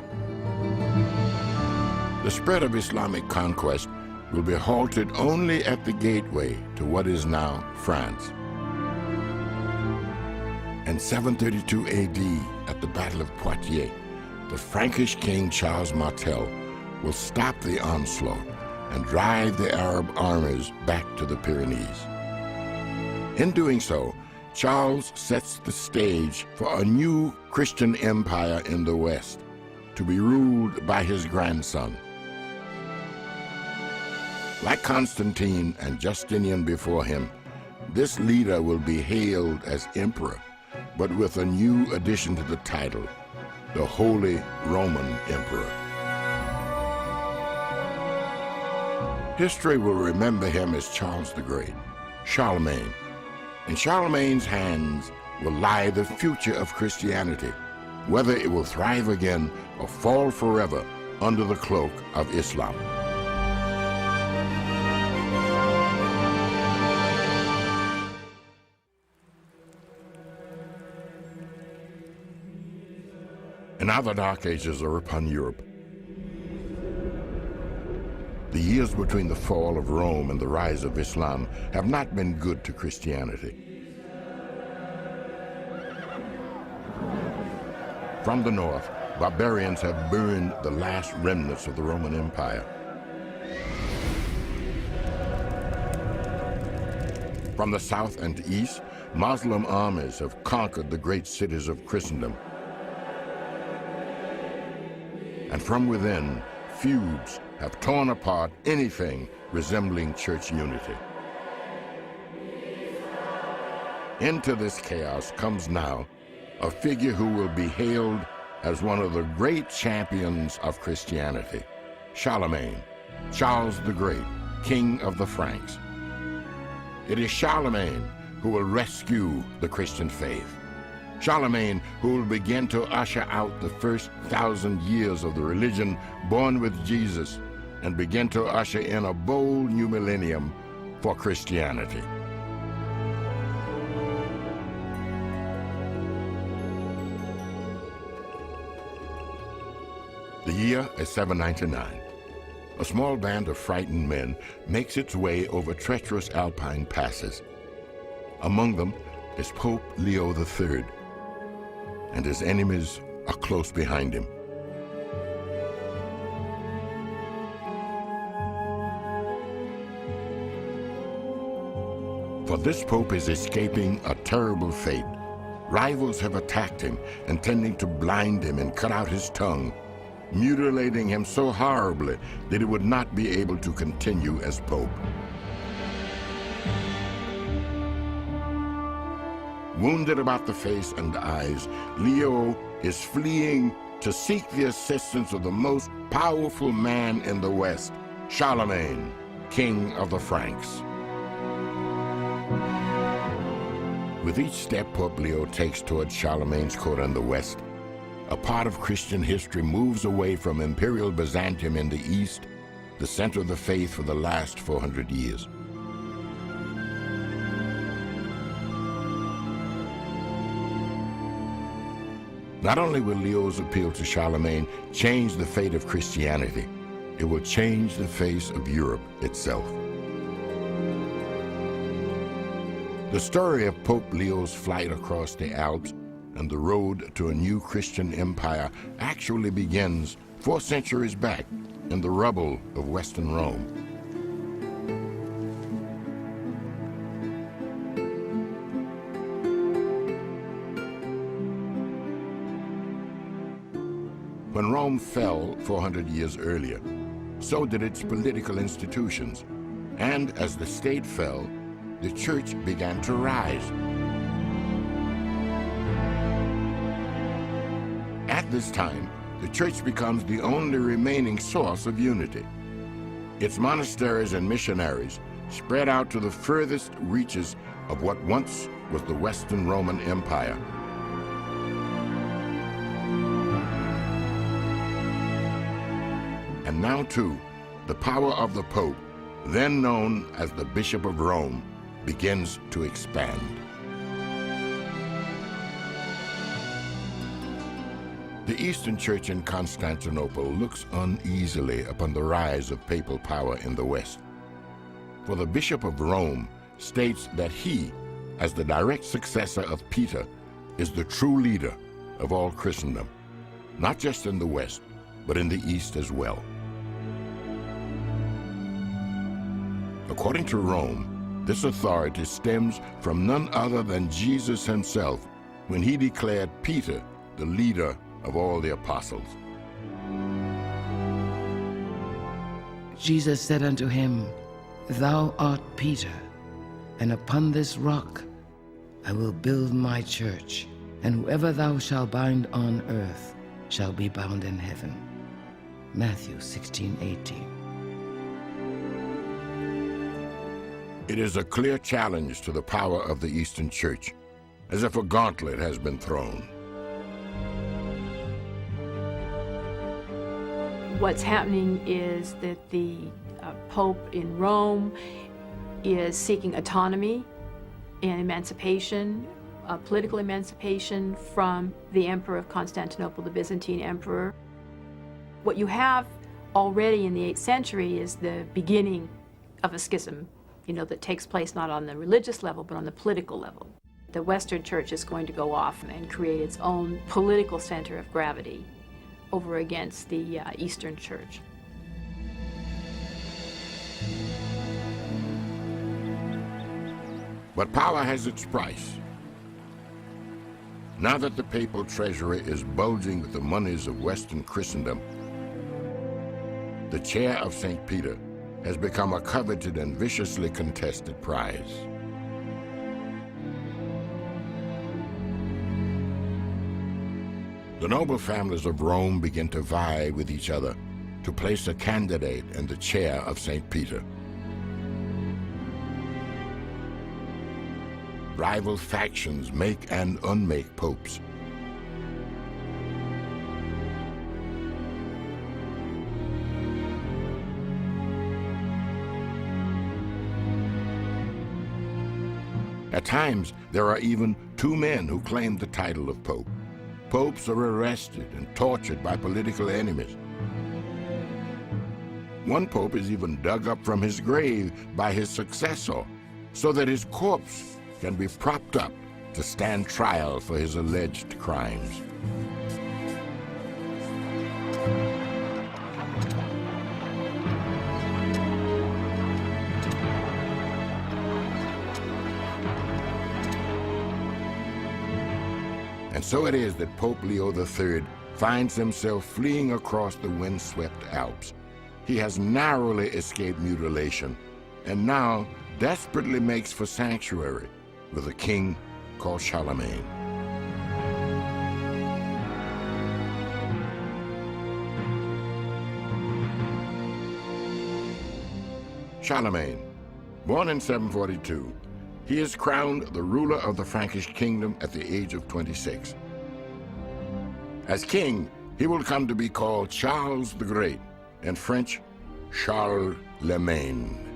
The spread of Islamic conquest will be halted only at the gateway to what is now France. In 732 AD, at the Battle of Poitiers, the Frankish king Charles Martel will stop the onslaught and drive the Arab armies back to the Pyrenees. In doing so, Charles sets the stage for a new Christian empire in the West, to be ruled by his grandson. Like Constantine and Justinian before him, this leader will be hailed as emperor, but with a new addition to the title, the Holy Roman Emperor. History will remember him as Charles the Great, Charlemagne. In Charlemagne's hands will lie the future of Christianity, whether it will thrive again or fall forever under the cloak of Islam. And now the Dark Ages are upon Europe. The years between the fall of Rome and the rise of Islam have not been good to Christianity. From the north, barbarians have burned the last remnants of the Roman Empire. From the south and east, Muslim armies have conquered the great cities of Christendom. And from within, feuds have torn apart anything resembling church unity. Into this chaos comes now a figure who will be hailed as one of the great champions of Christianity, Charlemagne, Charles the Great, King of the Franks. It is Charlemagne who will rescue the Christian faith. Charlemagne, who will begin to usher out the first 1,000 years of the religion born with Jesus and begin to usher in a bold new millennium for Christianity. The year is 799. A small band of frightened men makes its way over treacherous alpine passes. Among them is Pope Leo III, and his enemies are close behind him. For this pope is escaping a terrible fate. Rivals have attacked him, intending to blind him and cut out his tongue, mutilating him so horribly that he would not be able to continue as pope. Wounded about the face and eyes, Leo is fleeing to seek the assistance of the most powerful man in the West, Charlemagne, King of the Franks. With each step Pope Leo takes toward Charlemagne's court in the West, a part of Christian history moves away from Imperial Byzantium in the East, the center of the faith for the last 400 years. Not only will Leo's appeal to Charlemagne change the fate of Christianity, it will change the face of Europe itself. The story of Pope Leo's flight across the Alps and the road to a new Christian empire actually begins 4 centuries back in the rubble of Western Rome. When Rome fell 400 years earlier, so did its political institutions, and as the state fell, the church began to rise. At this time, the church becomes the only remaining source of unity. Its monasteries and missionaries spread out to the furthest reaches of what once was the Western Roman Empire. And now, too, the power of the Pope, then known as the Bishop of Rome, begins to expand. The Eastern Church in Constantinople looks uneasily upon the rise of papal power in the West. For the Bishop of Rome states that he, as the direct successor of Peter, is the true leader of all Christendom, not just in the West, but in the East as well. According to Rome, this authority stems from none other than Jesus himself when he declared Peter the leader of all the apostles. Jesus said unto him, Thou art Peter, and upon this rock I will build my church, and whoever thou shalt bind on earth shall be bound in heaven. Matthew 16:18. It is a clear challenge to the power of the Eastern Church, as if a gauntlet has been thrown. What's happening is that the Pope in Rome is seeking autonomy and emancipation, political emancipation from the Emperor of Constantinople, the Byzantine Emperor. What you have already in the 8th century is the beginning of a schism, that takes place not on the religious level, but on the political level. The Western Church is going to go off and create its own political center of gravity over against the Eastern Church. But power has its price. Now that the papal treasury is bulging with the monies of Western Christendom, the chair of St. Peter has become a coveted and viciously contested prize. The noble families of Rome begin to vie with each other to place a candidate in the chair of St. Peter. Rival factions make and unmake popes. At times, there are even 2 men who claim the title of pope. Popes are arrested and tortured by political enemies. One pope is even dug up from his grave by his successor, so that his corpse can be propped up to stand trial for his alleged crimes. And so it is that Pope Leo III finds himself fleeing across the windswept Alps. He has narrowly escaped mutilation, and now desperately makes for sanctuary with a king called Charlemagne. Charlemagne, born in 742, he is crowned the ruler of the Frankish kingdom at the age of 26. As king, he will come to be called Charles the Great, in French, Charlemagne.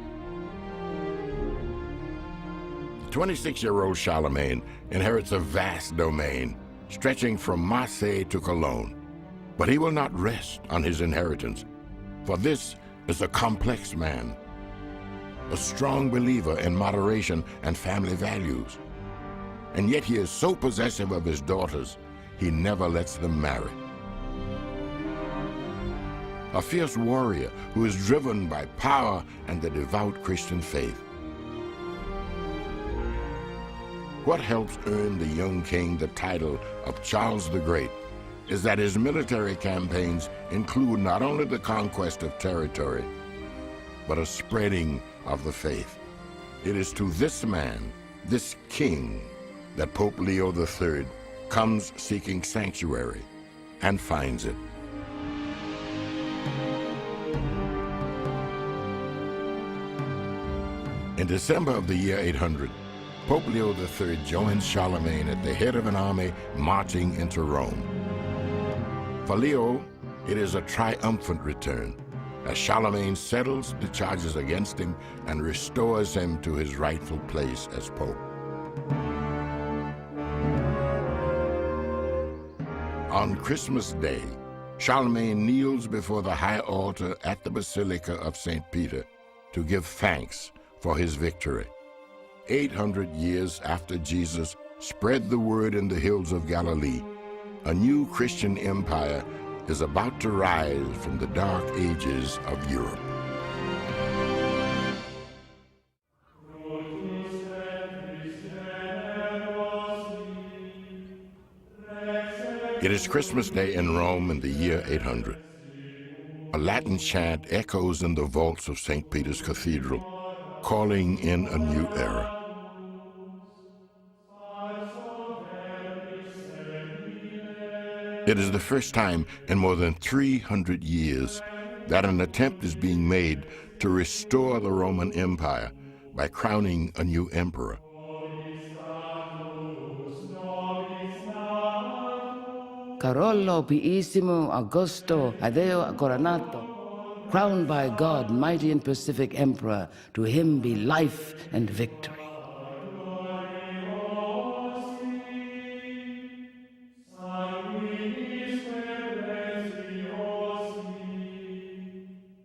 The 26-year-old Charlemagne inherits a vast domain, stretching from Marseille to Cologne. But he will not rest on his inheritance, for this is a complex man, a strong believer in moderation and family values. And yet he is so possessive of his daughters, he never lets them marry. A fierce warrior who is driven by power and the devout Christian faith. What helps earn the young king the title of Charles the Great is that his military campaigns include not only the conquest of territory, but a spreading of the faith. It is to this man, this king, that Pope Leo III comes seeking sanctuary and finds it. In December of the year 800, Pope Leo III joins Charlemagne at the head of an army marching into Rome. For Leo, it is a triumphant return, as Charlemagne settles the charges against him and restores him to his rightful place as Pope. On Christmas Day, Charlemagne kneels before the high altar at the Basilica of St. Peter to give thanks for his victory. 800 years after Jesus spread the word in the hills of Galilee, a new Christian empire is about to rise from the dark ages of Europe. It is Christmas Day in Rome in the year 800. A Latin chant echoes in the vaults of St. Peter's Cathedral, calling in a new era. It is the first time in more than 300 years that an attempt is being made to restore the Roman Empire by crowning a new emperor. Carolo Piissimo Augusto Adeo Coronato, crowned by God, mighty and pacific emperor, to him be life and victory.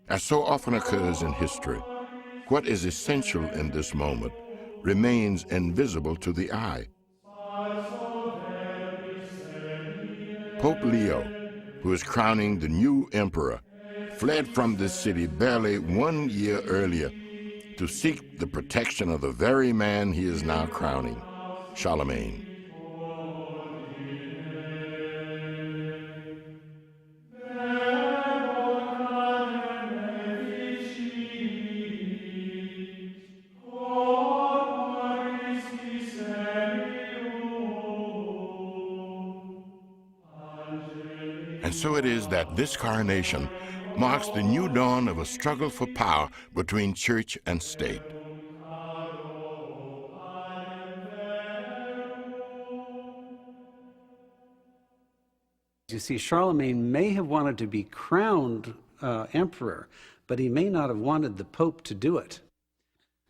As so often occurs in history, what is essential in this moment remains invisible to the eye. Pope Leo, who is crowning the new emperor, fled from this city barely 1 year earlier to seek the protection of the very man he is now crowning, Charlemagne. And so it is that this coronation marks the new dawn of a struggle for power between church and state. You see, Charlemagne may have wanted to be crowned emperor, but he may not have wanted the Pope to do it.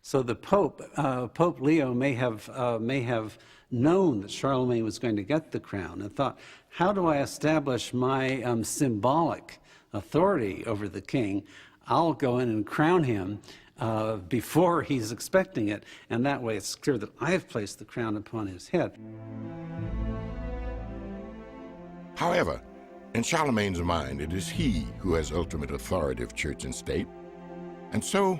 So the Pope, Pope Leo, may have known that Charlemagne was going to get the crown and thought, how do I establish my symbolic authority over the king? I'll go in and crown him before he's expecting it, and that way it's clear that I have placed the crown upon his head. However, in Charlemagne's mind, it is he who has ultimate authority of church and state. And so,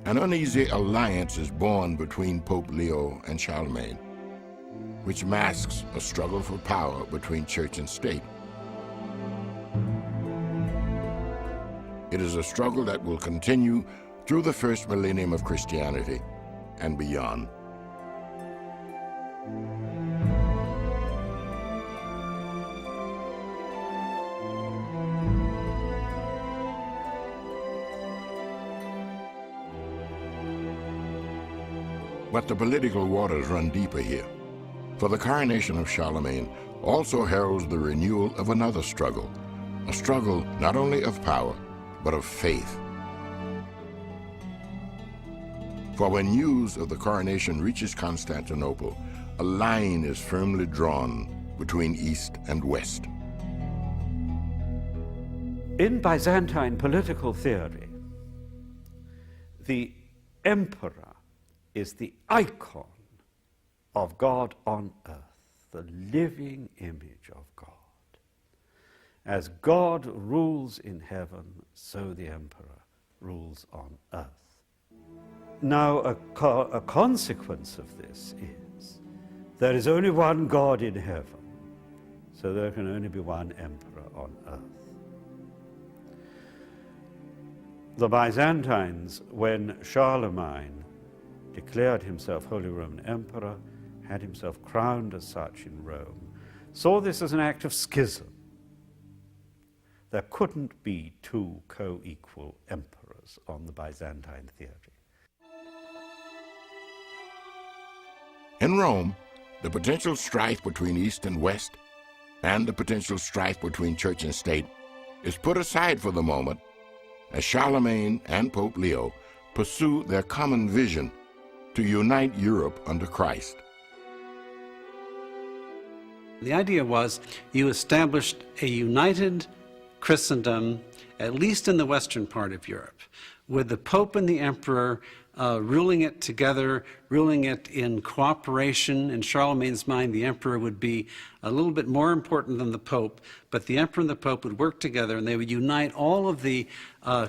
an uneasy alliance is born between Pope Leo and Charlemagne, which masks a struggle for power between church and state. It is a struggle that will continue through the first millennium of Christianity and beyond. But the political waters run deeper here, for the coronation of Charlemagne also heralds the renewal of another struggle, a struggle not only of power, but of faith. For when news of the coronation reaches Constantinople, a line is firmly drawn between East and West. In Byzantine political theory, the emperor is the icon of God on earth, the living image of God. As God rules in heaven, so the emperor rules on earth. Now, a consequence of this is there is only one God in heaven, so there can only be one emperor on earth. The Byzantines, when Charlemagne declared himself Holy Roman Emperor, had himself crowned as such in Rome, saw this as an act of schism. There couldn't be two co-equal emperors on the Byzantine theory. In Rome, the potential strife between East and West and the potential strife between church and state is put aside for the moment as Charlemagne and Pope Leo pursue their common vision to unite Europe under Christ. The idea was you established a united Christendom, at least in the western part of Europe, with the Pope and the Emperor ruling it together, ruling it in cooperation. In Charlemagne's mind, the Emperor would be a little bit more important than the Pope, but the Emperor and the Pope would work together, and they would unite all of the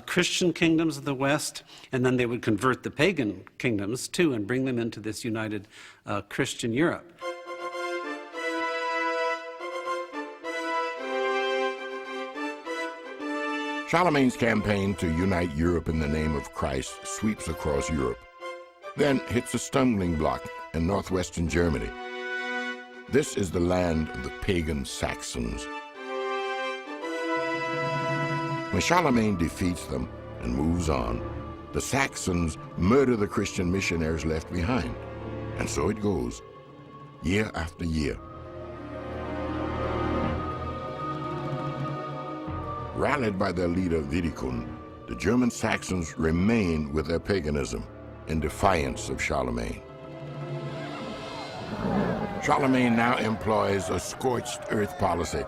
Christian kingdoms of the West, and then they would convert the pagan kingdoms too and bring them into this united Christian Europe. Charlemagne's campaign to unite Europe in the name of Christ sweeps across Europe, then hits a stumbling block in northwestern Germany. This is the land of the pagan Saxons. When Charlemagne defeats them and moves on, the Saxons murder the Christian missionaries left behind. And so it goes, year after year. Rallied by their leader Vidikun, the German Saxons remain with their paganism in defiance of Charlemagne. Charlemagne now employs a scorched earth policy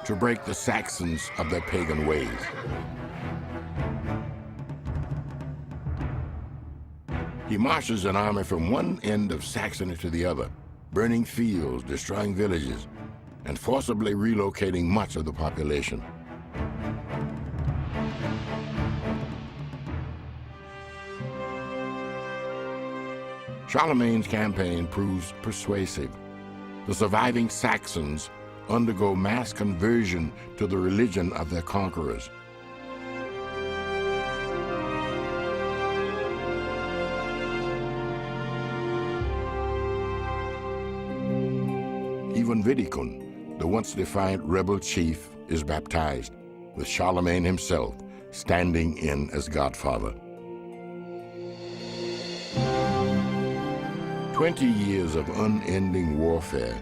to break the Saxons of their pagan ways. He marches an army from one end of Saxony to the other, burning fields, destroying villages, and forcibly relocating much of the population. Charlemagne's campaign proves persuasive. The surviving Saxons undergo mass conversion to the religion of their conquerors. Even Vidikun, the once defiant rebel chief, is baptized, with Charlemagne himself standing in as godfather. 20 years of unending warfare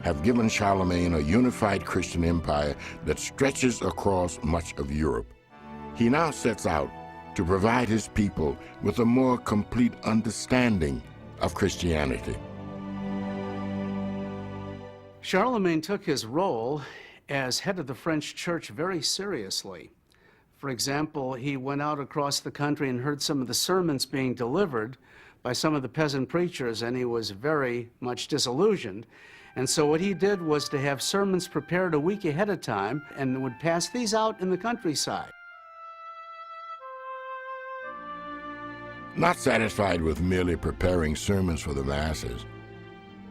have given Charlemagne a unified Christian empire that stretches across much of Europe. He now sets out to provide his people with a more complete understanding of Christianity. Charlemagne took his role as head of the French church very seriously. For example, he went out across the country and heard some of the sermons being delivered by some of the peasant preachers, and he was very much disillusioned. And so what he did was to have sermons prepared a week ahead of time and would pass these out in the countryside. Not satisfied with merely preparing sermons for the masses,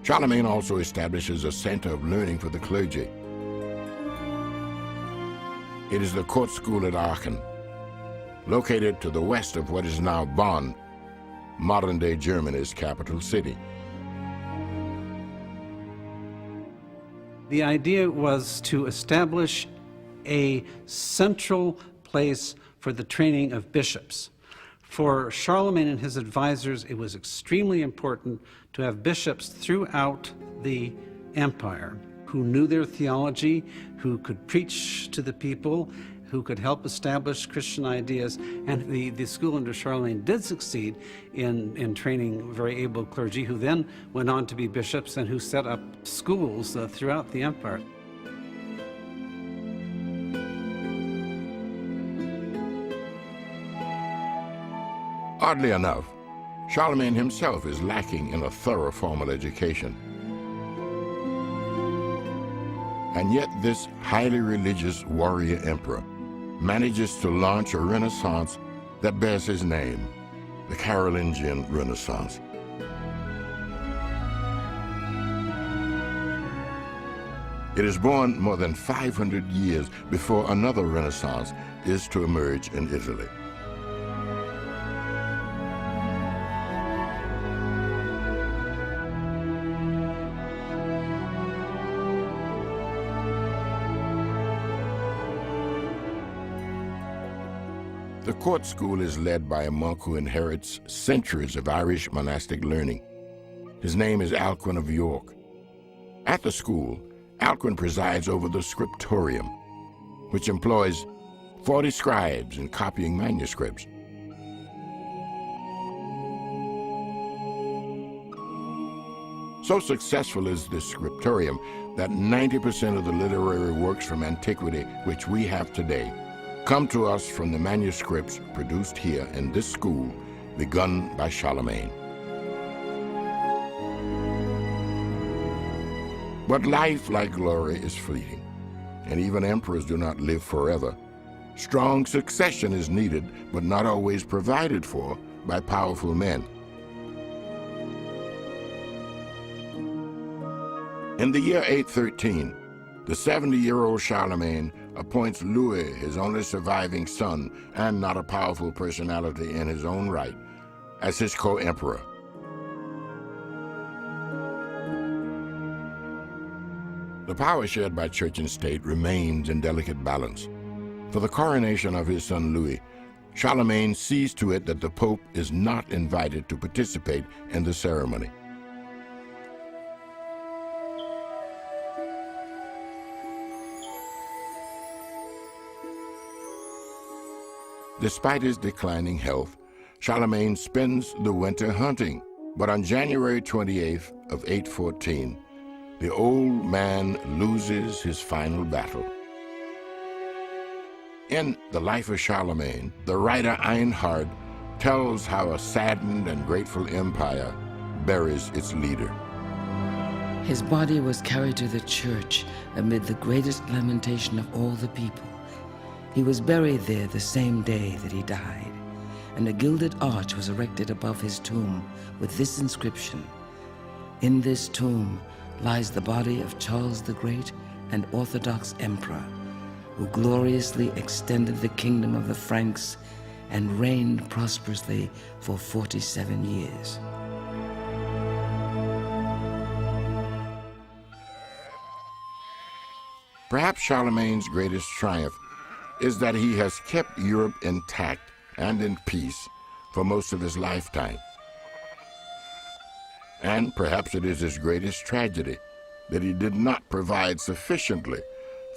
Charlemagne also establishes a center of learning for the clergy. It is the court school at Aachen, located to the west of what is now Bonn, modern-day Germany's capital city. The idea was to establish a central place for the training of bishops. For Charlemagne and his advisors, it was extremely important to have bishops throughout the empire who knew their theology, who could preach to the people, who could help establish Christian ideas, and the school under Charlemagne did succeed in training very able clergy who then went on to be bishops and who set up schools throughout the empire. Oddly enough, Charlemagne himself is lacking in a thorough formal education. And yet this highly religious warrior emperor manages to launch a renaissance that bears his name, the Carolingian Renaissance. It is born more than 500 years before another renaissance is to emerge in Italy. The court school is led by a monk who inherits centuries of Irish monastic learning. His name is Alcuin of York. At the school, Alcuin presides over the scriptorium, which employs 40 scribes in copying manuscripts. So successful is this scriptorium that 90% of the literary works from antiquity which we have today come to us from the manuscripts produced here in this school, begun by Charlemagne. But life, like glory, is fleeting, and even emperors do not live forever. Strong succession is needed, but not always provided for by powerful men. In the year 813, the 70-year-old Charlemagne appoints Louis, his only surviving son, and not a powerful personality in his own right, as his co-emperor. The power shared by church and state remains in delicate balance. For the coronation of his son Louis, Charlemagne sees to it that the Pope is not invited to participate in the ceremony. Despite his declining health, Charlemagne spends the winter hunting. But on January 28th of 814, the old man loses his final battle. In The Life of Charlemagne, the writer Einhard tells how a saddened and grateful empire buries its leader. His body was carried to the church amid the greatest lamentation of all the people. He was buried there the same day that he died, and a gilded arch was erected above his tomb with this inscription: "In this tomb lies the body of Charles the Great and Orthodox Emperor, who gloriously extended the kingdom of the Franks and reigned prosperously for 47 years. Perhaps Charlemagne's greatest triumph is that he has kept Europe intact and in peace for most of his lifetime. And perhaps it is his greatest tragedy that he did not provide sufficiently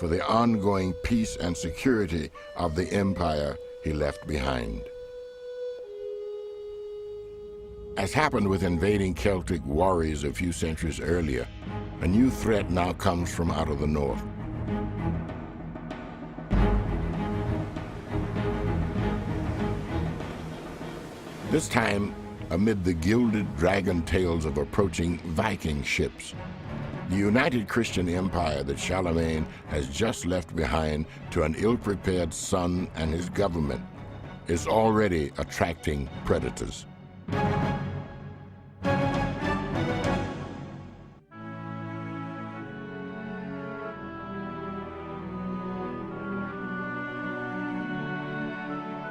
for the ongoing peace and security of the empire he left behind. As happened with invading Celtic warriors a few centuries earlier, a new threat now comes from out of the north. This time, amid the gilded dragon tails of approaching Viking ships, the united Christian empire that Charlemagne has just left behind to an ill-prepared son and his government is already attracting predators.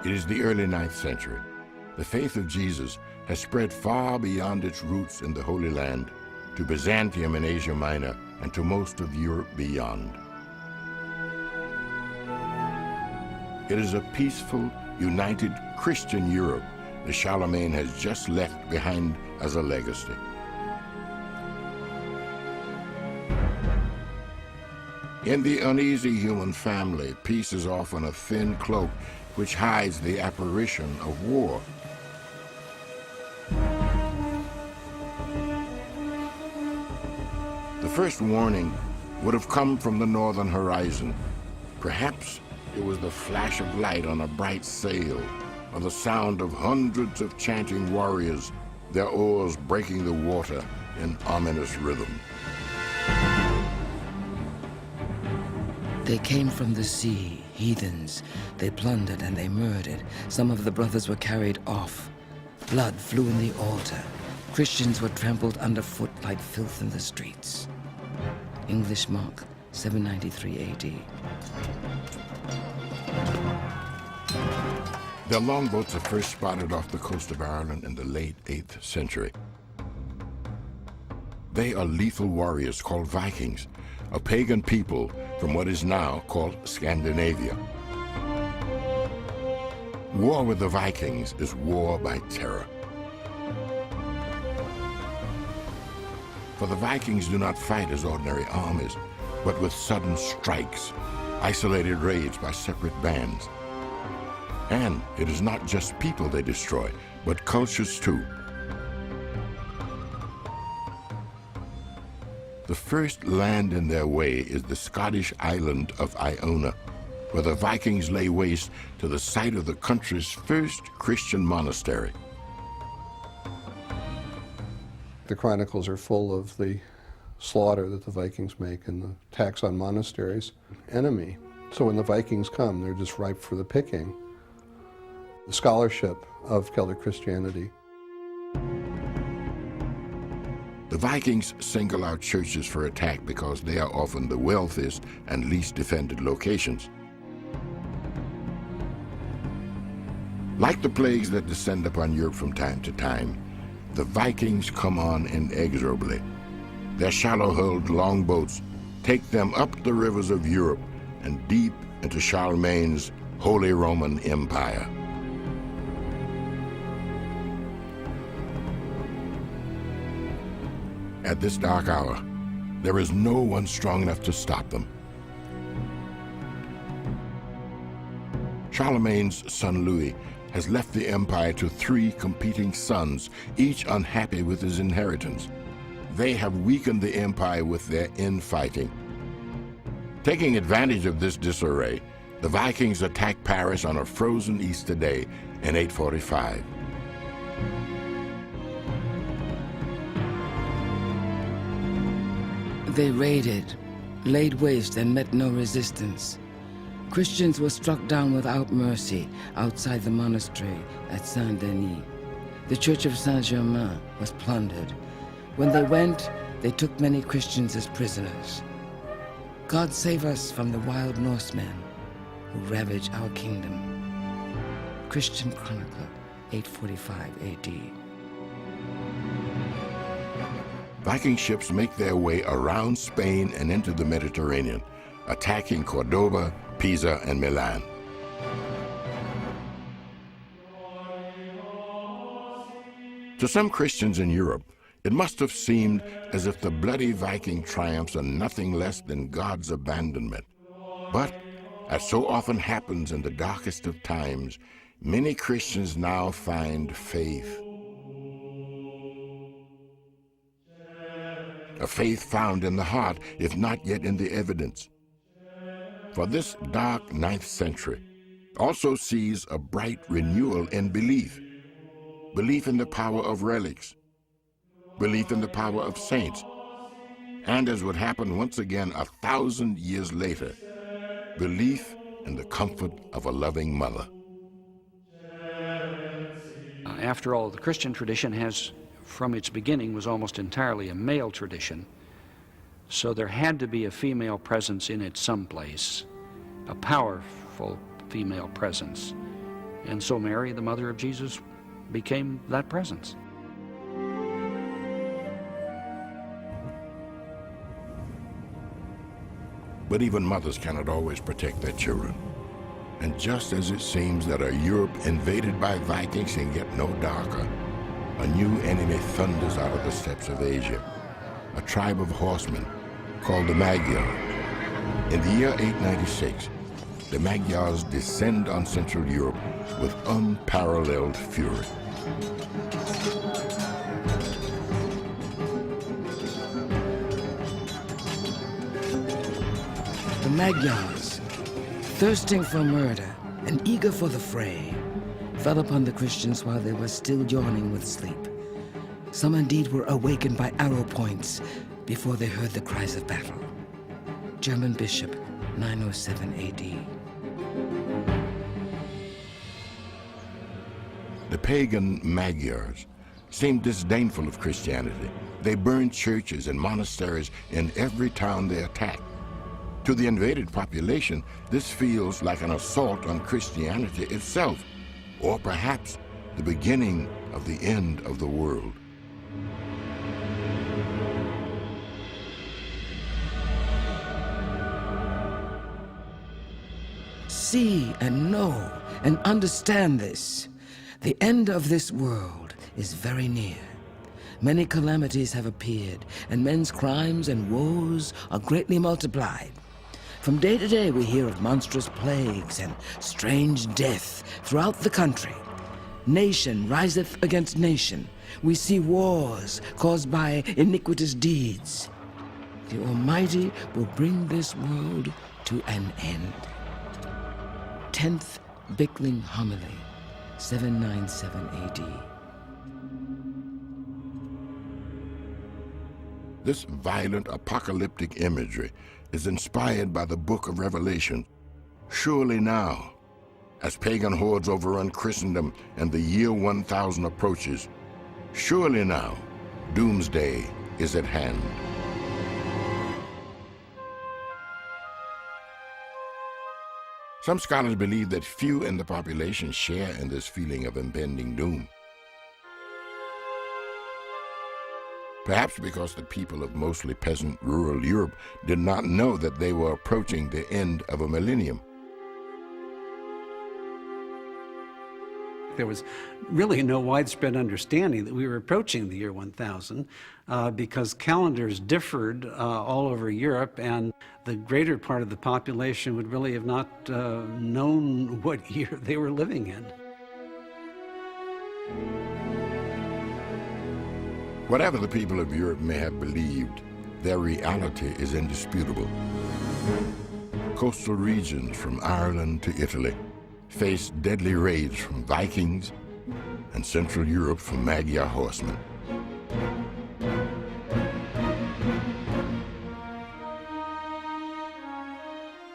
It is the early 9th century. The faith of Jesus has spread far beyond its roots in the Holy Land, to Byzantium in Asia Minor, and to most of Europe beyond. It is a peaceful, united Christian Europe that Charlemagne has just left behind as a legacy. In the uneasy human family, peace is often a thin cloak which hides the apparition of war. The first warning would have come from the northern horizon. Perhaps it was the flash of light on a bright sail, or the sound of hundreds of chanting warriors, their oars breaking the water in ominous rhythm. They came from the sea, heathens. They plundered and they murdered. Some of the brothers were carried off. Blood flew in the altar. Christians were trampled underfoot like filth in the streets. English Mark, 793 AD. Their longboats are first spotted off the coast of Ireland in the late 8th century. They are lethal warriors called Vikings, a pagan people from what is now called Scandinavia. War with the Vikings is war by terror. For the Vikings do not fight as ordinary armies, but with sudden strikes, isolated raids by separate bands. And it is not just people they destroy, but cultures too. The first land in their way is the Scottish island of Iona, where the Vikings lay waste to the site of the country's first Christian monastery. The chronicles are full of the slaughter that the Vikings make and the attacks on monasteries. Enemy. So when the Vikings come, they're just ripe for the picking. The scholarship of Celtic Christianity. The Vikings single out churches for attack because they are often the wealthiest and least defended locations. Like the plagues that descend upon Europe from time to time, the Vikings come on inexorably. Their shallow-hulled longboats take them up the rivers of Europe and deep into Charlemagne's Holy Roman Empire. At this dark hour, there is no one strong enough to stop them. Charlemagne's son Louis has left the empire to 3 competing sons, each unhappy with his inheritance. They have weakened the empire with their infighting. Taking advantage of this disarray, the Vikings attack Paris on a frozen Easter day in 845. They raided, laid waste, and met no resistance. Christians were struck down without mercy outside the monastery at Saint-Denis. The church of Saint-Germain was plundered. When they went, they took many Christians as prisoners. God save us from the wild Norsemen who ravage our kingdom. Christian Chronicler, 845 AD. Viking ships make their way around Spain and into the Mediterranean, attacking Cordoba, Pisa, and Milan. To some Christians in Europe, it must have seemed as if the bloody Viking triumphs are nothing less than God's abandonment. But, as so often happens in the darkest of times, many Christians now find faith. A faith found in the heart, if not yet in the evidence. For this dark 9th century also sees a bright renewal in belief. Belief in the power of relics. Belief in the power of saints. And as would happen once again 1,000 years later, belief in the comfort of a loving mother. After all, the Christian tradition has, from its beginning, was almost entirely a male tradition. So there had to be a female presence in it someplace, a powerful female presence. And so Mary, the mother of Jesus, became that presence. But even mothers cannot always protect their children. And just as it seems that a Europe invaded by Vikings can get no darker, a new enemy thunders out of the steppes of Asia, a tribe of horsemen called the Magyars. In the year 896, the Magyars descend on Central Europe with unparalleled fury. The Magyars, thirsting for murder and eager for the fray, fell upon the Christians while they were still yawning with sleep. Some indeed were awakened by arrow points before they heard the cries of battle. German Bishop, 907 AD. The pagan Magyars seemed disdainful of Christianity. They burned churches and monasteries in every town they attacked. To the invaded population, this feels like an assault on Christianity itself, or perhaps the beginning of the end of the world. See and know and understand this. The end of this world is very near. Many calamities have appeared, and men's crimes and woes are greatly multiplied. From day to day we hear of monstrous plagues and strange death throughout the country. Nation riseth against nation. We see wars caused by iniquitous deeds. The Almighty will bring this world to an end. 10th Bickling Homily, 797 AD. This violent apocalyptic imagery is inspired by the book of Revelation. Surely now, as pagan hordes overrun Christendom and the year 1000 approaches, surely now, doomsday is at hand. Some scholars believe that few in the population share in this feeling of impending doom. Perhaps because the people of mostly peasant rural Europe did not know that they were approaching the end of a millennium. There was really no widespread understanding that we were approaching the year 1000 because calendars differed all over Europe, and the greater part of the population would really have not known what year they were living in. Whatever the people of Europe may have believed, their reality is indisputable. Coastal regions from Ireland to Italy faced deadly raids from Vikings, and Central Europe from Magyar horsemen.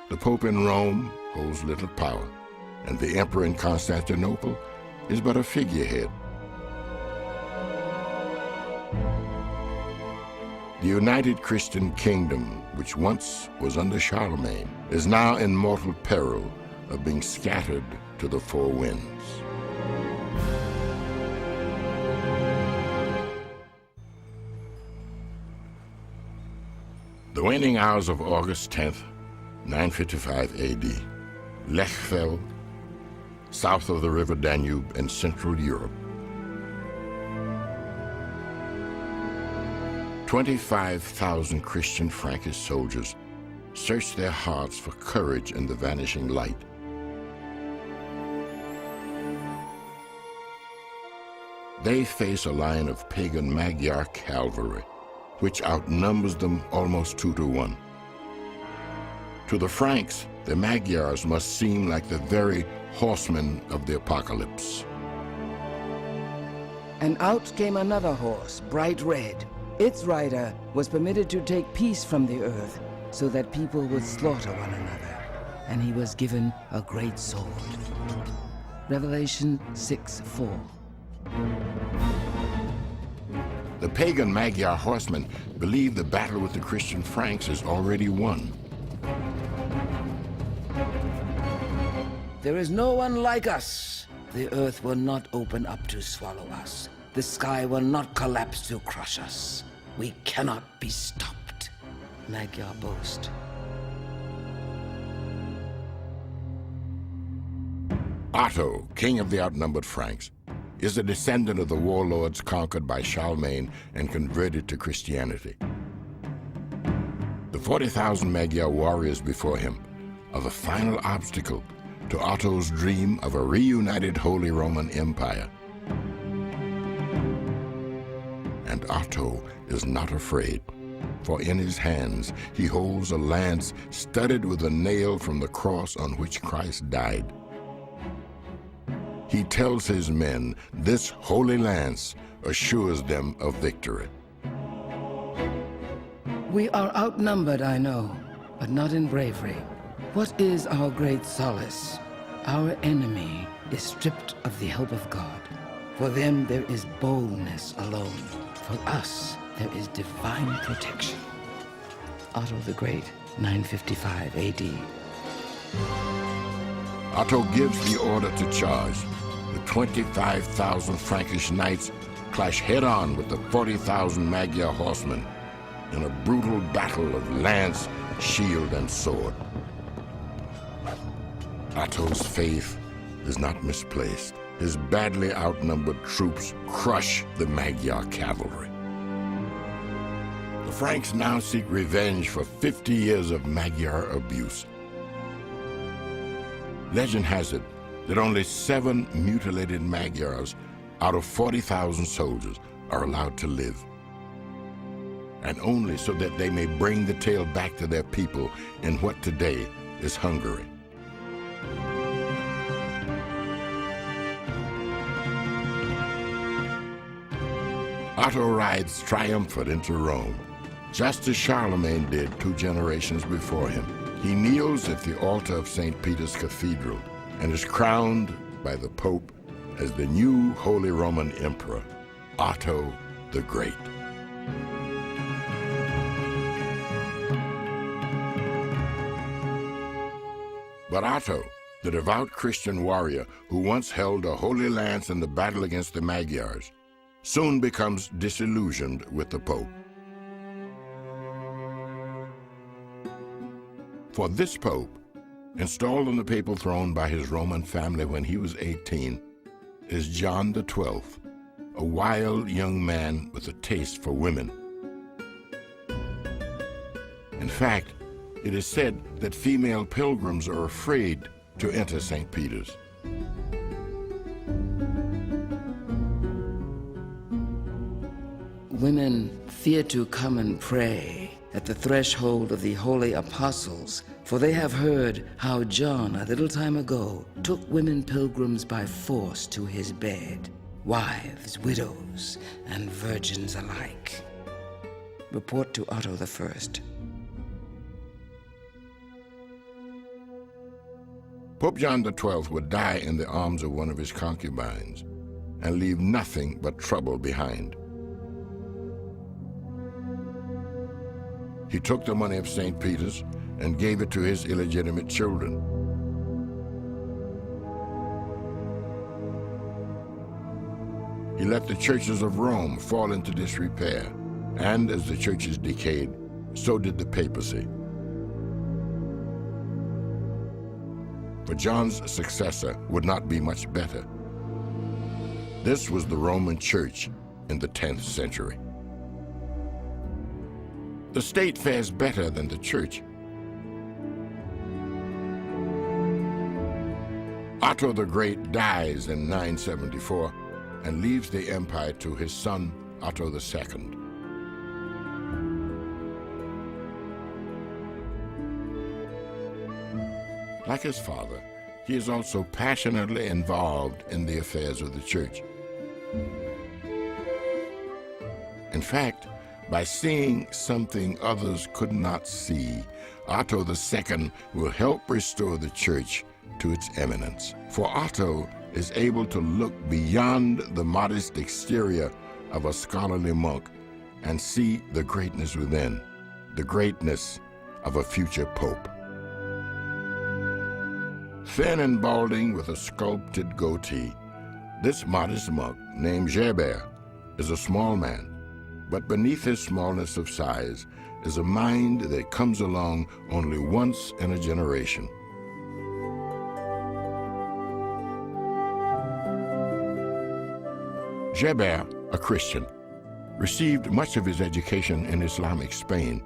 The Pope in Rome holds little power, and the Emperor in Constantinople is but a figurehead. The United Christian Kingdom, which once was under Charlemagne, is now in mortal peril of being scattered to the four winds. The waning hours of August 10th, 955 AD, Lechfeld, south of the river Danube in Central Europe. 25,000 Christian Frankish soldiers searched their hearts for courage in the vanishing light. They face a line of pagan Magyar cavalry, which outnumbers them almost 2 to 1. To the Franks, the Magyars must seem like the very horsemen of the apocalypse. And out came another horse, bright red. Its rider was permitted to take peace from the earth, so that people would slaughter one another, and he was given a great sword. Revelation 6:4. The pagan Magyar horsemen believe the battle with the Christian Franks is already won. There is no one like us. The earth will not open up to swallow us. The sky will not collapse to crush us. We cannot be stopped. Magyar boast. Otto, king of the outnumbered Franks, is a descendant of the warlords conquered by Charlemagne and converted to Christianity. The 40,000 Magyar warriors before him are the final obstacle to Otto's dream of a reunited Holy Roman Empire. And Otto is not afraid, for in his hands he holds a lance studded with a nail from the cross on which Christ died. He tells his men this holy lance assures them of victory. We are outnumbered, I know, but not in bravery. What is our great solace? Our enemy is stripped of the help of God. For them there is boldness alone. For us there is divine protection. Otto the Great, 955 AD. Otto gives the order to charge. The 25,000 Frankish knights clash head-on with the 40,000 Magyar horsemen in a brutal battle of lance, shield, and sword. Otto's faith is not misplaced. His badly outnumbered troops crush the Magyar cavalry. The Franks now seek revenge for 50 years of Magyar abuse. Legend has it that only 7 mutilated Magyars out of 40,000 soldiers are allowed to live, and only so that they may bring the tale back to their people in what today is Hungary. Otto rides triumphant into Rome, just as Charlemagne did 2 generations before him. He kneels at the altar of St. Peter's Cathedral and is crowned by the Pope as the new Holy Roman Emperor, Otto the Great. But Otto, the devout Christian warrior who once held a holy lance in the battle against the Magyars, soon becomes disillusioned with the Pope. For this Pope, installed on the papal throne by his Roman family when he was 18, is John XII, a wild young man with a taste for women. In fact, it is said that female pilgrims are afraid to enter St. Peter's. Women fear to come and pray at the threshold of the holy apostles, for they have heard how John, a little time ago, took women pilgrims by force to his bed, wives, widows, and virgins alike. Report to Otto I. Pope John XII would die in the arms of one of his concubines and leave nothing but trouble behind. He took the money of St. Peter's and gave it to his illegitimate children. He let the churches of Rome fall into disrepair, and as the churches decayed, so did the papacy. For John's successor would not be much better. This was the Roman Church in the 10th century. The state fares better than the church. Otto the Great dies in 974 and leaves the empire to his son, Otto II. Like his father, he is also passionately involved in the affairs of the church. In fact, by seeing something others could not see, Otto II will help restore the church to its eminence. For Otto is able to look beyond the modest exterior of a scholarly monk and see the greatness within, the greatness of a future pope. Thin and balding with a sculpted goatee, this modest monk, named Gerbert, is a small man. But beneath his smallness of size is a mind that comes along only once in a generation. Gerbert, a Christian, received much of his education in Islamic Spain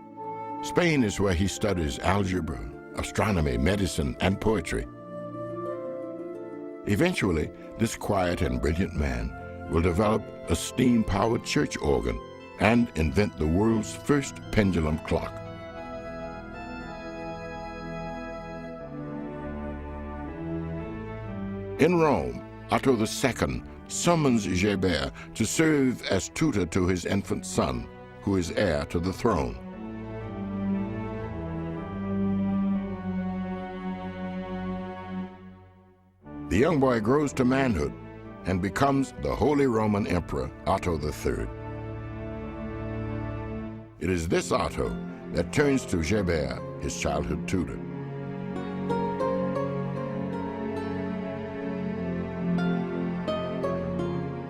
Spain is where he studies algebra, astronomy, medicine, and poetry. Eventually, this quiet and brilliant man will develop a steam-powered church organ and invent the world's first pendulum clock. In Rome, Otto II summons Gerbert to serve as tutor to his infant son, who is heir to the throne. The young boy grows to manhood and becomes the Holy Roman Emperor Otto III. It is this Otto that turns to Gerbert, his childhood tutor.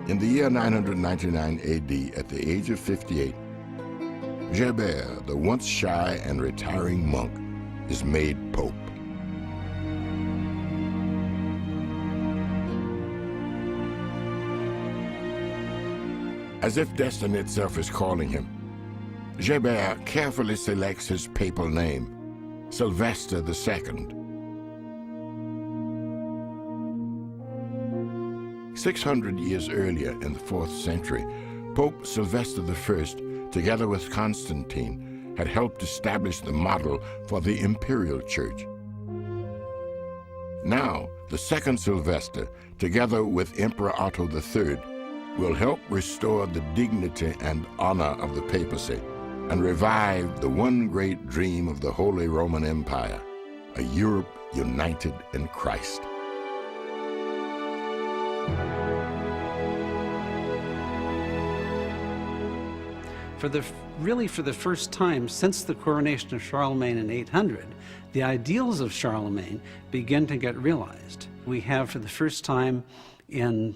In the year 999 AD, at the age of 58, Gerbert, the once shy and retiring monk, is made pope. As if destiny itself is calling him, Gerbert carefully selects his papal name, Sylvester II. 600 years earlier, in the 4th century, Pope Sylvester I, together with Constantine, had helped establish the model for the imperial church. Now, the second Sylvester, together with Emperor Otto III, will help restore the dignity and honor of the papacy and revive the one great dream of the Holy Roman Empire, a Europe united in Christ. Really for the first time since the coronation of Charlemagne in 800, the ideals of Charlemagne begin to get realized. We have for the first time in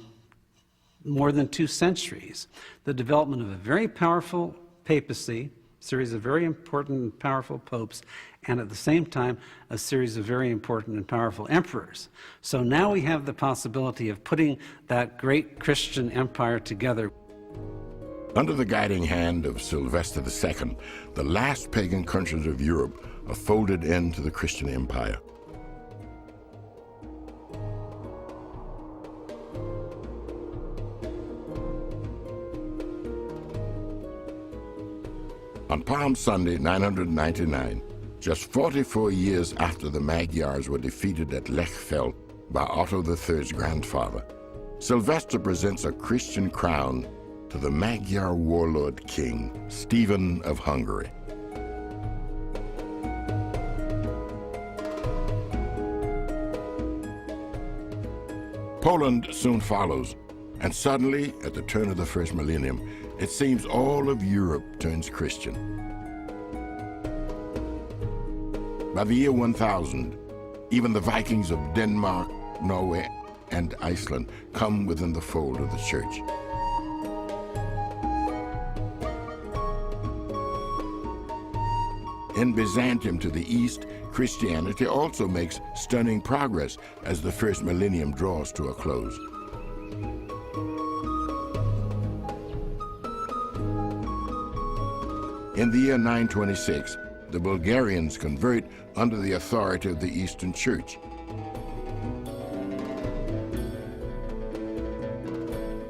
more than 2 centuries the development of a very powerful papacy, a series of very important and powerful popes, and at the same time a series of very important and powerful emperors. So now we have the possibility of putting that great Christian empire together. Under the guiding hand of Sylvester II, the last pagan countries of Europe are folded into the Christian empire. On Palm Sunday, 999, just 44 years after the Magyars were defeated at Lechfeld by Otto III's grandfather, Sylvester presents a Christian crown to the Magyar warlord king, Stephen of Hungary. Poland soon follows, and suddenly, at the turn of the first millennium, it seems all of Europe turns Christian. By the year 1000, even the Vikings of Denmark, Norway, and Iceland come within the fold of the church. In Byzantium to the east, Christianity also makes stunning progress as the first millennium draws to a close. In the year 926, the Bulgarians convert under the authority of the Eastern Church.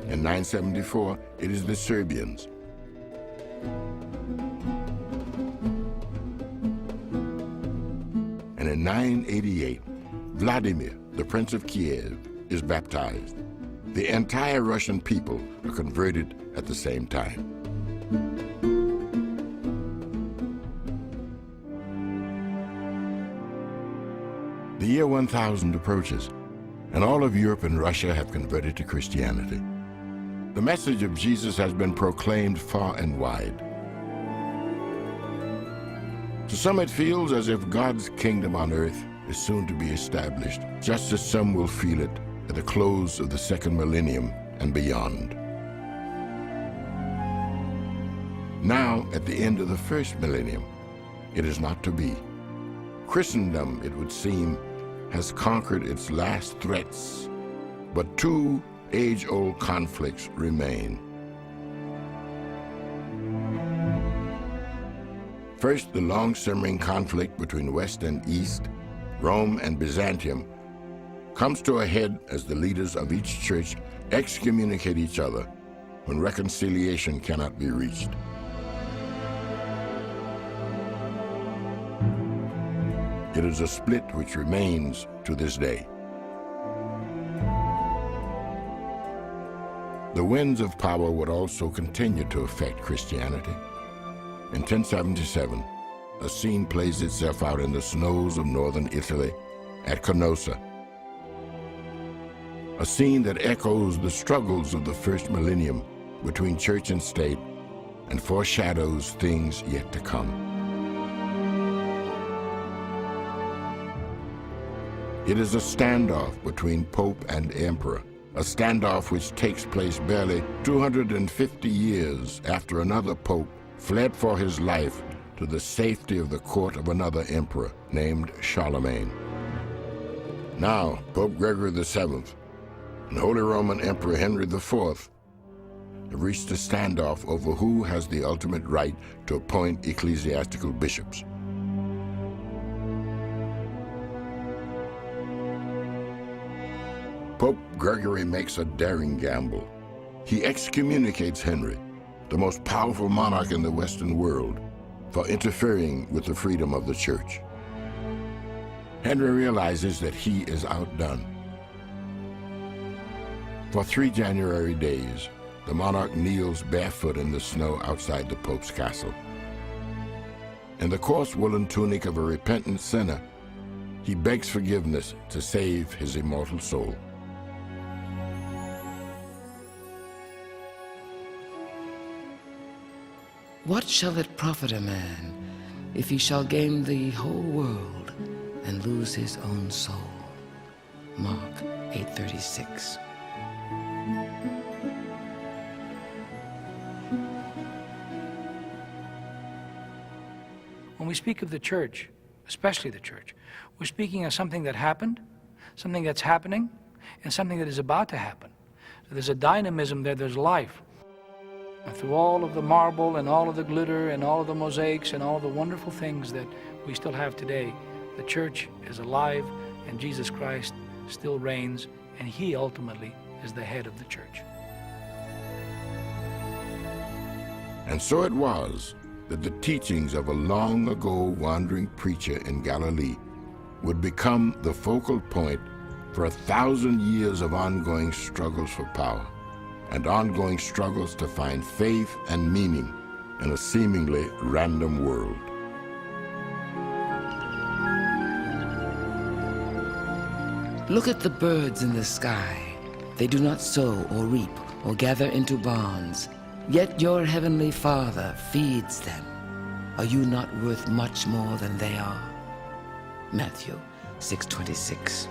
In 974, it is the Serbians. And in 988, Vladimir, the Prince of Kiev, is baptized. The entire Russian people are converted at the same time. The year 1000 approaches, and all of Europe and Russia have converted to Christianity. The message of Jesus has been proclaimed far and wide. To some, it feels as if God's kingdom on earth is soon to be established, just as some will feel it at the close of the second millennium and beyond. Now, at the end of the first millennium, it is not to be. Christendom, it would seem, has conquered its last threats, but 2 age-old conflicts remain. First, the long-simmering conflict between West and East, Rome and Byzantium, comes to a head as the leaders of each church excommunicate each other when reconciliation cannot be reached. It is a split which remains to this day. The winds of power would also continue to affect Christianity. In 1077, a scene plays itself out in the snows of northern Italy at Canossa. A scene that echoes the struggles of the first millennium between church and state and foreshadows things yet to come. It is a standoff between Pope and Emperor, a standoff which takes place barely 250 years after another Pope fled for his life to the safety of the court of another emperor named Charlemagne. Now, Pope Gregory VII and Holy Roman Emperor Henry IV have reached a standoff over who has the ultimate right to appoint ecclesiastical bishops. Pope Gregory makes a daring gamble. He excommunicates Henry, the most powerful monarch in the Western world, for interfering with the freedom of the church. Henry realizes that he is outdone. For 3 January days, the monarch kneels barefoot in the snow outside the Pope's castle. In the coarse woolen tunic of a repentant sinner, he begs forgiveness to save his immortal soul. What shall it profit a man if he shall gain the whole world and lose his own soul? Mark 8:36. When we speak of the church, especially the church, we're speaking of something that happened, something that's happening, and something that is about to happen. So there's a dynamism there, there's life. And through all of the marble and all of the glitter and all of the mosaics and all of the wonderful things that we still have today, the church is alive and Jesus Christ still reigns, and he ultimately is the head of the church. And so it was that the teachings of a long ago wandering preacher in Galilee would become the focal point for 1,000 years of ongoing struggles for power and ongoing struggles to find faith and meaning in a seemingly random world. Look at the birds in the sky. They do not sow or reap or gather into barns, yet your heavenly Father feeds them. Are you not worth much more than they are? Matthew 6:26.